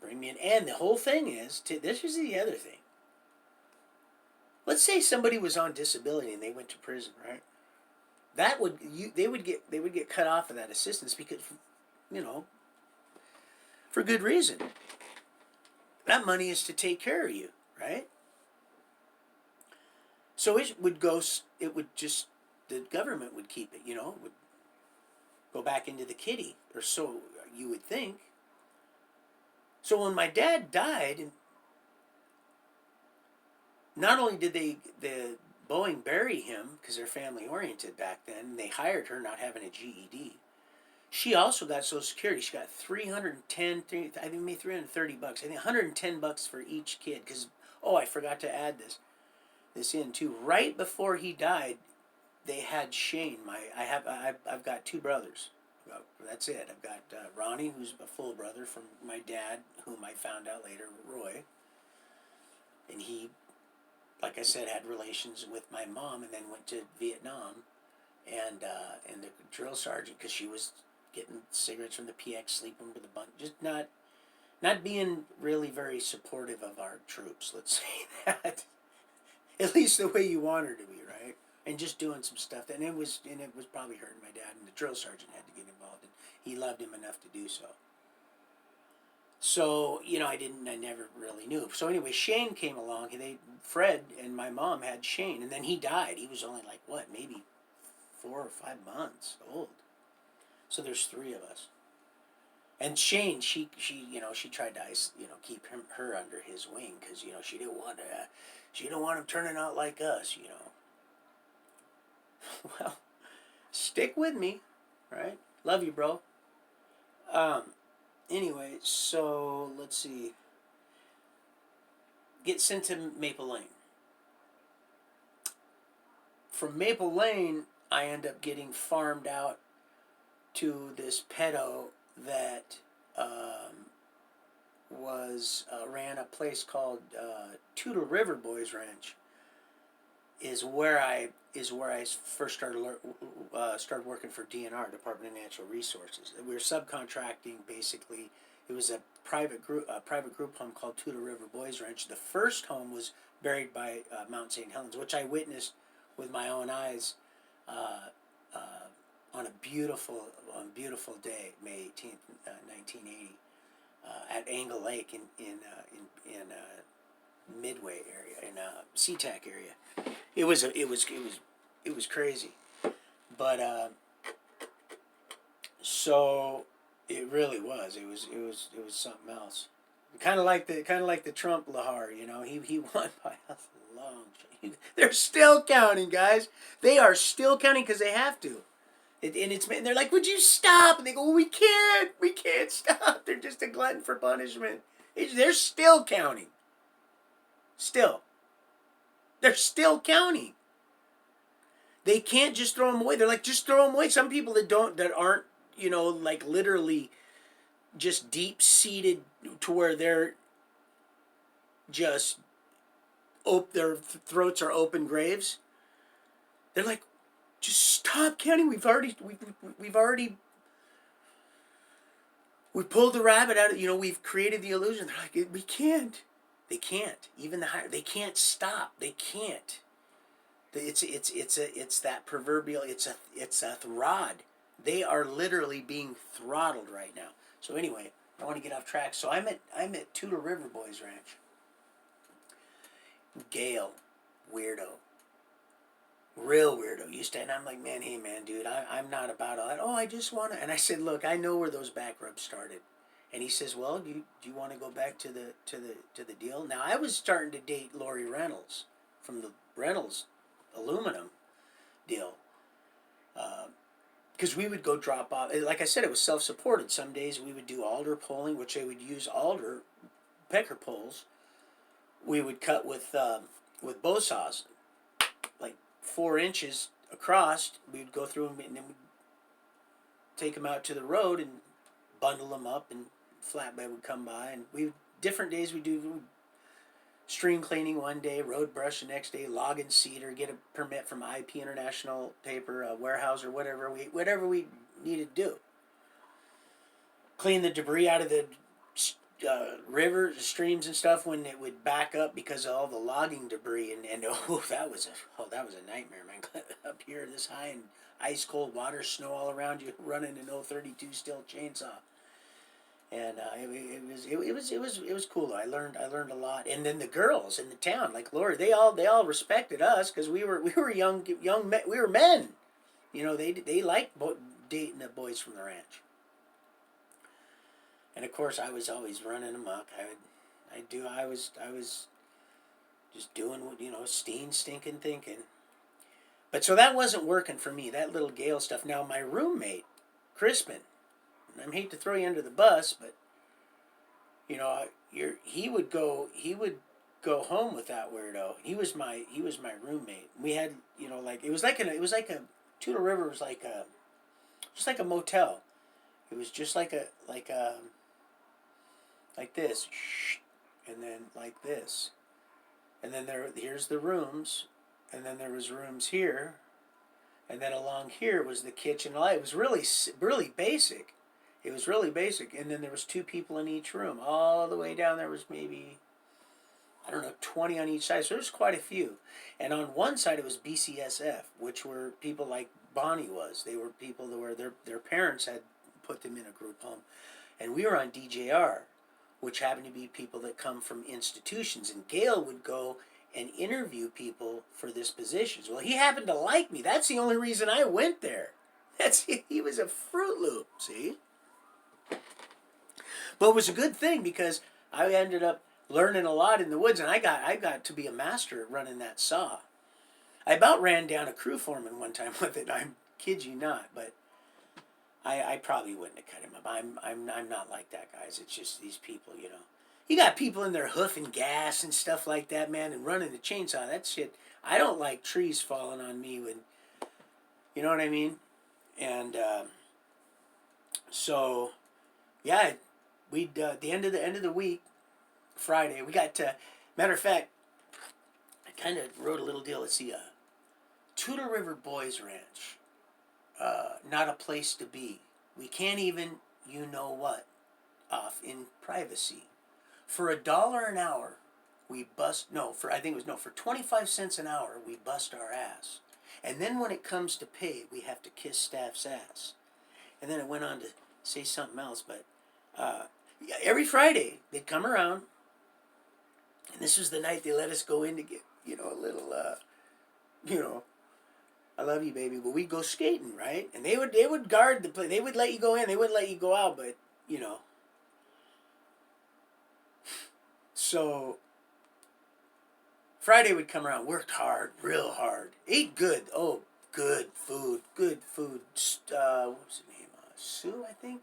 bring me in. And the whole thing is, this is the other thing. Let's say somebody was on disability and they went to prison, right? They would get cut off of that assistance because, for good reason. That money is to take care of you, right? So it would the government would keep it, would go back into the kitty, or so you would think. So when my dad died, and not only did the Boeing bury him because they're family oriented back then, and they hired her not having a GED. She also got Social Security. She got $310, I think maybe $330. I think $110 for each kid. Because I forgot to add this in too. Right before he died, they had Shane. I've got two brothers. That's it. I've got Ronnie, who's a full brother from my dad, whom I found out later, Roy. And he, like I said, had relations with my mom, and then went to Vietnam, and the drill sergeant, because she was getting cigarettes from the PX, sleeping with a bunch, just not being really very supportive of our troops. Let's say that, at least the way you want her to be, right? And just doing some stuff, and it was probably hurting my dad, and the drill sergeant had to get involved, and he loved him enough to do so. So, I never really knew. So anyway, Shane came along, and Fred and my mom had Shane, and then he died. He was only like, maybe 4 or 5 months old. So there's 3 of us. And Shane, she tried to, keep her under his wing, because, she didn't want him turning out like us, Well, stick with me, right? Love you, bro. Anyway, so let's see. Get sent to Maple Lane. From Maple Lane, I end up getting farmed out to this pedo that ran a place called Tudor River Boys Ranch. Is where I first started working for DNR, Department of Natural Resources. We were subcontracting, basically. It was a private group home called Tudor River Boys Ranch. The first home was buried by Mount St. Helens, which I witnessed with my own eyes on a beautiful day, May 18th, 1980, at Angle Lake in Midway area, in SeaTac area. It was crazy, but so it really was. It was something else. Kind of like the Trump Lahar, he won by a long shot. They're still counting, guys. They are still counting because they have to. And they're like, would you stop? And they go, well, we can't stop. They're just a glutton for punishment. They're still counting. Still. They're still counting. They can't just throw them away. They're like, just throw them away. Some people that aren't, like literally just deep-seated to where they're just, their throats are open graves. They're like, just stop counting. We've pulled the rabbit out of, we've created the illusion. They're like, we can't. They can't. Even the higher, they can't stop. They can't. It's that proverbial. It's a rod. They are literally being throttled right now. So anyway, I want to get off track. So I'm at Tudor River Boys Ranch. Gail, weirdo. Real weirdo. And I'm like, hey man, dude, I'm not about all that. Oh, I just want to. And I said, look, I know where those back rubs started. And he says, well, do you want to go back to the deal? Now, I was starting to date Lori Reynolds from the Reynolds aluminum deal. Because we would go drop off. Like I said, it was self-supported. Some days we would do alder poling, which they would use alder pecker poles. We would cut with bow saws, like 4 inches across. We'd go through them, and then take them out to the road and bundle them up, and flatbed would come by, and different days we do stream cleaning one day, road brush the next day, logging cedar, get a permit from IP International Paper, warehouse, or whatever we needed to do. Clean the debris out of the rivers, streams, and stuff when it would back up because of all the logging debris, and that was a nightmare, man. Up here this high and ice cold water, snow all around you, running an 032 steel chainsaw. And it was cool. I learned a lot. And then the girls in the town, like Lori, they all respected us because we were young men. We were men. They liked dating the boys from the ranch. And of course, I was always running amok. I was just doing what stinking thinking. But so that wasn't working for me. That little Gale stuff. Now my roommate, Crispin. I hate to throw you under the bus, but he would go home with that weirdo. He was my roommate. We had it was like a Tudor River was just like a motel. It was just like this, and then like this, and then here's the rooms, and then there was rooms here, and then along here was the kitchen. It was really basic. It was really basic, and then there was 2 people in each room. All the way down there was maybe, 20 on each side. So there was quite a few. And on one side it was BCSF, which were people like Bonnie was. They were people that were their parents had put them in a group home, and we were on DJR, which happened to be people that come from institutions. And Gale would go and interview people for this positions. Well, he happened to like me. That's the only reason I went there. He was a Fruit Loop, see? But it was a good thing because I ended up learning a lot in the woods, and I got to be a master at running that saw. I about ran down a crew foreman one time with it. I kid you not, but I probably wouldn't have cut him up. I'm not like that, guys. It's just these people, You got people in there hoofing gas and stuff like that, man, and running the chainsaw. That shit. I don't like trees falling on me when, you know what I mean? And so, yeah. We'd the end of the week, Friday. We got matter of fact, I kind of wrote a little deal. Let's see, Tudor River Boys Ranch, not a place to be. We can't even, off in privacy. For $1 an hour, we bust. No, for 25 cents an hour, we bust our ass. And then when it comes to pay, we have to kiss staff's ass. And then it went on to say something else, but. Every Friday they'd come around, and this was the night they let us go in to get a little I love you, baby, but we'd go skating, right? And they would guard the place. They would let you go in, they wouldn't let you go out, but so Friday would come around, worked hard, real hard, ate good. Good food. What was her name? Sue, I think.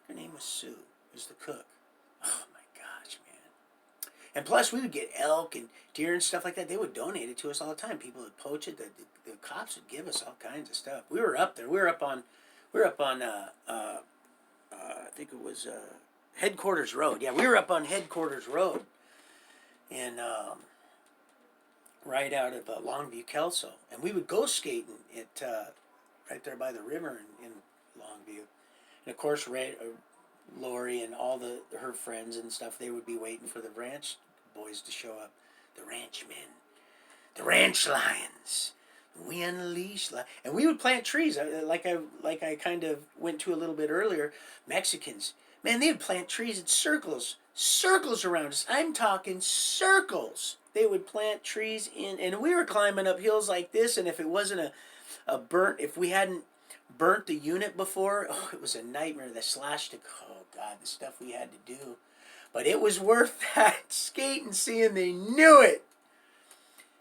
Her name was Sue. Was the cook. Oh my gosh, man. And plus we would get elk and deer and stuff like that. They would donate it to us all the time. People would poach it. The cops would give us all kinds of stuff. We were up there. We were up on I think it was Headquarters Road. Yeah, we were up on Headquarters Road. And right out of Longview, Kelso. And we would go skating at right there by the river in Longview. And of course, Lori and all her friends and stuff, they would be waiting for the ranch boys to show up. The ranchmen. The ranch lions. We unleash and we would plant trees like I kind of went to a little bit earlier. Mexicans, man, they would plant trees in circles around us. I'm talking circles. They would plant trees and we were climbing up hills like this, and if it wasn't if we hadn't burnt the unit before, it was a nightmare. The the stuff we had to do. But it was worth that skating, seeing they knew it.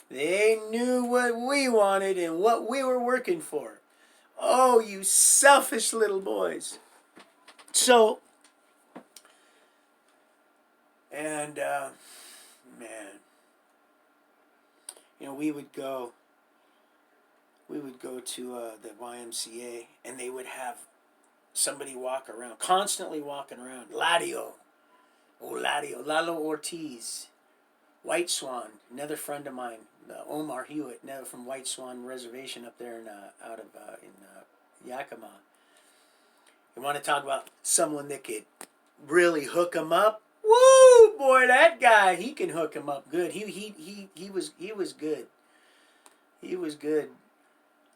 They knew what we wanted and what we were working for. Oh, you selfish little boys. So, and, man, we would go to the YMCA, and they would have somebody walk around, constantly walking around. Ladio. Oh, Ladio. Lalo Ortiz. White Swan, another friend of mine, Omar Hewitt, from White Swan Reservation up there out of Yakima. You want to talk about someone that could really hook him up? Woo, boy, that guy, he can hook him up good. He was good. He was good.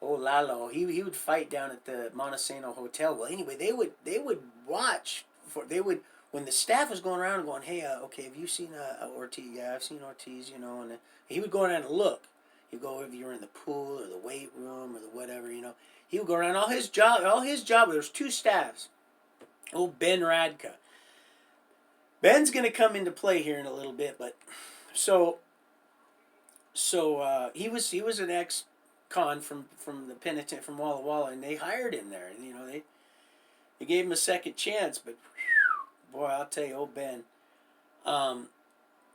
Oh, Lalo, he would fight down at the Montesano Hotel. Well, anyway, they would watch for they would when the staff was going around and going, hey, okay, have you seen Ortiz? Yeah, I've seen Ortiz, and he would go around and look. He'd go if you were in the pool or the weight room or the whatever. He would go around. All his job. There was two staffs. Oh, Ben Radka. Ben's going to come into play here in a little bit, but so he was an ex-con from the penitent from Walla Walla, and they hired him there. They gave him a second chance, but boy, I'll tell you, old Ben,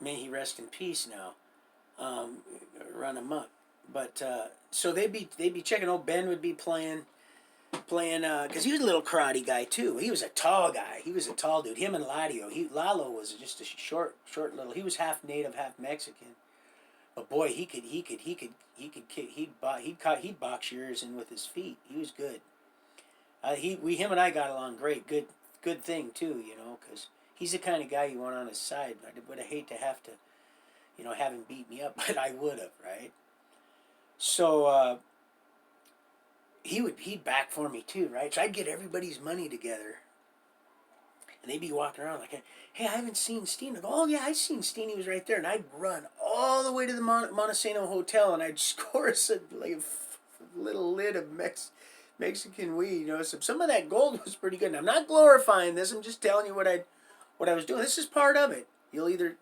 may he rest in peace now. Run amok, but so they'd be checking. Old Ben would be playing, because he was a little karate guy too. He was a tall guy. He was a tall dude. Him and Ladio. Lalo was just a short little. He was half native, half Mexican. But boy, he'd box your ears in with his feet. He was good. Him and I got along great. Good thing too, because he's the kind of guy you want on his side. I would have hate to have to, have him beat me up, but I would have, right? So he'd back for me too, right? So I'd get everybody's money together, and they'd be walking around like, hey, I haven't seen Steen. I go, oh yeah, I seen Steen. He was right there, and I'd run all the way to the Montesano Hotel, and I'd score like a little lid of Mexican weed. Some of that gold was pretty good. And I'm not glorifying this. I'm just telling you what I was doing. This is part of it. You'll either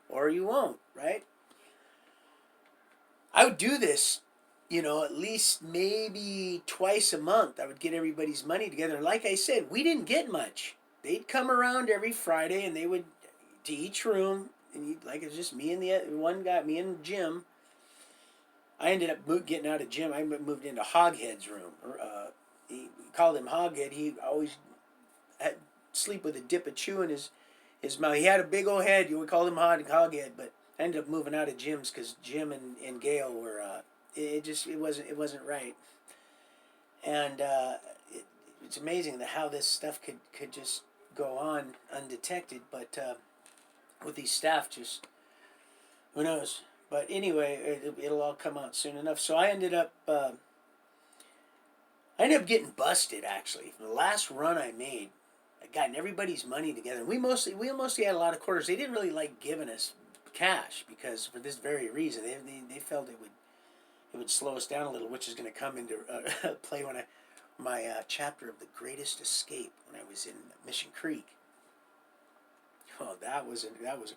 or you won't, right? I would do this, at least maybe twice a month. I would get everybody's money together. And like I said, we didn't get much. They'd come around every Friday, and they would to each room, and like it was just me and the one guy, me and Jim. I ended up getting out of Jim. I moved into Hoghead's room. He called him Hoghead. He always had sleep with a dip of chew in his mouth. He had a big old head. We called him Hoghead, but I ended up moving out of Jim's because Jim and Gail were. It wasn't right. And it's amazing how this stuff could just go on undetected. But with these staff, just who knows. But anyway, it'll all come out soon enough. So I ended up getting busted actually. The last run I made, I got everybody's money together. We mostly had a lot of quarters. They didn't really like giving us cash because for this very reason, they felt it would slow us down a little, which is going to come into play when my chapter of the Greatest Escape when I was in Mission Creek. Oh, that was a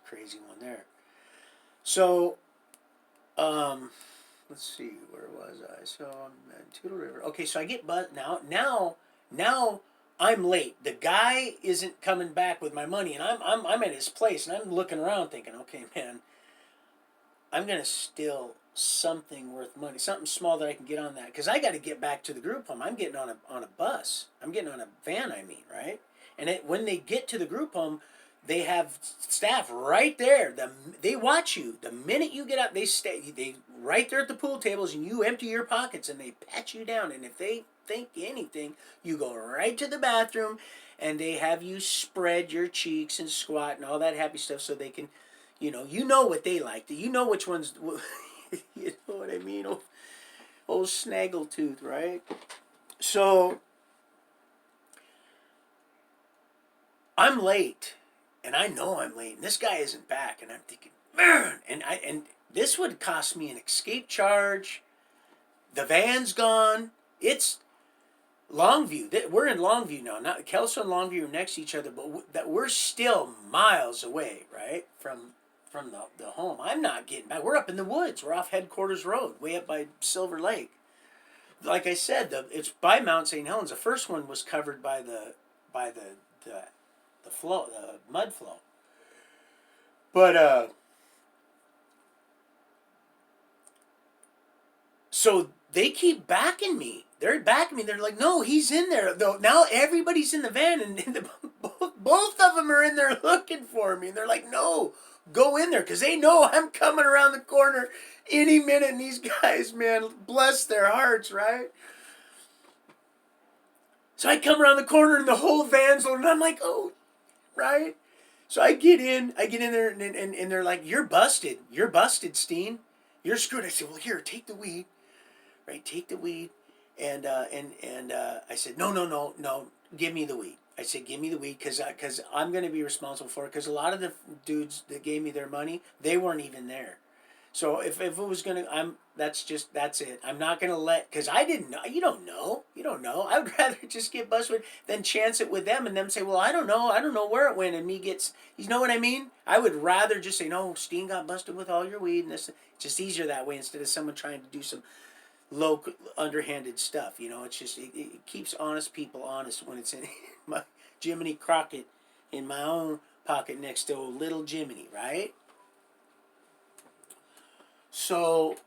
crazy one there. So. Let's see, where was I? So I'm at Toutle River. Okay, so I get now I'm late. The guy isn't coming back with my money, and I'm at his place, and I'm looking around thinking, okay, man, I'm gonna steal something worth money, something small that I can get on that, because I got to get back to the group home. I'm getting on a bus. I'm getting on a van. Right? And when they get to the group home. They have staff right there. They watch you. The minute you get up, they right there at the pool tables, and you empty your pockets, and they pat you down. And if they think anything, you go right to the bathroom, and they have you spread your cheeks and squat and all that happy stuff, so they can, you know what they like. You know which ones. You know what I mean? Old snaggletooth, right? So I'm late. And I know I'm late, and this guy isn't back, and I'm thinking, man, and this would cost me an escape charge. The van's gone. It's Longview. We're in Longview now. Not Kelso and Longview are next to each other, but we're still miles away, right, from the home. I'm not getting back. We're up in the woods. We're off Headquarters Road, way up by Silver Lake. Like I said, it's by Mount St. Helens. The first one was covered by the flow, the mud flow. But so they keep backing me. They're backing me. They're like, no, he's in there. Though now everybody's in the van, and both of them are in there looking for me. And they're like, no, go in there, because they know I'm coming around the corner any minute. And these guys, man, bless their hearts, right? So I come around the corner, and the whole van's loaded, and I'm like, oh, right? So I get in there, and they're like, you're busted, Steen. You're screwed. I said, well, here, take the weed. Right, take the weed, and I said, no, give me the weed. I said, give me the weed, because I'm going to be responsible for it, because a lot of the dudes that gave me their money, they weren't even there. So if it was going to, that's it. I'm not going to because I didn't know. You don't know. I would rather just get busted than chance it with them and them say, well, I don't know where it went, and me gets, you know what I mean? I would rather just say, no, Steen got busted with all your weed, and this, it's just easier that way, instead of someone trying to do some low, underhanded stuff. It's just, it keeps honest people honest when it's in my Jiminy Crockett in my own pocket next to little Jiminy, right? So,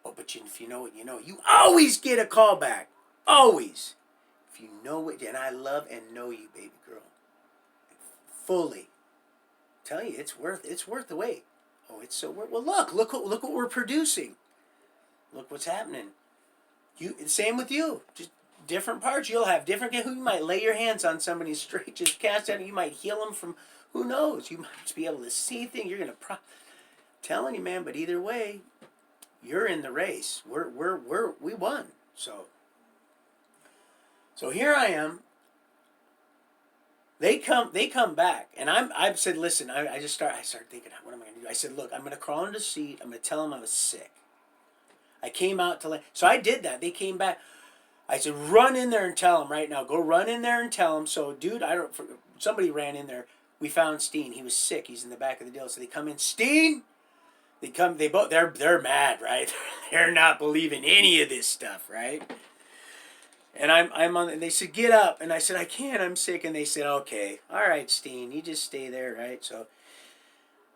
but if you know it, you know. You always get a call back. Always. If you know it, and I love and know you, baby girl. Fully. Tell you, it's worth the wait. Oh, it's so worth. Well, look what we're producing. Look what's happening. Same with you. Just different parts. You'll have different. You might lay your hands on somebody straight, just cast out. You might heal them from. Who knows? You might just be able to see things. You're gonna. Telling you, man. But either way, you're in the race. We won. So here I am. They come back, and I've said, listen. I started thinking, what am I gonna do? I said, look, I'm gonna crawl into the seat. I'm gonna tell them I was sick. I came out to so I did that. They came back. I said, run in there and tell them right now. Go run in there and tell them. So, dude, somebody ran in there. We found Steen. He was sick. He's in the back of the deal. So they come in. Steen. They're mad, right? They're not believing any of this stuff, right? And I'm on. And they said, get up. And I said, I can't. I'm sick. And they said, okay, all right, Steen, you just stay there, right? So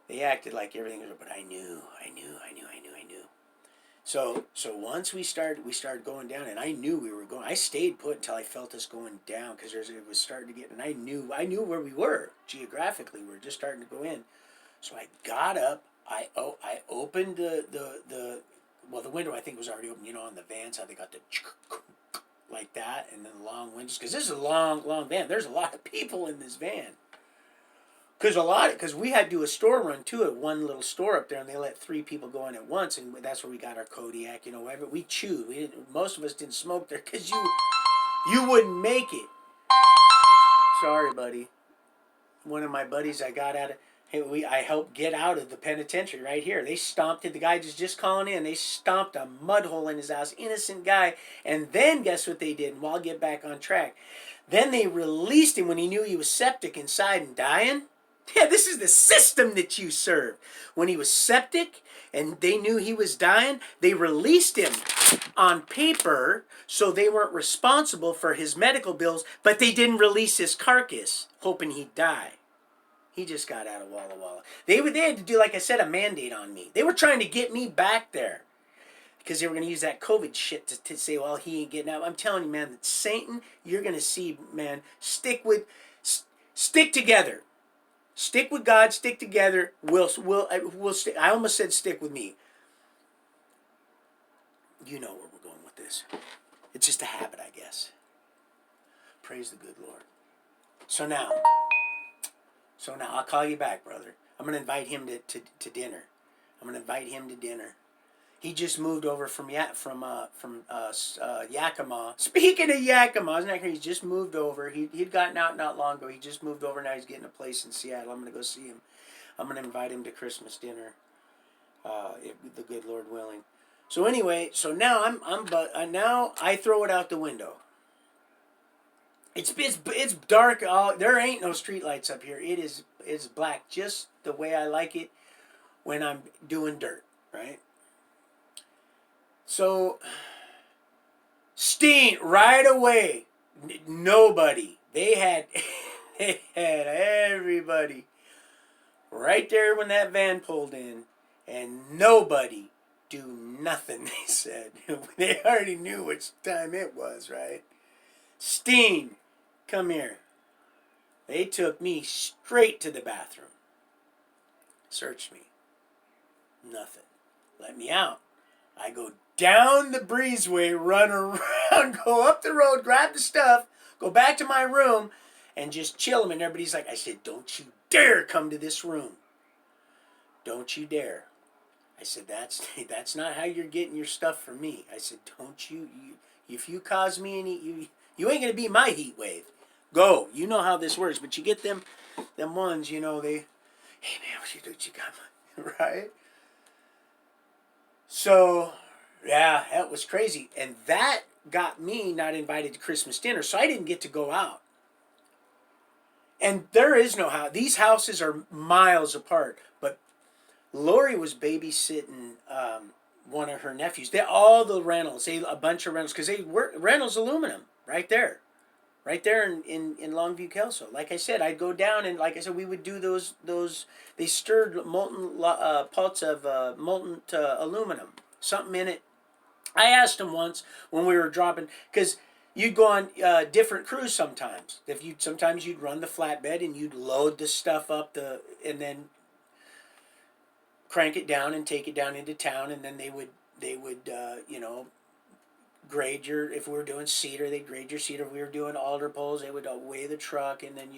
they acted like everything was. But I knew. So once we started going down, and I knew we were going. I stayed put until I felt us going down, because it was starting to get. And I knew where we were geographically. We were just starting to go in. So I got up. I opened the window. I think was already open. On the vans, how they got the like that, and then the long windows, because this is a long van. There's a lot of people in this van. Because we had to do a store run too at one little store up there, and they let 3 people go in at once, and that's where we got our Kodiak. Whatever we chewed. Most of us didn't smoke there, because you wouldn't make it. Sorry, buddy. One of my buddies I got out of. I helped get out of the penitentiary right here. They stomped it. The guy just calling in. They stomped a mud hole in his house. Innocent guy. And then guess what they did? Well, I'll get back on track. Then they released him when he knew he was septic inside and dying. Yeah, this is the system that you serve. When he was septic and they knew he was dying, they released him on paper, so they weren't responsible for his medical bills, but they didn't release his carcass, hoping he'd die. He just got out of Walla Walla. They had to do, like I said, a mandate on me. They were trying to get me back there, because they were going to use that COVID shit to say, well, he ain't getting out. I'm telling you, man, that Satan, you're going to see, man, stick together. Stick with God, stick together. We'll stick. I almost said stick with me. You know where we're going with this. It's just a habit, I guess. Praise the good Lord. So now I'll call you back, brother. I'm going to invite him to dinner. He just moved over from Yakima. Speaking of Yakima, isn't that crazy? He just moved over. He'd gotten out not long ago. He just moved over. Now he's getting a place in Seattle. I'm going to go see him. I'm going to invite him to Christmas dinner, if the good Lord willing. So anyway, now I throw it out the window. It's dark. There ain't no street lights up here. It's black, just the way I like it when I'm doing dirt, right? So, Steen, right away, nobody. They had everybody right there when that van pulled in, and nobody do nothing, they said. They already knew which time it was, right? Steen, come here. They took me straight to the bathroom. Searched me. Nothing. Let me out. I go down the breezeway, run around, go up the road, grab the stuff, go back to my room, and just chill them. And everybody's like, I said, don't you dare come to this room. Don't you dare. I said, that's not how you're getting your stuff from me. I said, don't you if you cause me any, you ain't going to be my heat wave. Go. You know how this works. But you get them ones, you know, they, hey man, what you do? You got my, right? So, yeah, that was crazy. And that got me not invited to Christmas dinner. So I didn't get to go out. And there is no house. These houses are miles apart. But Lori was babysitting one of her nephews. All the rentals, a bunch of rentals, because they were Reynolds Aluminum right there in Longview, Kelso. Like I said, I'd go down and like I said, we would do those. They stirred molten pots of molten aluminum, something in it. I asked them once when we were dropping, because you'd go on different crews sometimes. Sometimes you'd run the flatbed and you'd load the stuff up and then crank it down and take it down into town, and then they would grade if we were doing cedar, they'd grade your cedar. If we were doing alder poles, they would weigh the truck, and then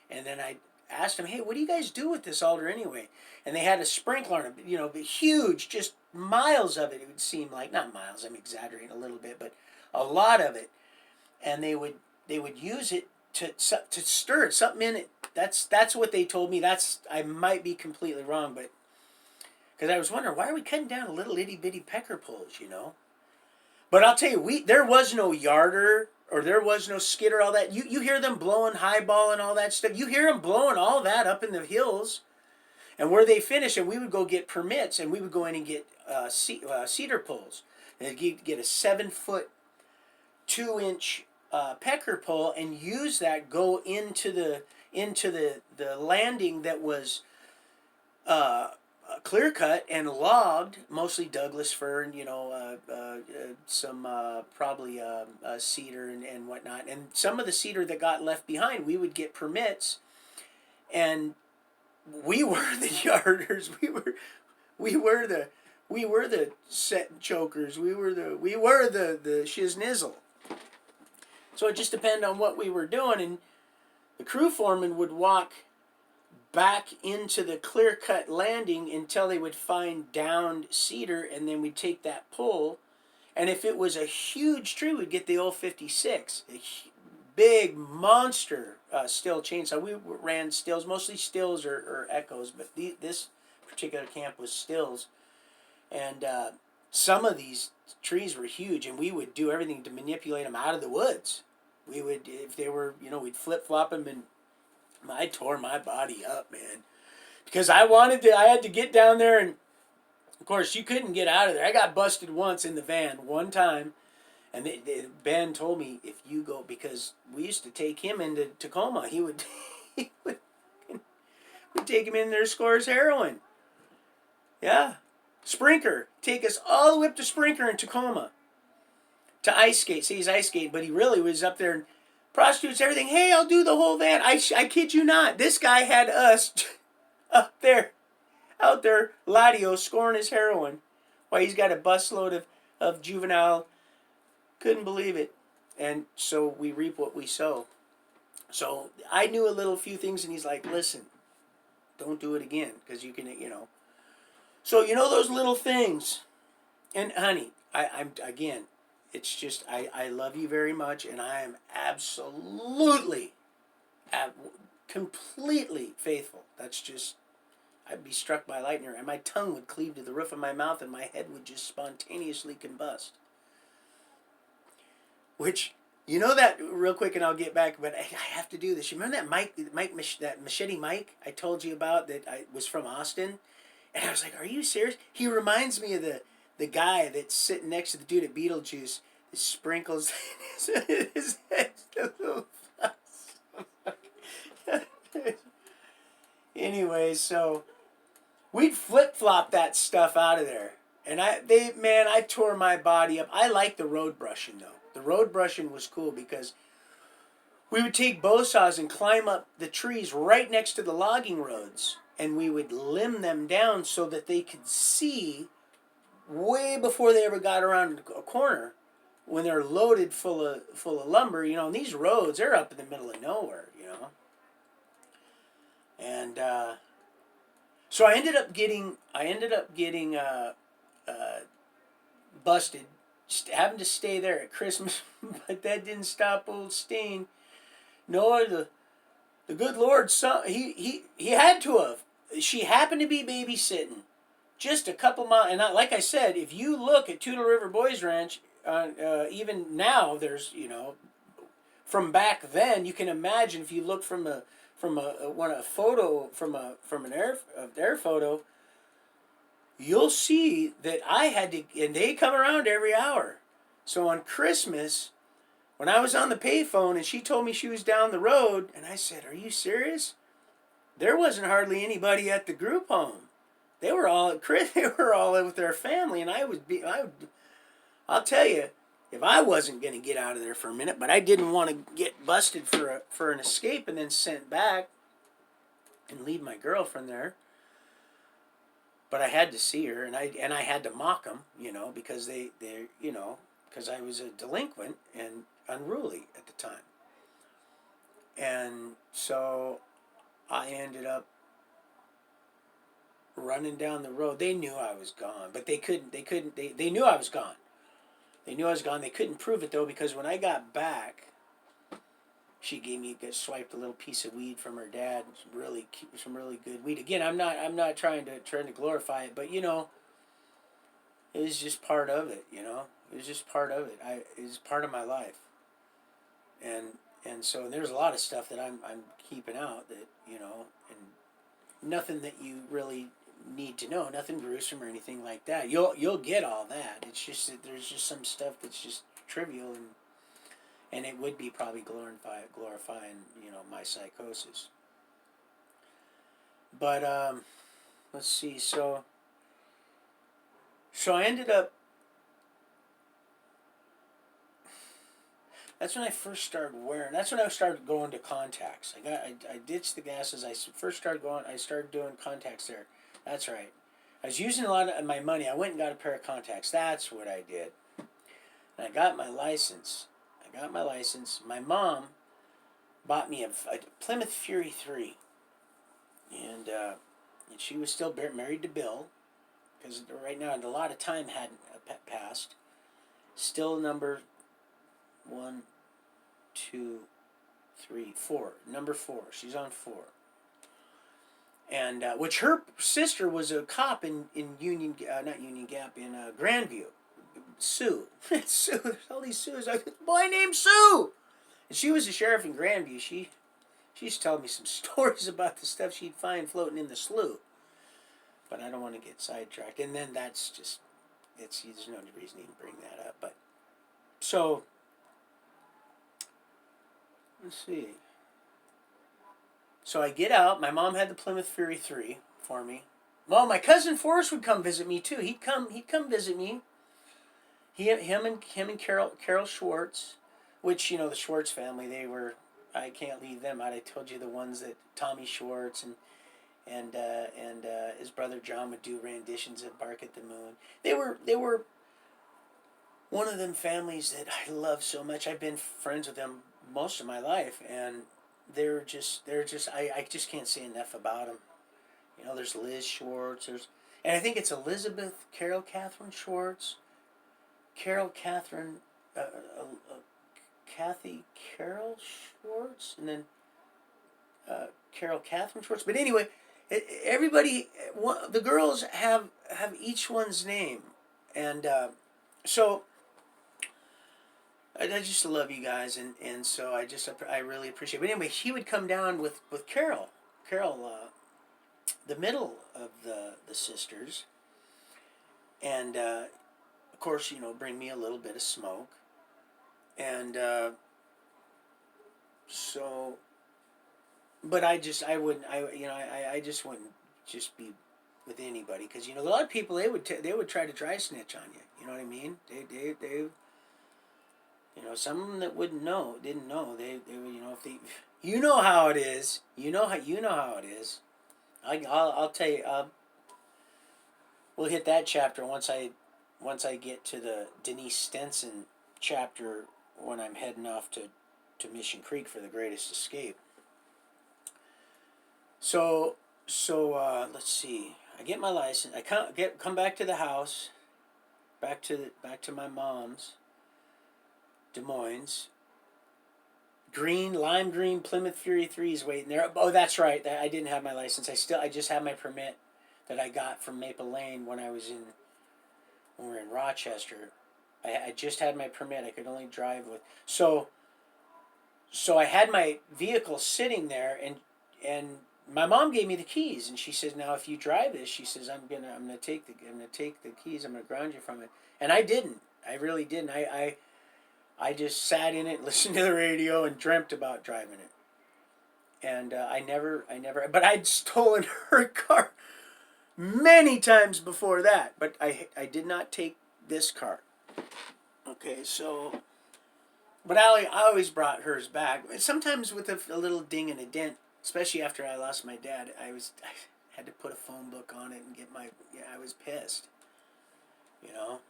and then I asked them, hey, what do you guys do with this alder anyway? And they had a sprinkler on it, huge, just miles of it. It would seem like, not miles, I'm exaggerating a little bit, but a lot of it, and they would use it to stir it, something in it. That's what they told me. I might be completely wrong, but because I was wondering, why are we cutting down little itty bitty pecker poles, But I'll tell you, there was no yarder, or there was no skidder, all that. You hear them blowing highball and all that stuff. You hear them blowing all that up in the hills. And where they finish, and we would go get permits, and we would go in and get cedar poles. And get a 7-foot, 2-inch pecker pole, and use that, go into the landing that was clear cut and logged, mostly Douglas fir and some probably cedar and whatnot. And some of the cedar that got left behind, we would get permits, and we were the yarders. We were the set chokers. We were the shiznizzle. So it just depended on what we were doing, and the crew foreman would walk back into the clear-cut landing until they would find downed cedar, and then we'd take that pole, and if it was a huge tree, we'd get the old 56, a big monster still chainsaw. We ran stills, mostly stills or echoes, but this particular camp was stills, and some of these trees were huge, and we would do everything to manipulate them out of the woods. We would, if they were, we'd flip-flop them, and I tore my body up, man, because I had to get down there, and of course you couldn't get out of there. I got busted once in the van one time, and Ben told me, if you go, because we used to take him into Tacoma, he would we'd take him in there, score his heroin. Yeah, Sprinker, take us all the way up to Sprinker in Tacoma to ice skate. See, he's ice skating, but he really was up there. And prostitutes, everything. Hey, I'll do the whole van. I kid you not. This guy had us out there, Ladio, scoring his heroin while he's got a busload of juvenile. Couldn't believe it. And so we reap what we sow. So I knew a few things, and he's like, listen, don't do it again, because you can, So, those little things. And honey, I'm again, it's just, I love you very much, and I am absolutely, completely faithful. That's just, I'd be struck by lightning, and my tongue would cleave to the roof of my mouth, and my head would just spontaneously combust. Which, that, real quick, and I'll get back, but I have to do this. You remember that Machete Mike I told you about that was from Austin? And I was like, are you serious? He reminds me of the guy that's sitting next to the dude at Beetlejuice that sprinkles his head. Anyway, so we'd flip-flop that stuff out of there. And I tore my body up. I like the road brushing though. The road brushing was cool because we would take bow saws and climb up the trees right next to the logging roads, and we would limb them down so that they could see way before they ever got around a corner when they're loaded full of lumber. You know, and these roads, they're up in the middle of nowhere. You know, and so I ended up getting busted, having to stay there at Christmas, but that didn't stop old Stain. No, the good Lord, he had to have. She happened to be babysitting just a couple miles, and like I said, if you look at Tudor River Boys Ranch, even now, there's from back then, you can imagine if you look from a photo from an air photo, you'll see that I had to, and they come around every hour. So on Christmas, when I was on the payphone and she told me she was down the road, and I said, "Are you serious?" There wasn't hardly anybody at the group home. They were all at Chris. They were all with their family, and I'll tell you, if I wasn't going to get out of there for a minute, but I didn't want to get busted for an escape and then sent back and leave my girlfriend there. But I had to see her, and I had to mock them, because because I was a delinquent and unruly at the time, and so I ended up running down the road. They knew I was gone, but they couldn't. They knew I was gone. They knew I was gone. They couldn't prove it though, because when I got back, she swiped a little piece of weed from her dad. Some really good weed. Again, I'm not trying to glorify it, but it was just part of it. It was just part of it. It was part of my life, and so there's a lot of stuff that I'm keeping out that and nothing that you really need to know, nothing gruesome or anything like that. You'll get all that. It's just that there's just some stuff that's just trivial, and it would be probably glorifying my psychosis. But let's see. So I ended up. That's when I first started wearing. That's when I started going to contacts. I ditched the glasses. I first started going. I started doing contacts there. That's right. I was using a lot of my money. I went and got a pair of contacts. That's what I did. And I got my license. My mom bought me a Plymouth Fury 3. And she was still married to Bill. Because right now, a lot of time hadn't passed. Still number 1, 2, 3, 4. Number 4. She's on 4. And which her sister was a cop in not Union Gap, in Grandview. Sue. Sue. There's all these Sues. A boy named Sue. And she was a sheriff in Grandview. She used to tell me some stories about the stuff she'd find floating in the slough. But I don't want to get sidetracked. And then that's just, there's no reason to even bring that up. But so let's see. So I get out. My mom had the Plymouth Fury 3 for me. Well, my cousin Forrest would come visit me too. He'd come visit me. Him and Carol Schwartz, which the Schwartz family, they were. I can't leave them out. I told you the ones that Tommy Schwartz and his brother John would do renditions of "Bark at the Moon." They were one of them families that I love so much. I've been friends with them most of my life, and they're just I just can't say enough about them. There's Liz Schwartz, and I think it's Elizabeth Carol Catherine Schwartz, Carol Catherine, Kathy Carol Schwartz, and then Carol Catherine Schwartz. But anyway, everybody, the girls have each one's name, and so I just love you guys, and so I really appreciate it. But anyway, he would come down with Carol, the middle of the sisters, and of course bring me a little bit of smoke, and so, but I just wouldn't just be with anybody, because you know a lot of people they would try to dry snitch on you. You know what I mean? They you know, some that wouldn't know didn't know they would, you know, if they, you know how it is. You know how it is. I'll tell you. We'll hit that chapter once I get to the Denise Stenson chapter when I'm heading off to Mission Creek for the Greatest Escape. So let's see. I get my license. I come back to the house, back to my mom's, Des Moines. Lime green Plymouth Fury 3 is waiting there. Oh, that's right. I didn't have my license. I just have my permit that I got from Maple Lane when we were in Rochester. I just had my permit. I could only drive with so I had my vehicle sitting there, and my mom gave me the keys, and she says, "Now if you drive this," she says, I'm gonna take the keys. I'm gonna ground you from it." And I didn't. I really didn't. I just sat in it, listened to the radio, and dreamt about driving it. And I never. But I'd stolen her car many times before that. But I did not take this car. Okay, so. But I always brought hers back. Sometimes with a little ding and a dent, especially after I lost my dad. I had to put a phone book on it and get my. Yeah, I was pissed. You know.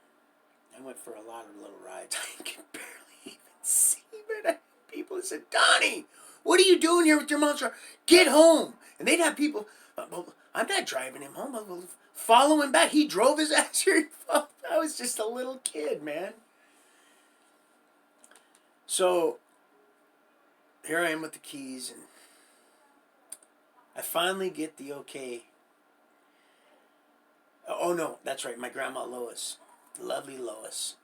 I went for a lot of little rides. I can barely even see, but people said, "Donnie, what are you doing here with your mom's car? Get home!" And they'd have people, "Well, I'm not driving him home. I'll follow him back. He drove his ass here." I was just a little kid, man. So here I am with the keys, and I finally get the okay. Oh no, that's right, my grandma Lois, lovely Lois.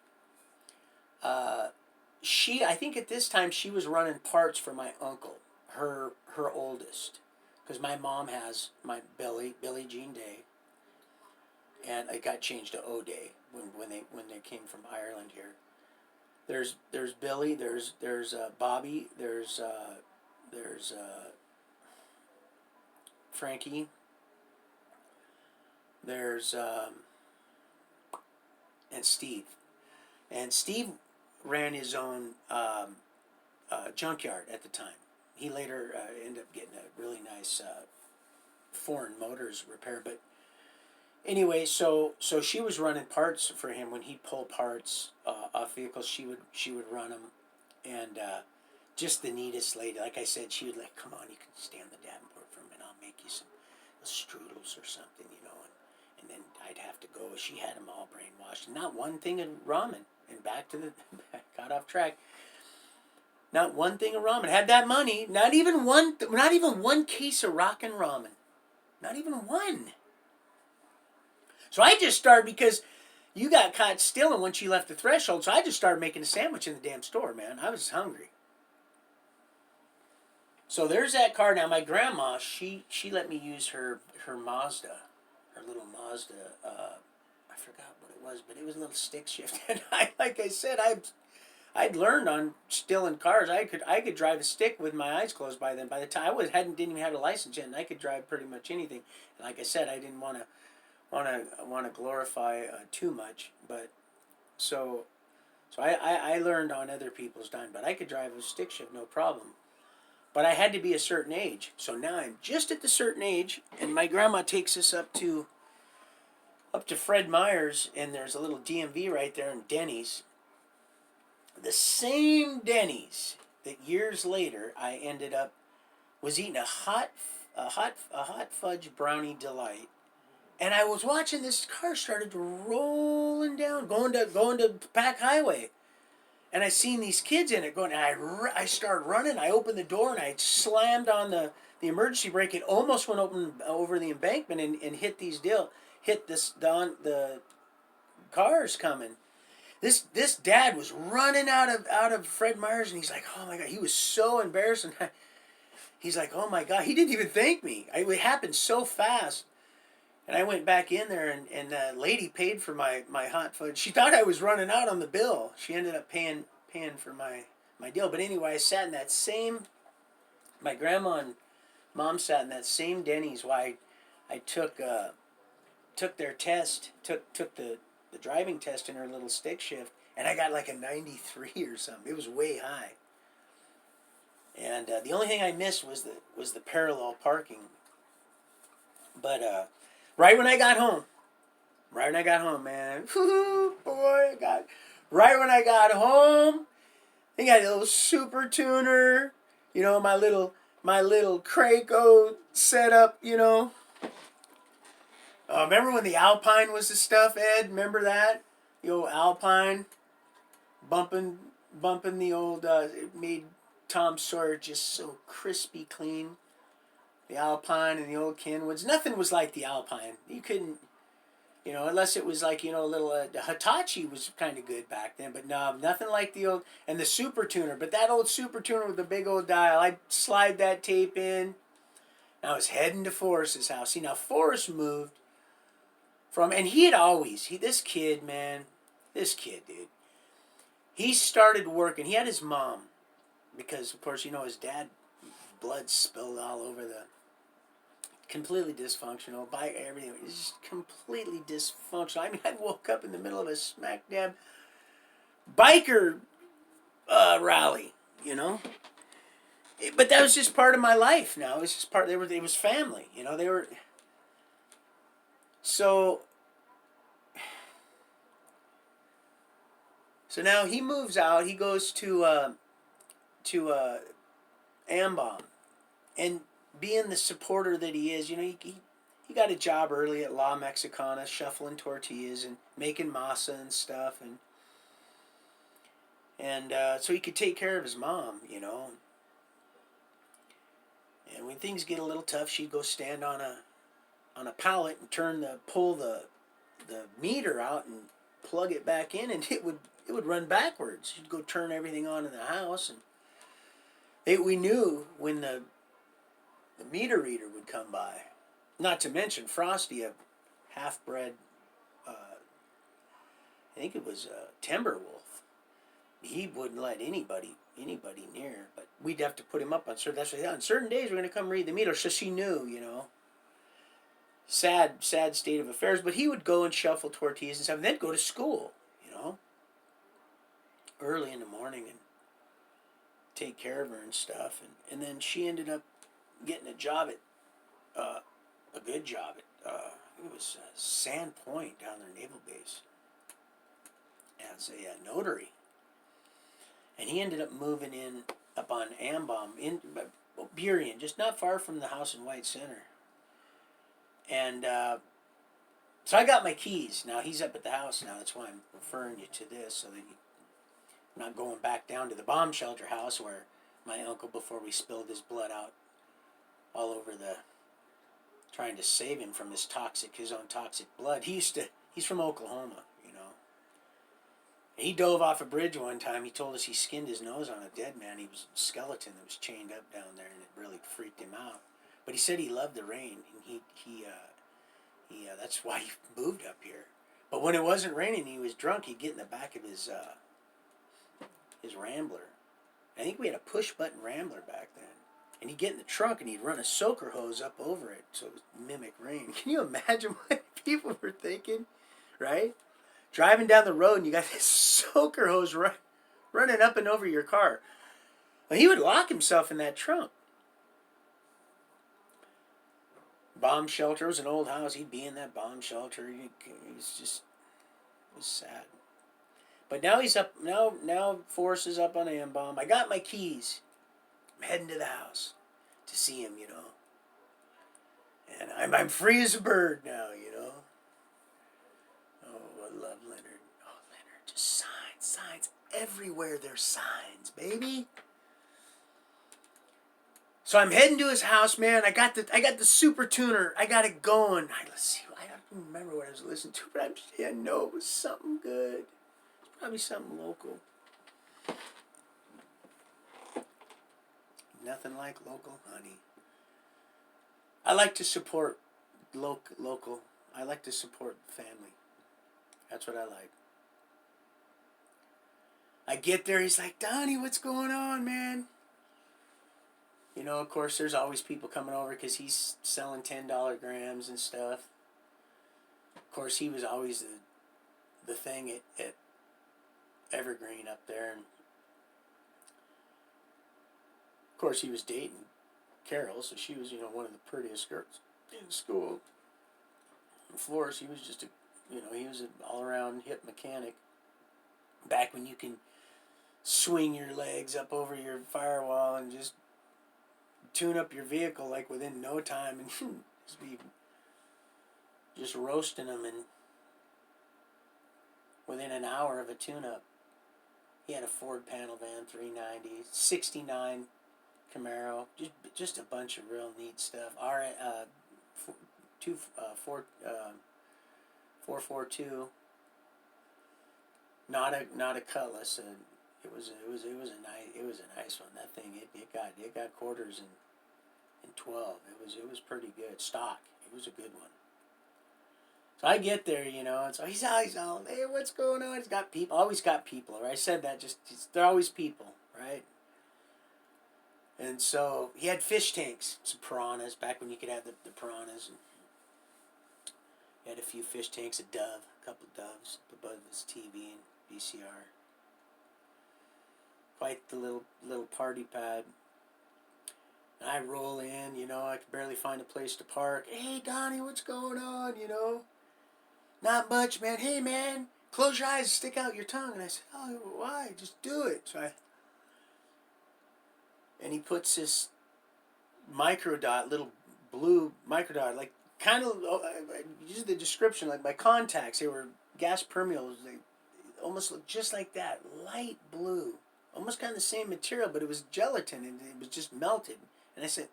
I think at this time she was running parts for my uncle, her oldest, because my mom has my Billie Jean Day, and it got changed to O'Day when they came from Ireland here. There's Billy, there's Bobby, there's Frankie, there's and Steve. And Steve ran his own junkyard at the time. He later ended up getting a really nice foreign motors repair. But anyway, so she was running parts for him when he'd pull parts off vehicles. She would run them, and just the neatest lady. Like I said, she would like, "Come on, you can stay on the davenport for a minute. I'll make you some strudels or something, you know." And then I'd have to go. She had them all brainwashed. Not one thing of ramen. And back to the got off track. Not one thing of ramen. Had that money. Not even one case of rockin' ramen. Not even one. So I just started because you got caught stealing once you left the threshold. So I just started making a sandwich in the damn store, man. I was hungry. So there's that car. Now my grandma, she let me use her Mazda, her little Mazda. I forgot what it was, but it was a little stick shift. And like I said, I'd learned on stealing cars. I could drive a stick with my eyes closed by then. By the time didn't even have a license yet, and I could drive pretty much anything. And like I said, I didn't want to glorify too much, but so I learned on other people's dime. But I could drive a stick shift no problem. But I had to be a certain age. So now I'm just at the certain age, and my grandma takes us up to Fred Meyer's, and there's a little DMV right there in Denny's. The same Denny's that years later I ended up was eating a hot fudge brownie delight, and I was watching this car started rolling down, going to Pack Highway, and I seen these kids in it going. And I started running. I opened the door and I slammed on the emergency brake. It almost went open over the embankment and hit the cars coming. This dad was running out of Fred Meyer's, and he's like, "Oh my God!" He was so embarrassed, and he's like, "Oh my God!" He didn't even thank me. It happened so fast, and I went back in there, and the lady paid for my hot fudge. She thought I was running out on the bill. She ended up paying for my deal. But anyway, I sat in that same. My grandma and mom sat in that same Denny's. Why I took took their test, took the driving test in her little stick shift, and I got like a 93 or something. It was way high. And the only thing I missed was the parallel parking. But right when I got home, man, boy, right when I got home, I got a little super tuner, you know, my little Craco setup, you know. Remember when the Alpine was the stuff, Ed? Remember that? The old Alpine bumping the old. It made Tom Sawyer just so crispy clean. The Alpine and the old Kenwoods. Nothing was like the Alpine. You couldn't, you know, unless it was like, you know, a little. The Hitachi was kind of good back then, but no, nothing like the old. And the Super Tuner. But that old Super Tuner with the big old dial, I'd slide that tape in. And I was heading to Forrest's house. See, now Forrest moved from, and he had always, this kid, dude, he started working, he had his mom, because, of course, you know, his dad, blood spilled all over completely dysfunctional, by everything, it was just completely dysfunctional. I mean, I woke up in the middle of a smack dab biker rally, you know? But that was just part of my life now. It was just it was family, you know, they were... So now he moves out. He goes to Ambom, and being the supporter that he is, you know, he got a job early at La Mexicana, shuffling tortillas and making masa and stuff, and so he could take care of his mom, you know. And when things get a little tough, she'd go stand on a pallet and pull the meter out and plug it back in, and it would run backwards. You'd go turn everything on in the house, and we knew when the meter reader would come by. Not to mention Frosty, a half-bred, I think it was a timber wolf. He wouldn't let anybody near, but we'd have to put him up on certain. That's what on certain days we're going to come read the meter, so she knew, you know. Sad state of affairs, but he would go and shuffle tortillas and stuff, and then go to school, you know, early in the morning, and take care of her and stuff, and then she ended up getting a job at, a good job at, it was Sand Point down there, Naval Base, as a notary, and he ended up moving in up on Ambom, in Burien, just not far from the house in White Center. And so I got my keys. Now he's up at the house now. That's why I'm referring you to this, so that you're not going back down to the bomb shelter house where my uncle, before we spilled his blood out all over trying to save him from his own toxic blood. He's from Oklahoma, you know. He dove off a bridge one time. He told us he skinned his nose on a dead man. He was a skeleton that was chained up down there, and it really freaked him out. But he said he loved the rain, and he that's why he moved up here. But when it wasn't raining, he was drunk. He'd get in the back of his Rambler. I think we had a push-button Rambler back then. And he'd get in the trunk, and he'd run a soaker hose up over it so it would mimic rain. Can you imagine what people were thinking, right? Driving down the road, and you got this soaker hose running up and over your car. Well, he would lock himself in that trunk. Bomb shelter was an old house. He'd be in that bomb shelter. It was sad. But now he's up. Now Forrest is up on Ambom. I got my keys. I'm heading to the house to see him, you know. And I'm free as a bird now, you know. Oh, I love Leonard. Oh, Leonard, just signs everywhere. There's signs, baby. So I'm heading to his house, man. I got the super tuner. I got it going. Let's see. I don't remember what I was listening to, but I know it was something good. It's probably something local. Nothing like local honey. I like to support local. I like to support family. That's what I like. I get there. He's like, Donnie, what's going on, man? You know, of course, there's always people coming over because he's selling $10 grams and stuff. Of course, he was always the thing at Evergreen up there. And of course, he was dating Carol, so she was, one of the prettiest girls in school. And Flores, he was just he was an all-around hip mechanic. Back when you can swing your legs up over your firewall and just tune up your vehicle like within no time and just be just roasting them and within an hour of a tune-up. He had a Ford panel van 390, 69 Camaro, just a bunch of real neat stuff. 442, not a Cutlass. It was a nice one. That thing it got quarters in 12. It was pretty good stock. It was a good one. So I get there, and so he's always all, hey, what's going on? He's got people, always got people. Right? I said that they're always people, right? And so he had fish tanks, some piranhas, back when you could have the piranhas. And he had a few fish tanks, a couple of doves above his TV and VCR. Quite the little party pad. And I roll in, I could barely find a place to park. Hey, Donnie, what's going on, Not much, man. Hey, man, close your eyes, stick out your tongue. And I said, oh, why? Just do it. And he puts this little blue microdot, like kind of, use the description, like my contacts, they were gas permeables. They almost looked just like that, light blue. Almost kind of the same material, but it was gelatin and it was just melted. And I said,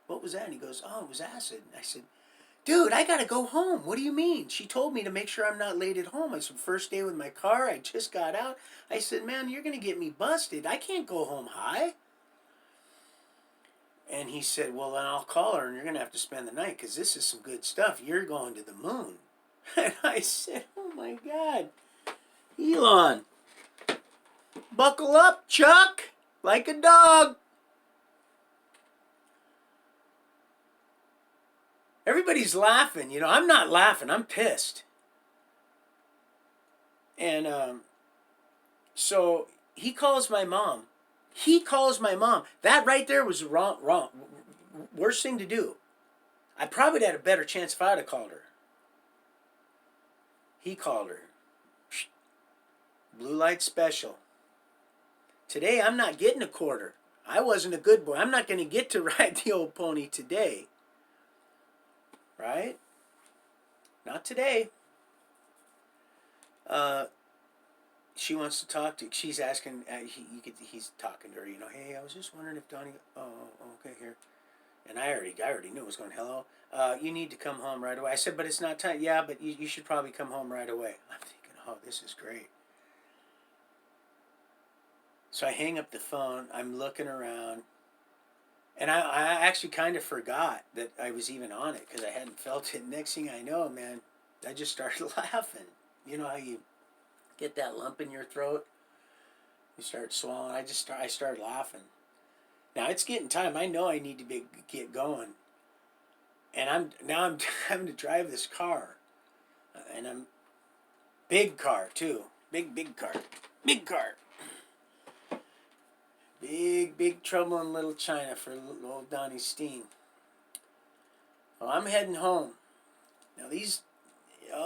what was that? And he goes, oh, it was acid. And I said, dude, I got to go home. What do you mean? She told me to make sure I'm not late at home. I said, first day with my car. I just got out. I said, man, you're going to get me busted. I can't go home high. And he said, well, then I'll call her and you're going to have to spend the night because this is some good stuff. You're going to the moon. And I said, oh, my God. Elon, buckle up, Chuck, like a dog. Everybody's laughing. I'm not laughing. I'm pissed. And so he calls my mom. That right there was wrong. Worst thing to do. I probably had a better chance if I would have called her. He called her. Blue light special. Today I'm not getting a quarter. I wasn't a good boy. I'm not going to get to ride the old pony today. Right? Not today. She wants to talk to. She's asking. He's talking to her. Hey, I was just wondering if Donnie. Oh, okay, here. And I already knew it was going. Hello. You need to come home right away. I said, but it's not time. Yeah, but you should probably come home right away. I'm thinking, oh, this is great. So I hang up the phone. I'm looking around. And I actually kind of forgot that I was even on it because I hadn't felt it. Next thing I know, man, I just started laughing. You know how you get that lump in your throat? You start swallowing. I started laughing. Now it's getting time. I know I need to get going. And I'm having to drive this car. And I'm big car too. Big car. Big car. Big trouble in Little China for old Donnie Steen. Well, I'm heading home. Now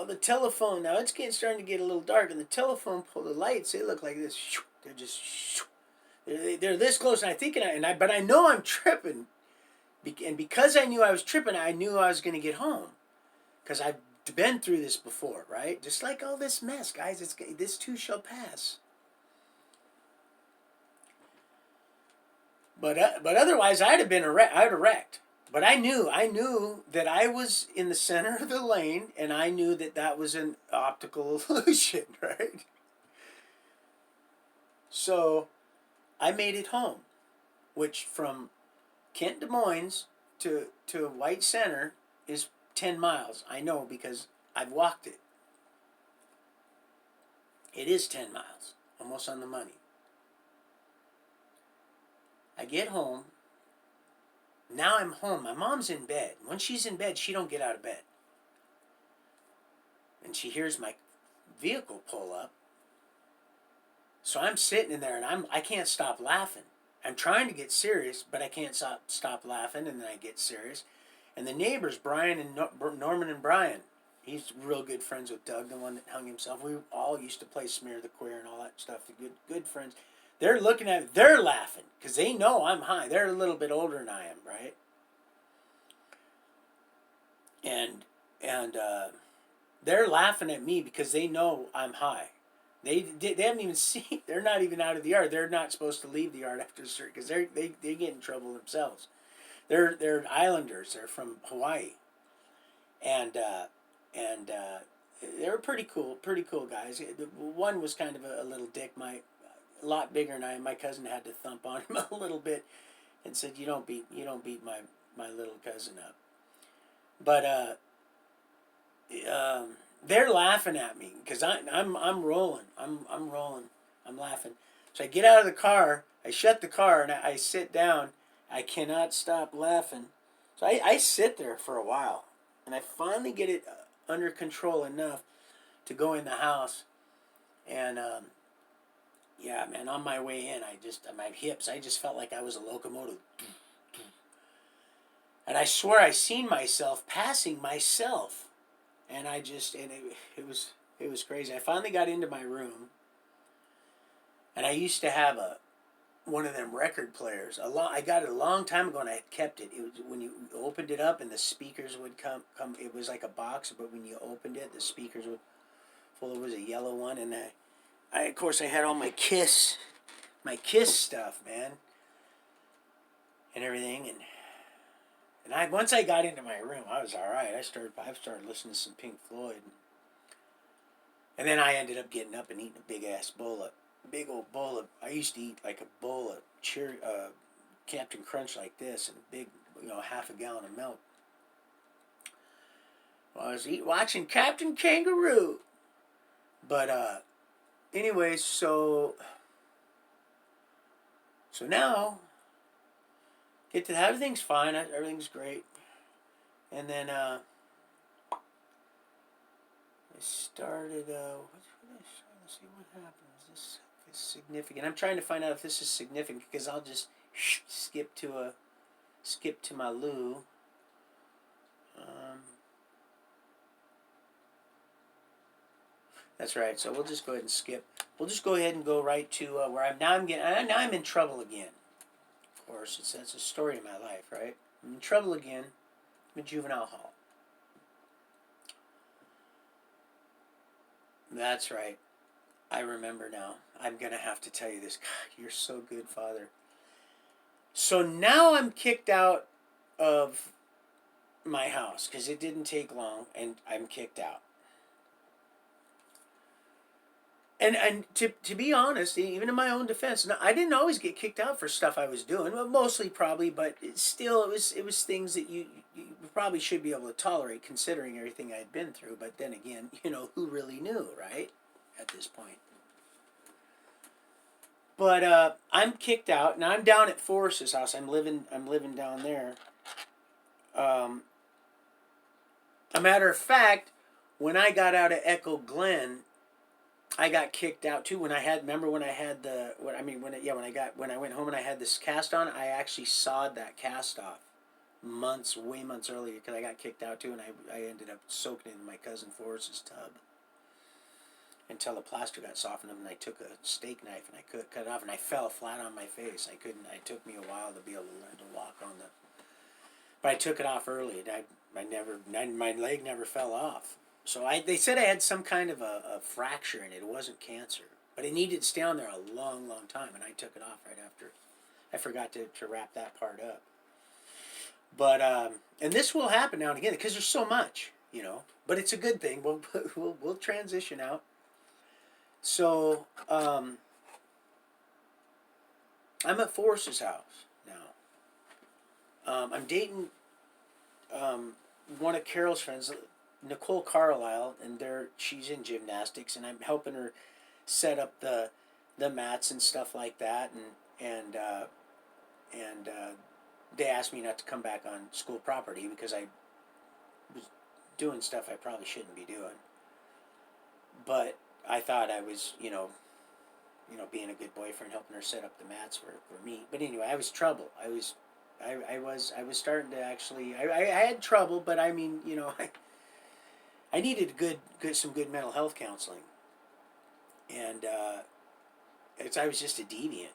the telephone, now it's starting to get a little dark, and the telephone pole, the lights, they look like this. They're just, they're this close, and I think, but I know I'm tripping. And because I knew I was tripping, I knew I was going to get home. Because I've been through this before, right? Just like all this mess, guys, this too shall pass. But otherwise, I'd have wrecked. But I knew that I was in the center of the lane, and I knew that was an optical illusion, right? So I made it home, which from Kent, Des Moines to White Center is 10 miles. I know because I've walked it. It is 10 miles, almost on the money. I get home. Now I'm home. My mom's in bed. When she's in bed, she don't get out of bed. and she hears my vehicle pull up. So I'm sitting in there, and I can't stop laughing. I'm trying to get serious, but I can't stop laughing, and then I get serious. And the neighbors, Brian and Norman and Brian, he's real good friends with Doug, the one that hung himself. We all used to play Smear the Queer and all that stuff. The good friends. They're looking at me. They're laughing because they know I'm high. They're a little bit older than I am, right? And they're laughing at me because they know I'm high. They haven't even seen. They're not even out of the yard. They're not supposed to leave the yard after a certain because they get in trouble themselves. They're islanders. They're from Hawaii, and they were pretty cool guys. One was kind of a little dick. A lot bigger than I am. My cousin had to thump on him a little bit, and said, "You don't beat my little cousin up." But they're laughing at me because I'm rolling. I'm rolling. I'm laughing. So I get out of the car. I shut the car and I sit down. I cannot stop laughing. So I sit there for a while, and I finally get it under control enough to go in the house. And yeah, man, on my way in, my hips, I just felt like I was a locomotive. And I swear I seen myself passing myself. And it was crazy. I finally got into my room, and I used to have one of them record players. I got it a long time ago, and I had kept it. It was when you opened it up, and the speakers would come. It was like a box, but when you opened it, the speakers would. Well, it was a yellow one, and I of course I had all my Kiss stuff, man, and everything, and once I got into my room, I was all right. I started listening to some Pink Floyd, and then I ended up getting up and eating a big old bowl of. I used to eat like a bowl of Captain Crunch like this, and a big, half a gallon of milk. Well, I was watching Captain Kangaroo, but anyways, so now. Get to everything's fine. Everything's great, and then I started. Let's see what happens. This is significant. I'm trying to find out if this is significant because I'll just skip to my loo. That's right. So we'll just go ahead and skip. We'll just go ahead and go right to where now I'm in trouble again. Of course, that's a story of my life, right? I'm in trouble again. I'm in juvenile hall. That's right. I remember now. I'm going to have to tell you this. God, you're so good, Father. So now I'm kicked out of my house because it didn't take long, and I'm kicked out. And to be honest, even in my own defense, I didn't always get kicked out for stuff I was doing. Well, mostly probably, but it was things that you probably should be able to tolerate considering everything I'd been through. But then again, who really knew, right? At this point. But I'm kicked out, and I'm down at Forrest's house. I'm living down there. A matter of fact, when I got out of Echo Glen, I got kicked out too. When I went home and I had this cast on, I actually sawed that cast off way months earlier because I got kicked out too, and I ended up soaking it in my cousin Forrest's tub until the plaster got softened up, and I took a steak knife and I cut it off, and I fell flat on my face. It took me a while to be able to learn to walk on but I took it off early, and my leg never fell off. So they said I had some kind of a fracture in it. It wasn't cancer. But it needed to stay on there a long, long time, and I took it off right after. I forgot to wrap that part up. But, and this will happen now and again, because there's so much, But it's a good thing. We'll transition out. So, I'm at Forrest's house now. I'm dating one of Carol's friends, Nicole Carlisle, and she's in gymnastics, and I'm helping her set up the mats and stuff like that, and they asked me not to come back on school property because I was doing stuff I probably shouldn't be doing. but I thought I was, being a good boyfriend, helping her set up the mats for me. But anyway, I was trouble. I was starting to actually. I had trouble, but I mean, I needed some good mental health counseling, and I was just a deviant,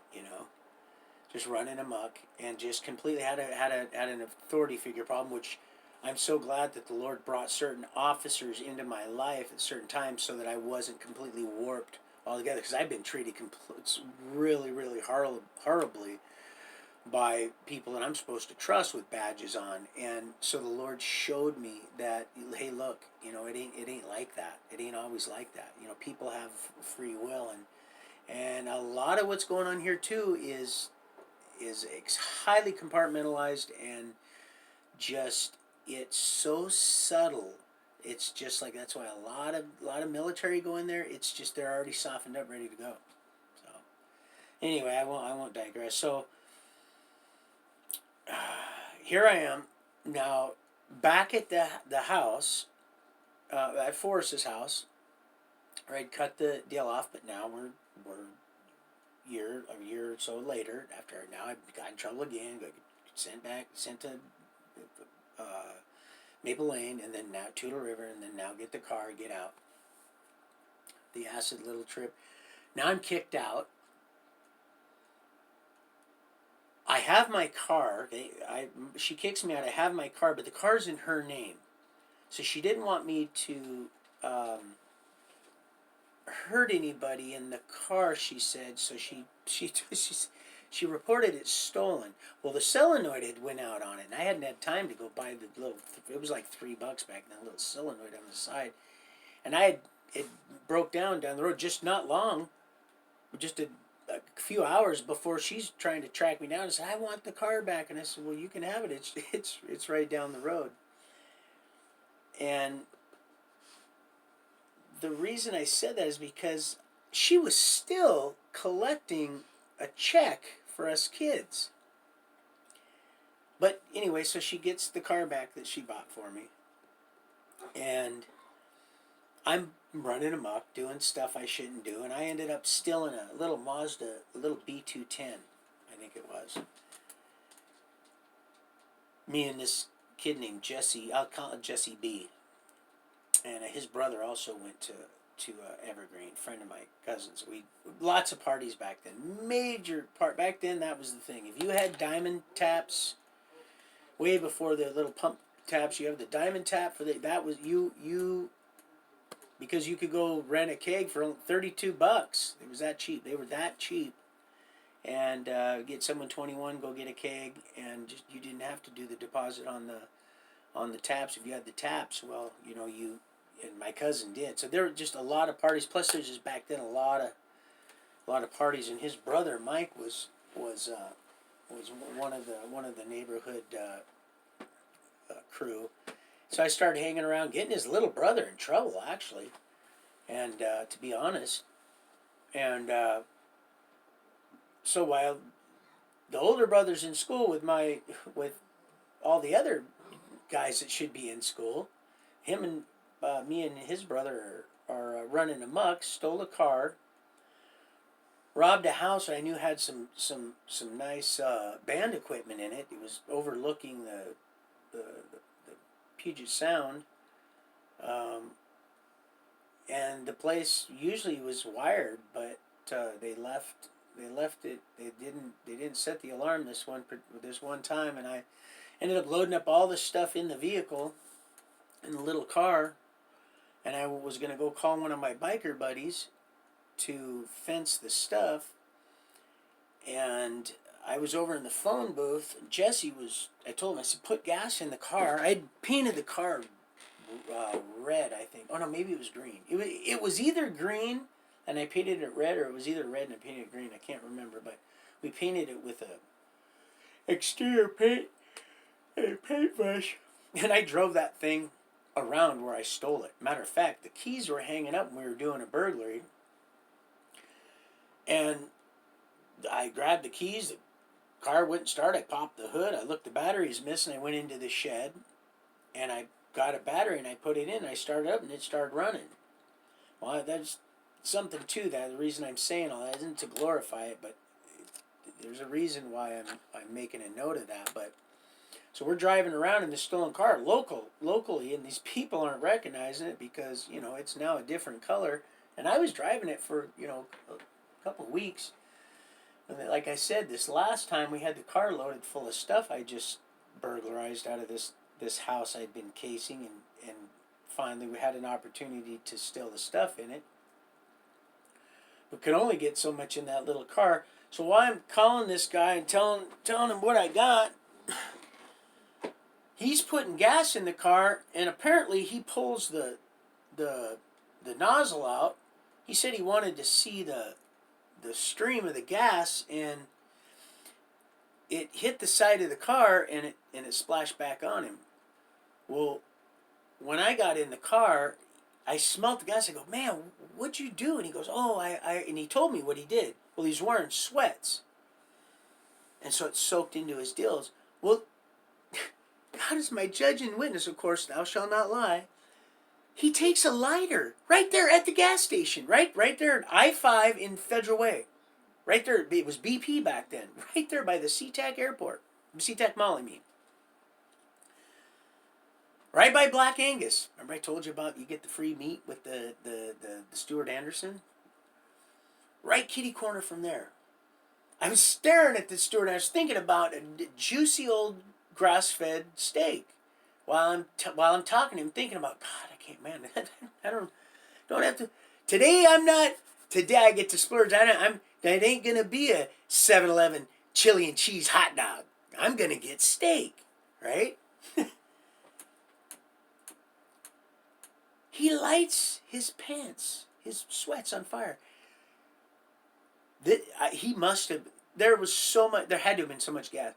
just running amok, and just completely had an authority figure problem, which I'm so glad that the Lord brought certain officers into my life at certain times so that I wasn't completely warped altogether, because I've been treated really, really horribly by people that I'm supposed to trust with badges on. And so the Lord showed me that, hey, look, it ain't like that. It ain't always like that. People have free will, and a lot of what's going on here too is highly compartmentalized, and just it's so subtle. It's just like, that's why a lot of military go in there. It's just they're already softened up, ready to go. So anyway, I won't digress. So here I am now, back at the house, at Forrest's house. I'd cut the deal off, but now we're a year or so later. After now, I got in trouble again. Got sent to uh, Maple Lane, and then now Toutle River, and then now get the car, get out. The acid little trip. Now I'm kicked out. I have my car. She kicks me out. I have my car, but the car's in her name, so she didn't want me to hurt anybody in the car. She said so. She reported it stolen. Well, the solenoid had went out on it, and I hadn't had time to go buy the little. It was like $3 back then. A little solenoid on the side, and it broke down the road just not long, just a few hours before she's trying to track me down and said, I want the car back. And I said, well, you can have it. It's right down the road. And the reason I said that is because she was still collecting a check for us kids. But anyway, so she gets the car back that she bought for me. And I'm running amok, doing stuff I shouldn't do, and I ended up stealing a little Mazda, a little B210, I think it was. Me and this kid named Jesse, I'll call it Jesse B. And his brother also went to Evergreen, friend of my cousin's. We lots of parties back then. Major part back then. That was the thing. If you had diamond taps, way before the little pump taps, you have the diamond tap that was you. Because you could go rent a keg for $32. It was that cheap. They were that cheap. And get someone 21, go get a keg, and just you didn't have to do the deposit on the taps. If you had the taps, well, you and my cousin did. So there were just a lot of parties. Plus, there's just back then a lot of parties. And his brother Mike was one of the neighborhood crew. So I started hanging around, getting his little brother in trouble, actually, and to be honest. And so while the older brother's in school with all the other guys that should be in school, him and me and his brother are running amok, stole a car, robbed a house that I knew had some nice band equipment in it. It was overlooking the Puget Sound, and the place usually was wired, but they left it. They didn't set the alarm this one time, and I ended up loading up all the stuff in the vehicle, in the little car, and I was gonna go call one of my biker buddies to fence the stuff, and I was over in the phone booth. I told him, I said, put gas in the car. I had painted the car red, I think. Oh no, maybe it was green. It was either green and I painted it red, or it was either red and I painted it green. I can't remember, but we painted it with a exterior paint and a paintbrush. And I drove that thing around where I stole it. Matter of fact, the keys were hanging up when we were doing a burglary. And I grabbed the keys, the car wouldn't start. I popped the hood, I looked, the battery's missing. I went into the shed and I got a battery and I put it in. I started up and it started running. Well, there's something to that. The reason I'm saying all that isn't to glorify it, but there's a reason why I'm making a note of that. But so we're driving around in this stolen car locally, and these people aren't recognizing it because it's now a different color. And I was driving it for a couple of weeks. And then, like I said, this last time we had the car loaded full of stuff I just burglarized out of this house I'd been casing, and finally we had an opportunity to steal the stuff in it. But could only get so much in that little car. So while I'm calling this guy and telling him what I got, he's putting gas in the car, and apparently he pulls the nozzle out. He said he wanted to see the stream of the gas, and it hit the side of the car, and it splashed back on him. Well, when I got in the car, I smelled the gas. I go, man, what'd you do? And he goes, oh, and he told me what he did. Well, he's wearing sweats, and so it soaked into his deals. Well, God is my judge and witness, of course, thou shalt not lie. He takes a lighter right there at the gas station, right there at I-5 in Federal Way. Right there, it was BP back then. Right there by the SeaTac airport. SeaTac Mall, I mean. Right by Black Angus. Remember I told you about you get the free meat with the Stuart Anderson? Right kitty corner from there. I was staring at the Stuart Anderson, thinking about a juicy old grass-fed steak. While I'm talking to him, thinking about, God, I can't, man, I don't have to. Today I get to splurge. That ain't gonna be a 7-Eleven chili and cheese hot dog. I'm gonna get steak, right? He lights his pants, his sweats on fire. He must have. There had to have been so much gas.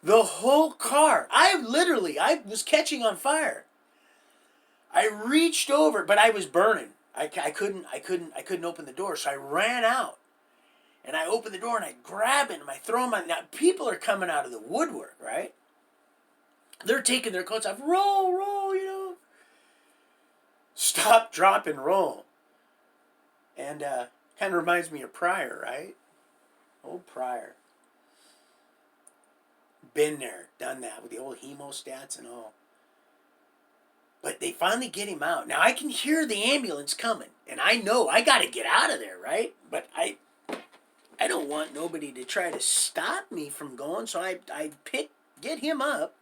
The whole car. I was catching on fire. I reached over, but I was burning. I couldn't open the door, so I ran out. And I opened the door and I grab it and I throw them on. Now, people are coming out of the woodwork, right? They're taking their coats off. Roll, Stop, drop, and roll. And kind of reminds me of Pryor, right? Old Pryor. Been there, done that with the old hemostats and all. But they finally get him out. Now I can hear the ambulance coming, and I know I got to get out of there, right? But I don't want nobody to try to stop me from going, so I get him up,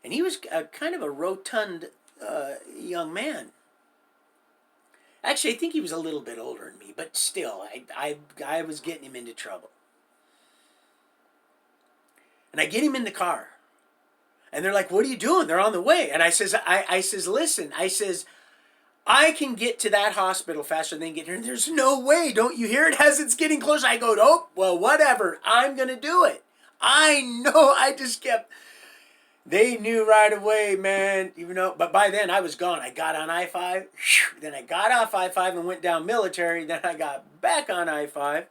and he was kind of a rotund young man. Actually, I think he was a little bit older than me, but still, I was getting him into trouble. And I get him in the car. And they're like, what are you doing? They're on the way. And I says, listen, I can get to that hospital faster than they can get here. And there's no way. Don't you hear it as it's getting closer? I go, oh, well, whatever. I'm going to do it. I know. I just kept. They knew right away, man. But by then I was gone. I got on I-5. Then I got off I-5 and went down Military. Then I got back on I-5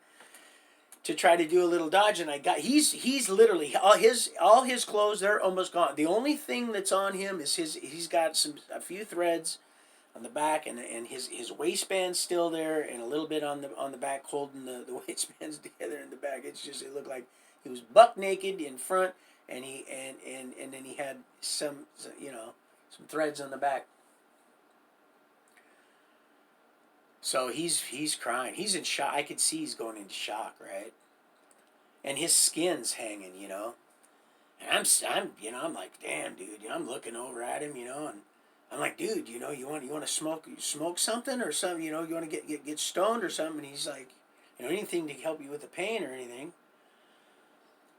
to try to do a little dodge, and he's literally all his clothes, they're almost gone. The only thing that's on him is he's got a few threads on the back, and his waistband's still there, and a little bit on the back holding the waistbands together in the back. It looked like he was buck naked in front, and then he had some threads on the back. So he's crying. He's in shock. I could see he's going into shock, right? And his skin's hanging, And I'm like, damn, dude. I'm looking over at him, and I'm like, dude, you want to smoke something or something, you want to get stoned or something? And he's like, anything to help you with the pain or anything.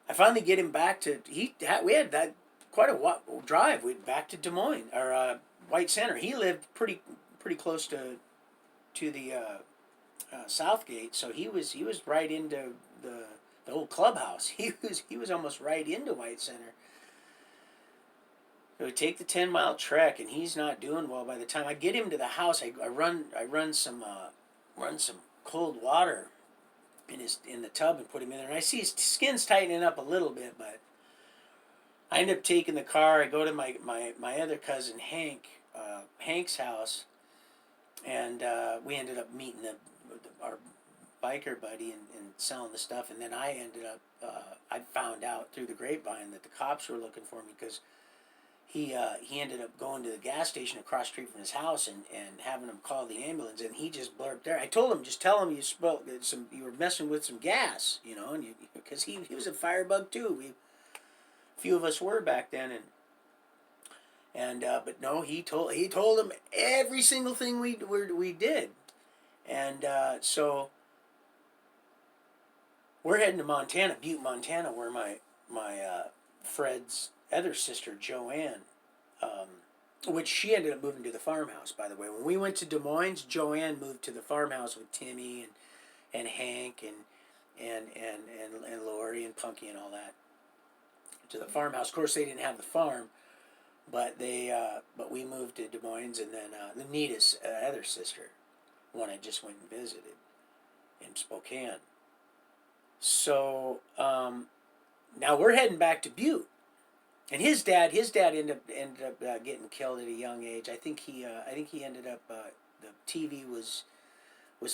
I finally get him back to we had that quite a drive. We back to Des Moines or White Center. He lived pretty close to the Southgate, so he was right into the old clubhouse. He was almost right into White Center. So we take the 10-mile trek, and he's not doing well. By the time I get him to the house, I run some cold water in the tub and put him in there. And I see his skin's tightening up a little bit, but I end up taking the car. I go to my other cousin Hank's house. and we ended up meeting our biker buddy and selling the stuff. And then I ended up, I found out through the grapevine that the cops were looking for me because he ended up going to the gas station across the street from his house and having them call the ambulance. And he just blurted there. I told him, just tell him you were messing with some gas, you know, and because he was a firebug too. A few of us were back then, and but no, he told him every single thing we did, and so we're heading to Montana, Butte, Montana, where my Fred's other sister Joanne, which she ended up moving to the farmhouse. By the way, when we went to Des Moines, Joanne moved to the farmhouse with Timmy and Hank and Lori and Punky and all that to the farmhouse. Of course, they didn't have the farm, but but we moved to Des Moines, and then Nita's other sister, one I just went and visited in Spokane. So now we're heading back to Butte, and his dad ended up getting killed at a young age. I think he ended up the TV was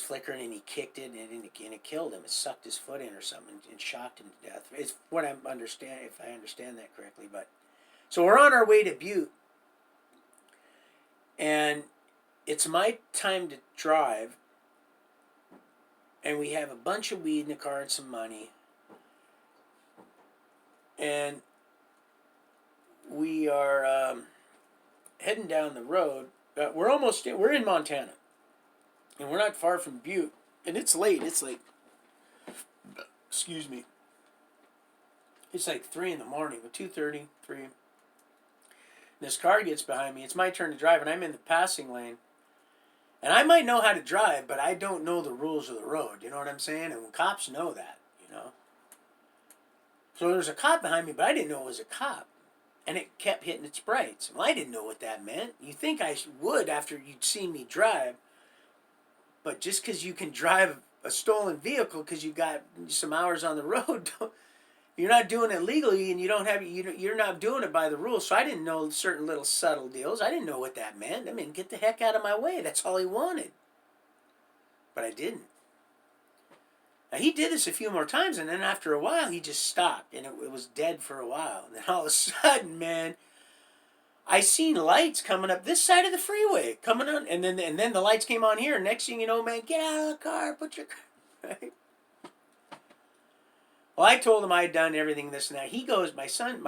flickering and he kicked it and it killed him. It sucked his foot in or something and shocked him to death. It's what I understand, if I understand that correctly. But so we're on our way to Butte, and it's my time to drive. And we have a bunch of weed in the car and some money. And we are heading down the road. We're in Montana. And we're not far from Butte. And it's late. It's like, excuse me. It's like 3 in the morning, 2:30, 3. And this car gets behind me. It's my turn to drive, and I'm in the passing lane. And I might know how to drive, but I don't know the rules of the road. You know what I'm saying? And cops know that, you know. So there's a cop behind me, but I didn't know it was a cop. And it kept hitting its brights. Well, I didn't know what that meant. You think I would after you'd seen me drive. But just because you can drive a stolen vehicle because you got some hours on the road, you're not doing it legally, and you're not doing it by the rules. So I didn't know certain little subtle deals. I didn't know what that meant. I mean, get the heck out of my way. That's all he wanted. But I didn't. Now, he did this a few more times, and then after a while, he just stopped, and it was dead for a while. And then all of a sudden, man, I seen lights coming up this side of the freeway, coming on, and then the lights came on here. And next thing you know, man, get out of the car, put your car, right? Well, I told him I had done everything, this and that. He goes, my son,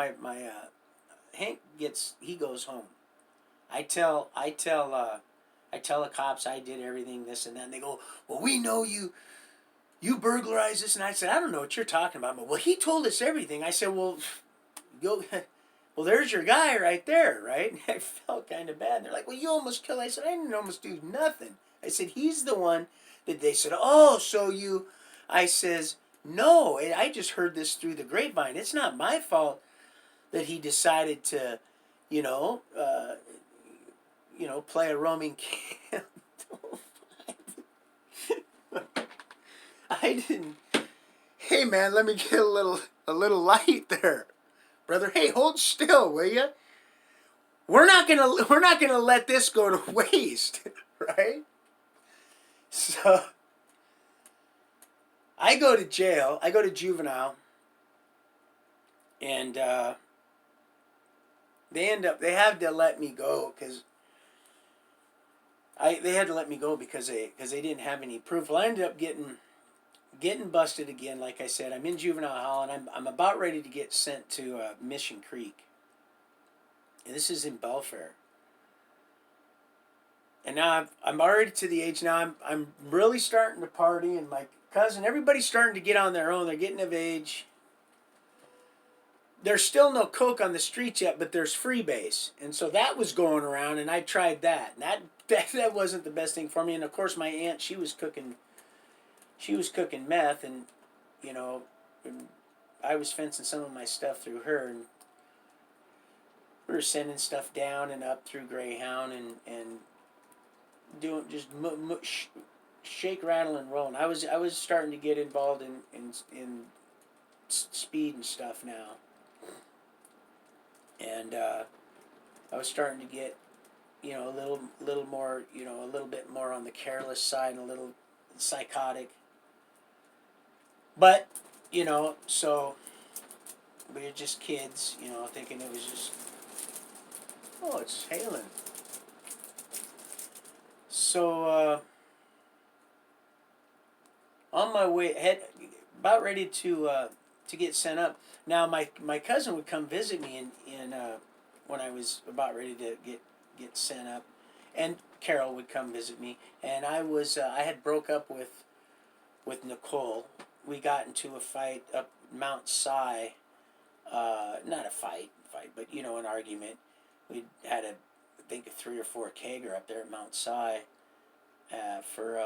Hank he goes home. I tell the cops I did everything, this and that. And they go, well, we know you burglarized this. And I said, I don't know what you're talking about. But, well, he told us everything. I said, well, go, well, there's your guy right there, right? And I felt kind of bad. And they're like, well, you almost killed. I said, I didn't almost do nothing. I said, he's the one that they said, oh, so you, I says, no, I just heard this through the grapevine. It's not my fault that he decided to, play a roaming candle. I didn't. Hey, man, let me get a little light there, brother. Hey, hold still, will you? We're not gonna let this go to waste, right? So I go to jail. I go to juvenile, and they have to let me go because they had to let me go because they didn't have any proof. Well, I ended up getting busted again. Like I said, I'm in juvenile hall, and I'm about ready to get sent to Mission Creek, and this is in Belfair. And now I'm already to the age now. I'm really starting to party, and my cousin, everybody's starting to get on their own. They're getting of age. There's still no coke on the streets yet, but there's freebase, and so that was going around, and I tried that. And that wasn't the best thing for me. And of course, my aunt, she was cooking meth, and and I was fencing some of my stuff through her, and we were sending stuff down and up through Greyhound and doing just shake, rattle, and roll. And I was starting to get involved in speed and stuff now, and I was starting to get a little more, a little bit more on the careless side, and a little psychotic. But, so we were just kids, thinking it was just, oh, it's hailing. So, on my way, about ready to get sent up. Now, my cousin would come visit me in when I was about ready to get sent up, and Carol would come visit me, and I had broke up with Nicole. We got into a fight up Mount Si, not a fight, but an argument. We had I think a 3 or 4 kegger up there at Mount Si for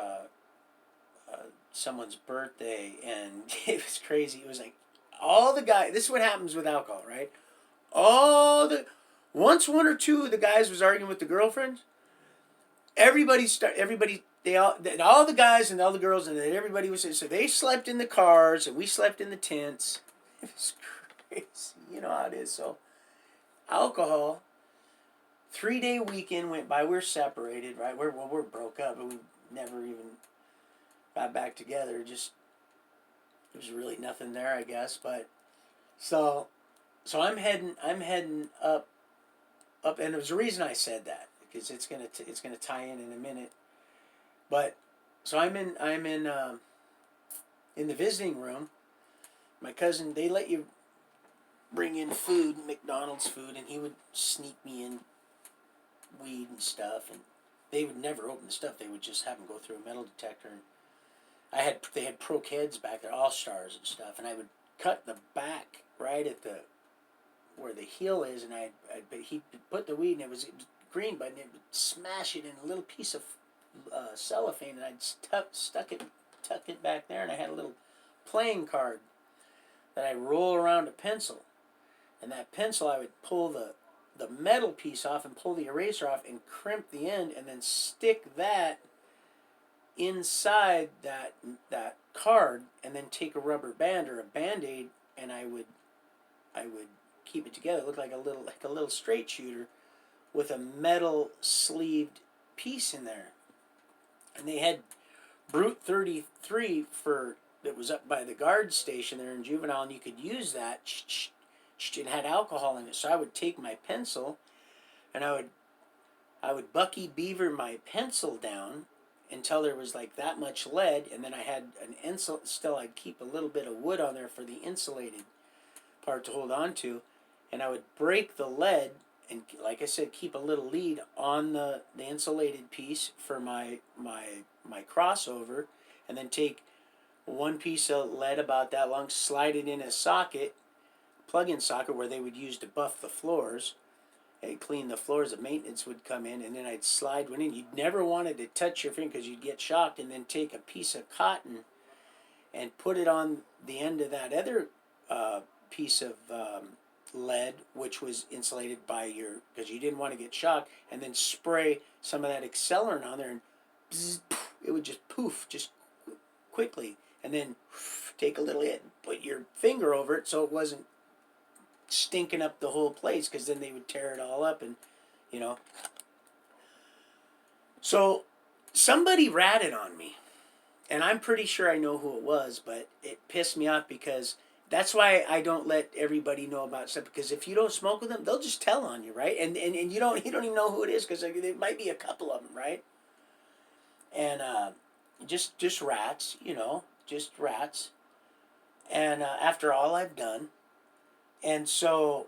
someone's birthday, and it was crazy. It was like all the guys. This is what happens with alcohol, right? All the Once one or two of the guys was arguing with the girlfriends, all the guys and all the girls, and everybody was, so they slept in the cars and we slept in the tents. It was crazy. You know how it is. So alcohol. 3-day weekend went by. We're separated, right? We're broke up, but we never even got back together. Just there was really nothing there, I guess. But so I'm heading up, and there's a reason I said that, because it's gonna tie in a minute. But so I'm in the visiting room. My cousin, they let you bring in food, McDonald's food, and he would sneak me in weed and stuff, and they would never open the stuff. They would just have them go through a metal detector. And they had Pro Kids back there, All Stars and stuff, and I would cut the back right at where the heel is, and but he put the weed, and it was green, but it would smash it in a little piece of cellophane, and I'd tuck it back there, and I had a little playing card that I roll around a pencil, and that pencil I would pull the metal piece off and pull the eraser off and crimp the end, and then stick that inside that card, and then take a rubber band or a Band-Aid, and I would keep it together. It looked like a little straight shooter with a metal sleeved piece in there. And they had Brute 33 that was up by the guard station there in Juvenile, and you could use that. It had alcohol in it, so I would take my pencil, and I would Bucky Beaver my pencil down until there was like that much lead, and then I had still I'd keep a little bit of wood on there for the insulated part to hold on to, and I would break the lead, and like I said, keep a little lead on the insulated piece for my crossover, and then take one piece of lead about that long, slide it in a socket, plug-in socket where they would use to buff the floors and clean the floors. The maintenance would come in, and then I'd slide one in. You'd never wanted to touch your finger because you'd get shocked, and then take a piece of cotton and put it on the end of that other piece of lead, which was insulated because you didn't want to get shocked, and then spray some of that accelerant on there, and bzz, poof, it would just poof, just quickly, and then take a little hit, put your finger over it so it wasn't stinking up the whole place, because then they would tear it all up, and so somebody ratted on me, and I'm pretty sure I know who it was, but it pissed me off, because that's why I don't let everybody know about stuff, because if you don't smoke with them, they'll just tell on you, right? And you don't even know who it is, because there might be a couple of them, right? And just rats, just rats. And after all I've done, and so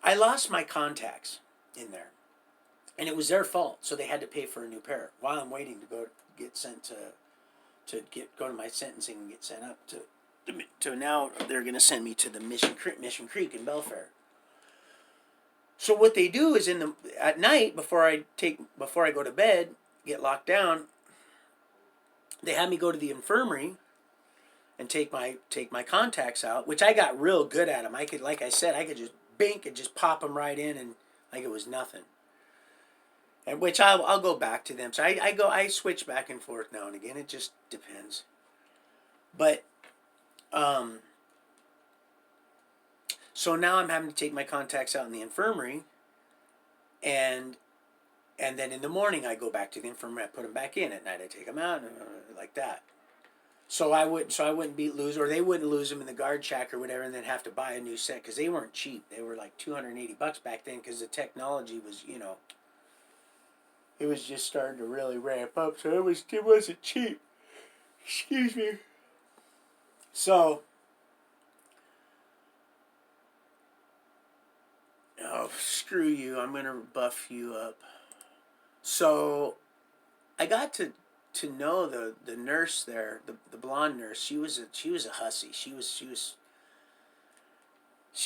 I lost my contacts in there, and it was their fault. So they had to pay for a new pair while I'm waiting to get sent go to my sentencing and get sent up to now they're going to send me to the Mission Creek in Belfair. So what they do is at night before I go to bed, get locked down, they have me go to the infirmary and take my contacts out, which I got real good at them. I could, like I said, I could just bink and just pop them right in, and like it was nothing. And which I'll go back to them. So I switch back and forth now and again. It just depends. But So now I'm having to take my contacts out in the infirmary, and then in the morning I go back to the infirmary. I put them back in. At night I take them out, like that. So I wouldn't be lose, or they wouldn't lose them in the guard shack or whatever, and then have to buy a new set because they weren't cheap. They were like $280 back then because the technology was, it was just starting to really ramp up. So it wasn't cheap. Excuse me. So, oh, screw you. I'm going to buff you up. So, I got to know the nurse there, the blonde nurse. She was a hussy. She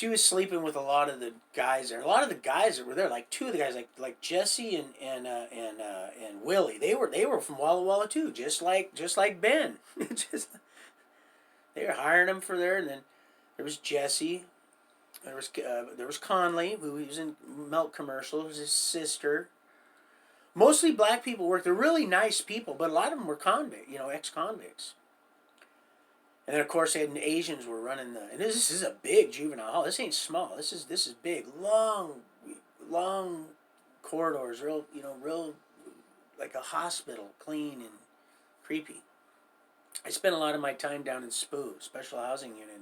was sleeping with a lot of the guys there. A lot of the guys that were there, like two of the guys, like Jesse and Willie. They were from Walla Walla too, just like Ben. Just they were hiring them for there. And then there was Jesse. There was Conley, who was in milk commercials. His sister. Mostly black people work. They're really nice people, but a lot of them were ex-convicts. And then of course they had Asians were running the. And this is a big juvenile hall. This ain't small. This is big, long corridors. Real like a hospital, clean and creepy. I spent a lot of my time down in SPU, Special Housing Unit,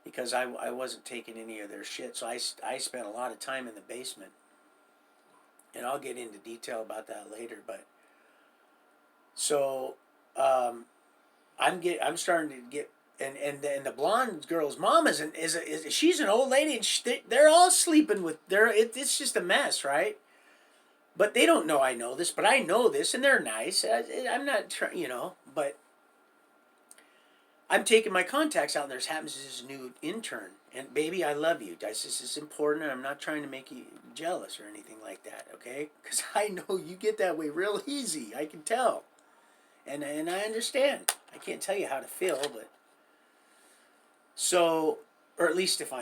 because I wasn't taking any of their shit. So I spent a lot of time in the basement. And I'll get into detail about that later, but so I'm starting to get and the blonde girl's mom she's an old lady, and they're all sleeping with it's just a mess, right? But they don't know I know this, but I know this, and they're nice. I'm not trying, but I'm taking my contacts out, and there's happens this new intern. And baby, I love you. This is important, and I'm not trying to make you jealous or anything like that, okay? Because I know you get that way real easy. I can tell. And I understand. I can't tell you how to feel, but... So, or at least if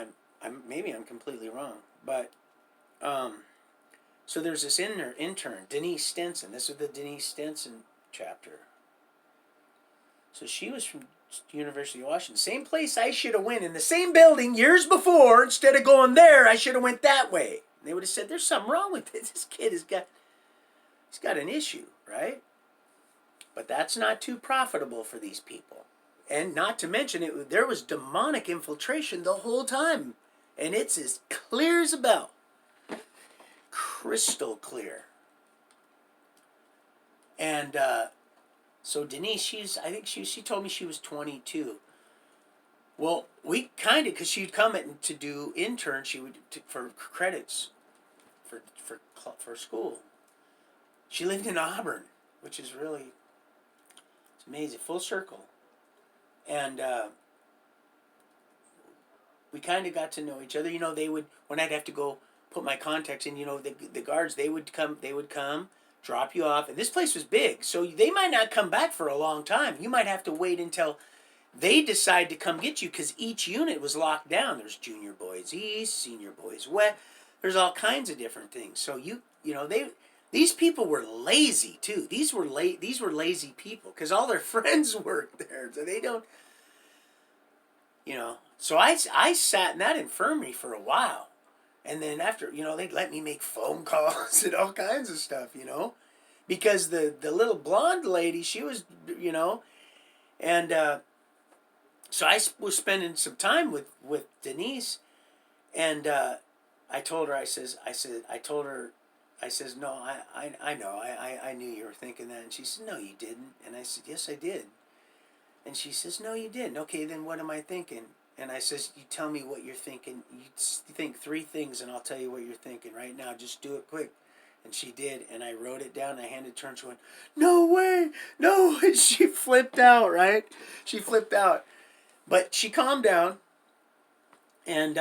maybe I'm completely wrong. But, so there's this intern, Denise Stinson. This is the Denise Stinson chapter. So she was from University of Washington. Same place I should have went, in the same building years before. Instead of going there, I should have went that way. And they would have said, there's something wrong with this. This kid he's got an issue, right? But that's not too profitable for these people. And not to mention, there was demonic infiltration the whole time. And it's as clear as a bell. Crystal clear. And so Denise, I think she told me she was 22. Well, we kind of, because she'd come to do interns, she would for credits for school. She lived in Auburn, which is really, it's amazing, full circle. And we kind of got to know each other. They would, when I'd have to go put my contacts in, the guards, they would come, drop you off. And this place was big, so they might not come back for a long time. You might have to wait until they decide to come get you, because each unit was locked down. There's junior boys east, senior boys west. There's all kinds of different things. So these people were lazy too. These were lazy people because all their friends worked there. So they don't, So I sat in that infirmary for a while. And then after, they'd let me make phone calls and all kinds of stuff, because the little blonde lady, she was, and so I was spending some time with Denise, and I told her, I says, no, I know, I knew you were thinking that. And she said, no, you didn't. And I said, yes, I did. And she says, no, you didn't. Okay, then what am I thinking? And I says, you tell me what you're thinking. You think 3 things, and I'll tell you what you're thinking right now. Just do it quick. And she did, and I wrote it down. I handed it to her, and she went, no way, no. And she flipped out, right? She flipped out. But she calmed down, and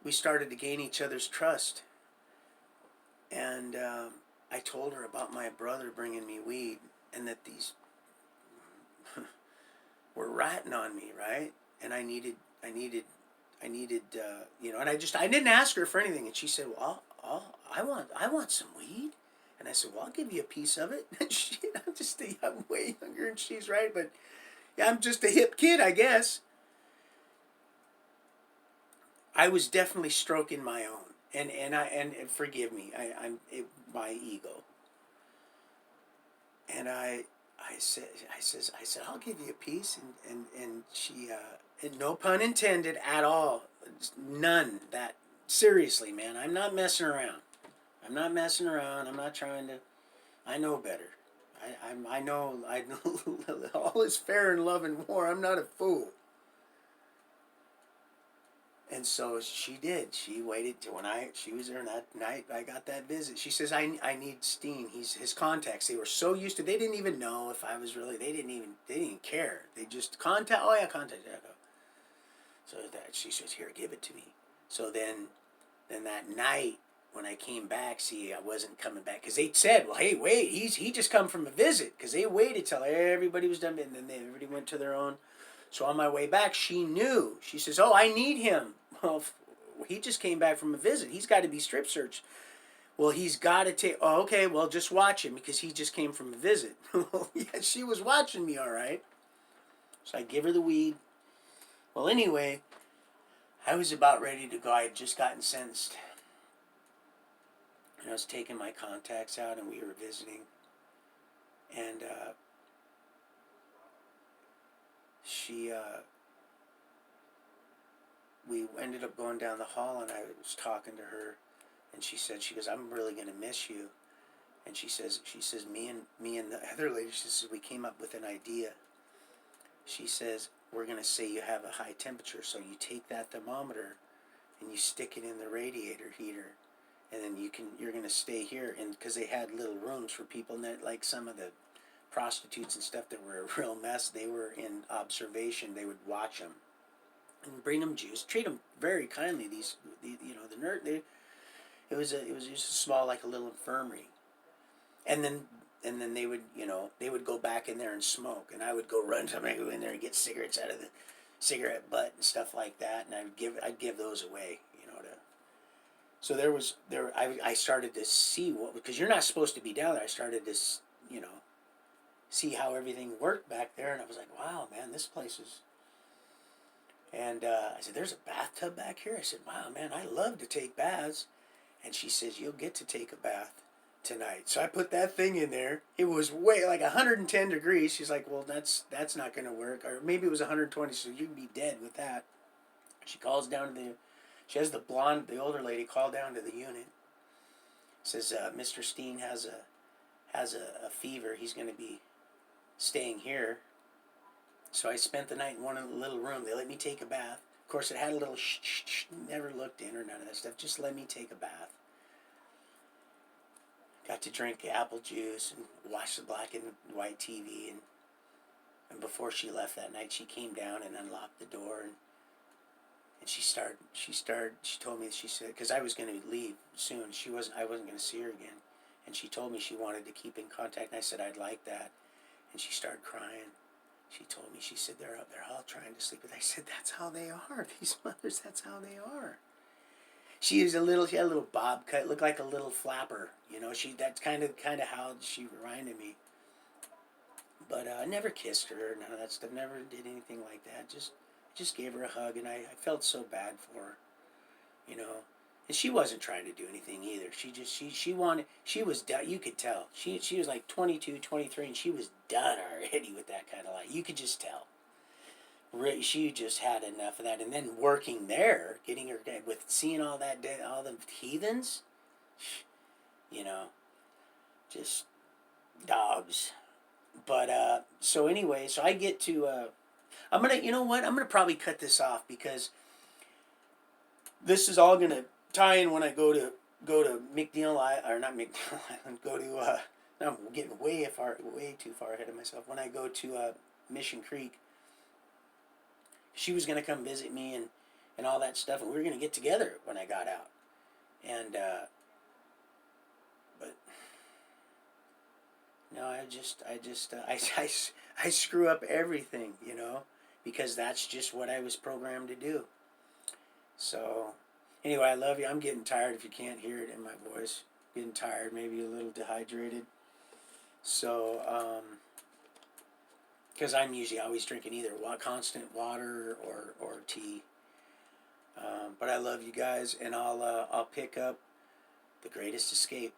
we started to gain each other's trust. And I told her about my brother bringing me weed, and that these were ratting on me, right? And I needed, and I didn't ask her for anything. And she said, well, I want some weed. And I said, well, I'll give you a piece of it. And I'm way younger than she's, right? But yeah, I'm just a hip kid, I guess. I was definitely stroking my own, and forgive me, my ego, and I said I'll give you a piece, and she and no pun intended at all, none, that seriously, man, I'm not messing around. I'm not messing around. I'm not trying to. I know better. I know. I know all is fair in love and war. I'm not a fool. And so she did. She waited till when she was there that night. I got that visit. She says, I need Steen. His contacts. They were so used to. They didn't even know if I was really. They didn't care. They just contact. Oh yeah, contact. Yeah, go. So that she says, here, give it to me. So then that night when I came back, see, I wasn't coming back because they said, well, hey, wait, he just come from a visit, because they waited till everybody was done, and then everybody went to their own. So on my way back, she knew. She says, oh, I need him. Well, he just came back from a visit. He's got to be strip searched. Well, he's got to take. Oh, okay. Well, just watch him because he just came from a visit. Well, yeah, she was watching me, all right. So I give her the weed. Well, anyway, I was about ready to go. I had just gotten sentenced. And I was taking my contacts out, and we were visiting. And we ended up going down the hall, and I was talking to her, and she goes, I'm really going to miss you. And she says, me and the other lady, she says, we came up with an idea. She says, we're going to say you have a high temperature, so you take that thermometer and you stick it in the radiator heater, and then you're going to stay here. And because they had little rooms for people, and like some of the prostitutes and stuff that were a real mess, they were in observation. They would watch them and bring them juice, treat them very kindly. The nurse, it was just a small, like a little infirmary. And then they would go back in there and smoke, and I would go go in there and get cigarettes out of the cigarette butt and stuff like that, and I'd give those away, so I started to see because you're not supposed to be down there. I started to see how everything worked back there, and I was like, wow, man, this place is. And I said, there's a bathtub back here. I said, wow, man, I love to take baths. And she says, you'll get to take a bath tonight. So I put that thing in there. It was way like 110 degrees. She's like, well, that's not going to work. Or maybe it was 120, so you'd be dead with that. She calls down to she has the older lady call down to the unit. Says, Mr. Steen has a fever. He's going to be staying here. So I spent the night in one little room. They let me take a bath. Of course, it had a little never looked in or none of that stuff. Just let me take a bath. Got to drink apple juice and watch the black and white TV. And before she left that night, she came down and unlocked the door. And she told me, she said, because I was going to leave soon. I wasn't going to see her again. And she told me she wanted to keep in contact. And I said, I'd like that. And she started crying. She told me, she said, they're all trying to sleep. But I said, that's how they are. These mothers, that's how they are. She had a little bob cut, looked like a little flapper. That's kind of how she reminded me. But I never kissed her, none of that stuff. Never did anything like that. Just gave her a hug, and I felt so bad for her, And she wasn't trying to do anything either. She wanted, she was done. You could tell. She was like 22, 23, and she was done already with that kind of life. You could just tell. She just had enough of that. And then working there, getting her, with seeing all the heathens, just dogs. But, so anyway, so I get to, I'm going to, you know what? I'm going to probably cut this off because this is all going to tie in when I go to McNeil Island, or not McNeil Island, go to, I'm getting way too far ahead of myself. When I go to Mission Creek, she was going to come visit me and all that stuff, and we were going to get together when I got out. And, but, no, I screw up everything, because that's just what I was programmed to do. So, anyway, I love you. I'm getting tired if you can't hear it in my voice. Getting tired, maybe a little dehydrated. So, because I'm usually always drinking either constant water or tea. But But I love you guys, and I'll pick up The Greatest Escape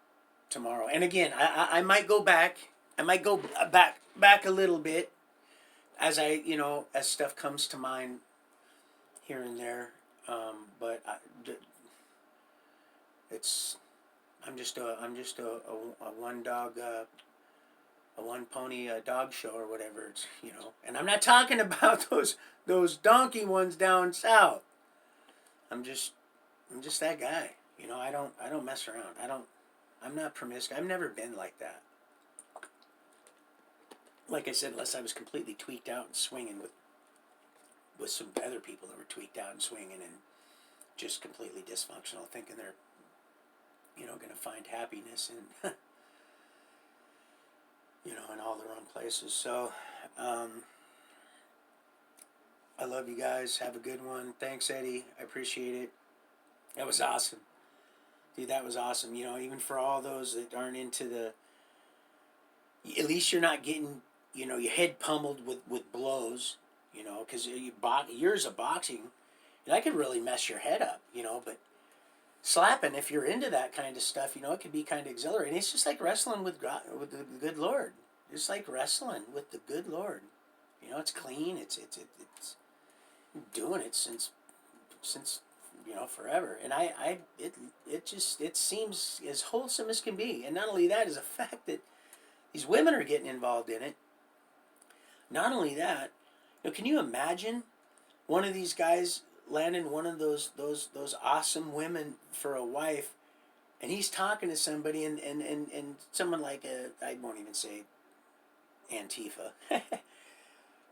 tomorrow. And again, I might go back. I might go back a little bit as as stuff comes to mind here and there. But it's I'm just a one dog a one pony dog show or whatever. It's and I'm not talking about those donkey ones down south. I'm just that guy. I don't mess around. I'm not promiscuous. I've never been like that. Like I said, unless I was completely tweaked out and swinging with some other people that were tweaked out and swinging and just completely dysfunctional, thinking they're going to find happiness in in all the wrong places. So I love you guys. Have a good one. Thanks, Eddie. I appreciate it. That was awesome. Dude, that was awesome. Even for all those that aren't into at least you're not getting, your head pummeled with blows, because years of boxing, that could really mess your head up, but slapping, if you're into that kind of stuff, it could be kind of exhilarating. It's just like wrestling with the good Lord. It's like wrestling with the good Lord. It's clean. It's doing it since forever. And it seems as wholesome as can be. And not only that is a fact that these women are getting involved in it. Not only that, can you imagine one of these guys landing one of those awesome women for a wife, and he's talking to somebody, and someone like I won't even say Antifa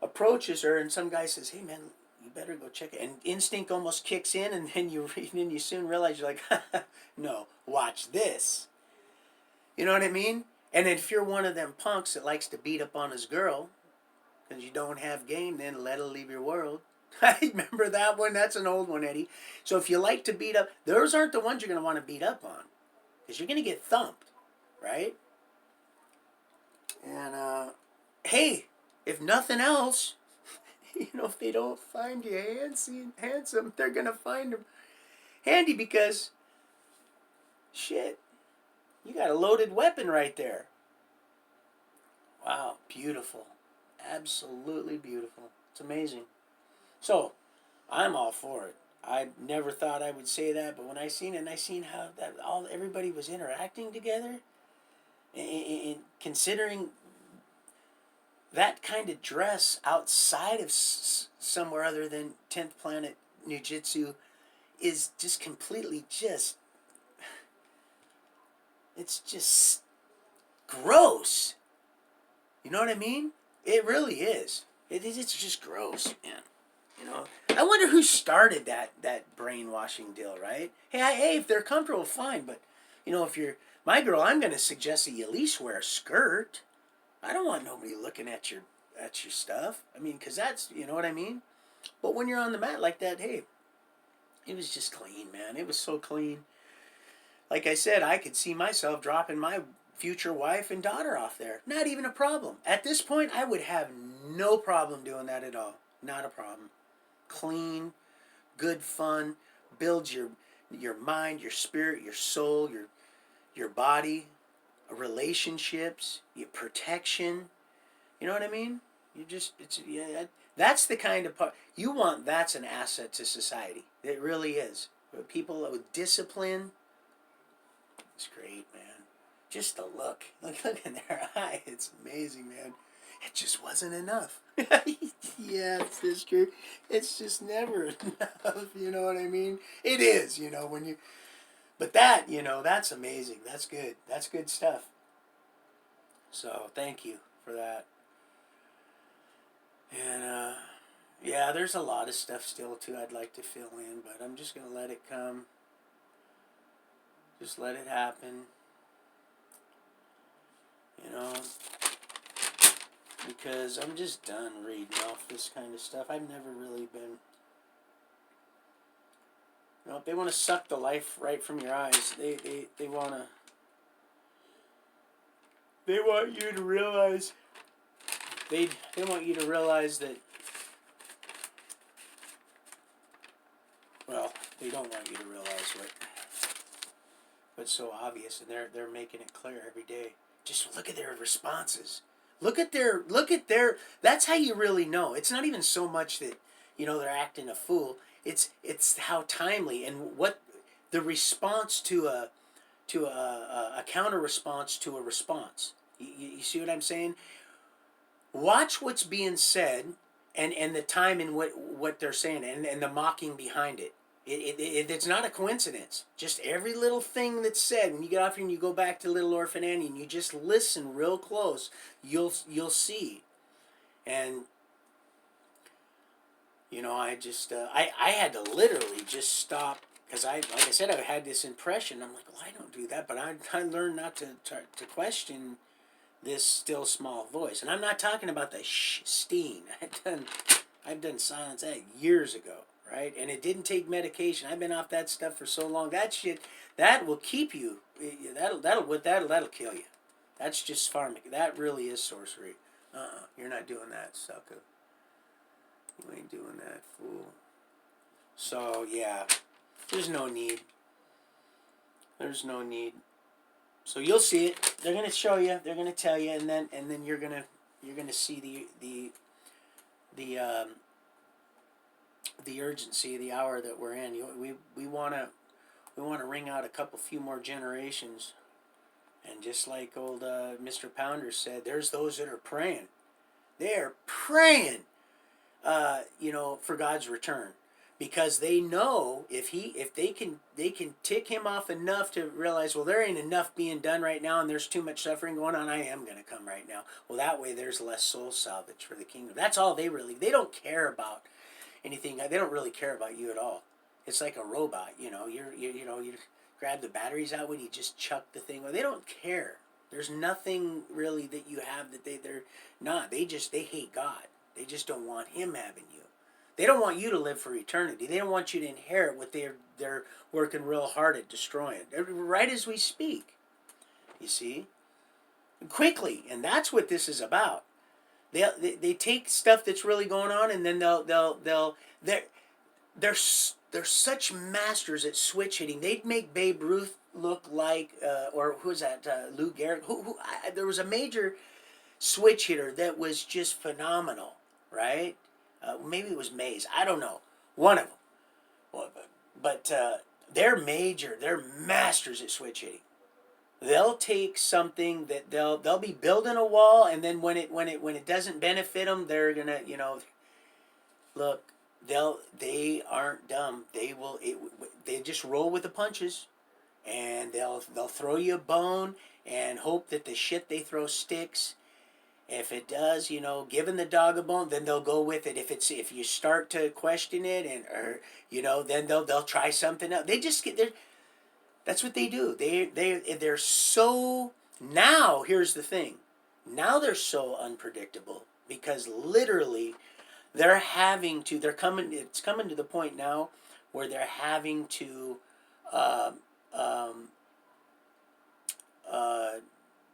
approaches her, and some guy says, "Hey man, you better go check it." And instinct almost kicks in, and then you soon realize you're like, "No, watch this." You know what I mean? And if you're one of them punks that likes to beat up on his girl because you don't have game, then let her leave your world. I remember that one. That's an old one, Eddie. So if you like to beat up, those aren't the ones you're going to want to beat up on, because you're going to get thumped, right? And hey, if nothing else, if they don't find you handsome, they're going to find them handy, because shit, you got a loaded weapon right there. Wow, beautiful. Absolutely beautiful. It's amazing. So, I'm all for it. I never thought I would say that, but when I seen it, and I seen how everybody was interacting together, and considering that kind of dress outside of somewhere other than 10th Planet Jiu-Jitsu is just completely it's just gross. You know what I mean? It really is. It's just gross, man. I wonder who started that brainwashing deal, right? Hey, if they're comfortable, fine. But, if you're my girl, I'm going to suggest that you at least wear a skirt. I don't want nobody looking at your stuff. I mean, because that's, you know what I mean? But when you're on the mat like that, hey, it was just clean, man. It was so clean. Like I said, I could see myself dropping my future wife and daughter off there. Not even a problem. At this point, I would have no problem doing that at all. Not a problem. Clean, good fun, builds your mind, your spirit, your soul, your body, relationships, your protection. You know what I mean? That's the kind of part you want. That's an asset to society. It really is. People with discipline. It's great, man. Just the look in their eye. It's amazing, man. It just wasn't enough. Yeah, it's true. It's just never enough. You know what I mean? It is, when you. But that's amazing. That's good. That's good stuff. So thank you for that. And yeah, there's a lot of stuff still too I'd like to fill in, but I'm just gonna let it come. Just let it happen. Because I'm just done reading off this kind of stuff. I've never really been. If they want to suck the life right from your eyes, they want to. They want you to realize. They want you to realize that. Well, They don't want you to realize what's so obvious, and they're making it clear every day. Just look at their responses. Look at their. That's how you really know. It's not even so much that they're acting a fool. It's how timely and what the response to a counter response to a response. You see what I'm saying? Watch what's being said, and the time in what they're saying, and the mocking behind it. It's not a coincidence. Just every little thing that's said. When you get off here and you go back to Little Orphan Annie and you just listen real close, you'll see. And I had to literally just stop, because like I said, I had this impression. I'm like, well, I don't do that, but I learned not to question this still small voice. And I'm not talking about the steen. I've done silence that years ago, right? And it didn't take medication. I've been off that stuff for so long. That shit, that will keep you. That'll kill you. That's just pharmac. That really is sorcery. You're not doing that, sucker. You ain't doing that, fool. So yeah, there's no need. There's no need. So you'll see it. They're gonna show you. They're gonna tell you, and then you're gonna see the urgency, the hour that we're in. We wanna ring out a few more generations, and just like old Mr. Pounder said, there's those that are praying. They're praying, for God's return, because they know if they can tick him off enough to realize, well, there ain't enough being done right now, and there's too much suffering going on. I am going to come right now. Well, that way there's less soul salvage for the kingdom. That's all they don't care about anything. They don't really care about you at all. It's like a robot. You grab the batteries out when you just chuck the thing. Well, they don't care. There's nothing really that you have that they're not. They hate God. They just don't want him having you. They don't want you to live for eternity. They don't want you to inherit what they're working real hard at destroying. Right as we speak. You see? Quickly. And that's what this is about. They take stuff that's really going on, and then they're such masters at switch hitting. They'd make Babe Ruth look like, or who was that? Lou Gehrig. There was a major switch hitter that was just phenomenal, right? Maybe it was Mays. I don't know. One of them. Well, but they're masters at switch hitting. They'll take something that they'll be building a wall, and then when it doesn't benefit them, they're gonna look. They aren't dumb. They just roll with the punches, and they'll throw you a bone and hope that the shit they throw sticks. If it does, giving the dog a bone, then they'll go with it. If you start to question it, then they'll try something else. They just get there. That's what they do. They're so, now here's the thing. Now they're so unpredictable because literally it's coming to the point now where they're having to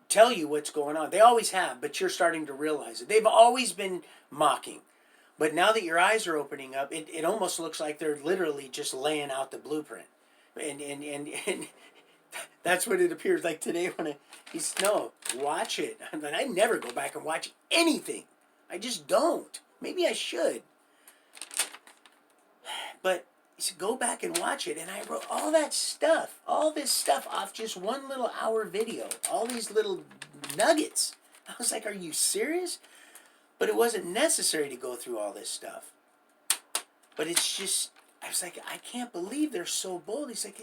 tell you what's going on. They always have, but you're starting to realize it. They've always been mocking. But now that your eyes are opening up, it almost looks like they're literally just laying out the blueprint. And that's what it appears like today when watch it. I never go back and watch anything. I just don't. Maybe I should. But go back and watch it. And I wrote all this stuff off just one little hour video. All these little nuggets. I was like, are you serious? But it wasn't necessary to go through all this stuff. But it's just, I was like, I can't believe they're so bold. He's like,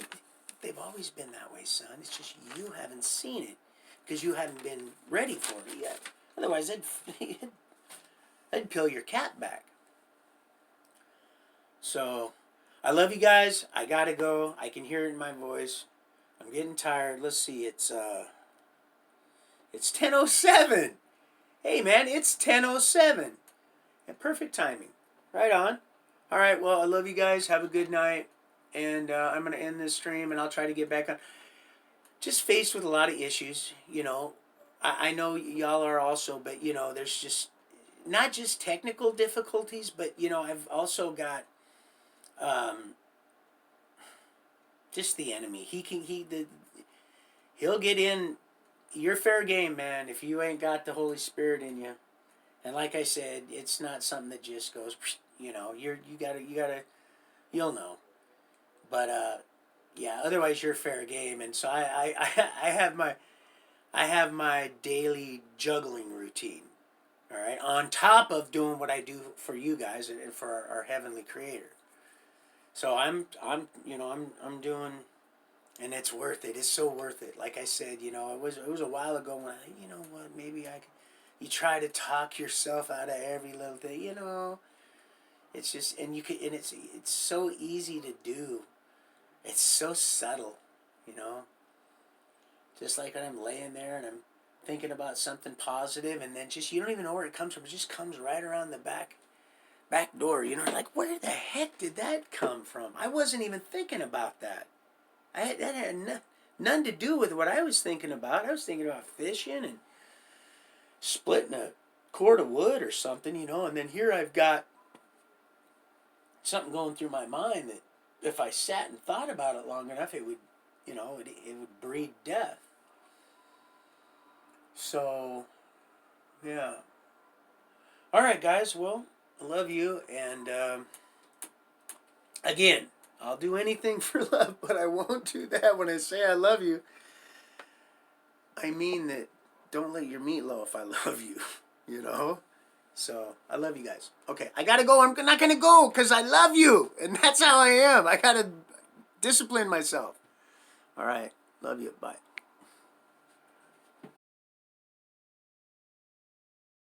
they've always been that way, son. It's just you haven't seen it because you haven't been ready for it yet. Otherwise, I'd peel your cat back. So, I love you guys. I gotta go. I can hear it in my voice. I'm getting tired. Let's see. It's 10:07. Hey, man, it's 10:07. Yeah, perfect timing. Right on. All right, well, I love you guys. Have a good night. And I'm going to end this stream, and I'll try to get back on. Just faced with a lot of issues, I know y'all are also, but, there's just, not just technical difficulties, but, I've also got just the enemy. He'll get in. You're fair game, man. If you ain't got the Holy Spirit in you, and like I said, it's not something that just goes. You know, you'll know. But yeah. Otherwise, you're fair game, and so I have my daily juggling routine. All right, on top of doing what I do for you guys and for our heavenly Creator. So I'm doing, and it's worth it. It's so worth it. Like I said, it was a while ago when what, maybe I could. You try to talk yourself out of every little thing, It's just, and you could, and it's so easy to do. It's so subtle, you know. Just like when I'm laying there and I'm thinking about something positive, and then just you don't even know where it comes from. It just comes right around the back door. Like where the heck did that come from? I wasn't even thinking about that. That had none to do with what I was thinking about. I was thinking about fishing and splitting a cord of wood or something, And then here I've got something going through my mind that if I sat and thought about it long enough, it would, it would breed death. So, yeah. All right, guys. Well, I love you, and again, I'll do anything for love, but I won't do that when I say I love you. I mean that. Don't let your meatloaf. I love you. So I love you guys. Okay, I gotta go. I'm not gonna go because I love you, and that's how I am. I gotta discipline myself. All right, love you. Bye.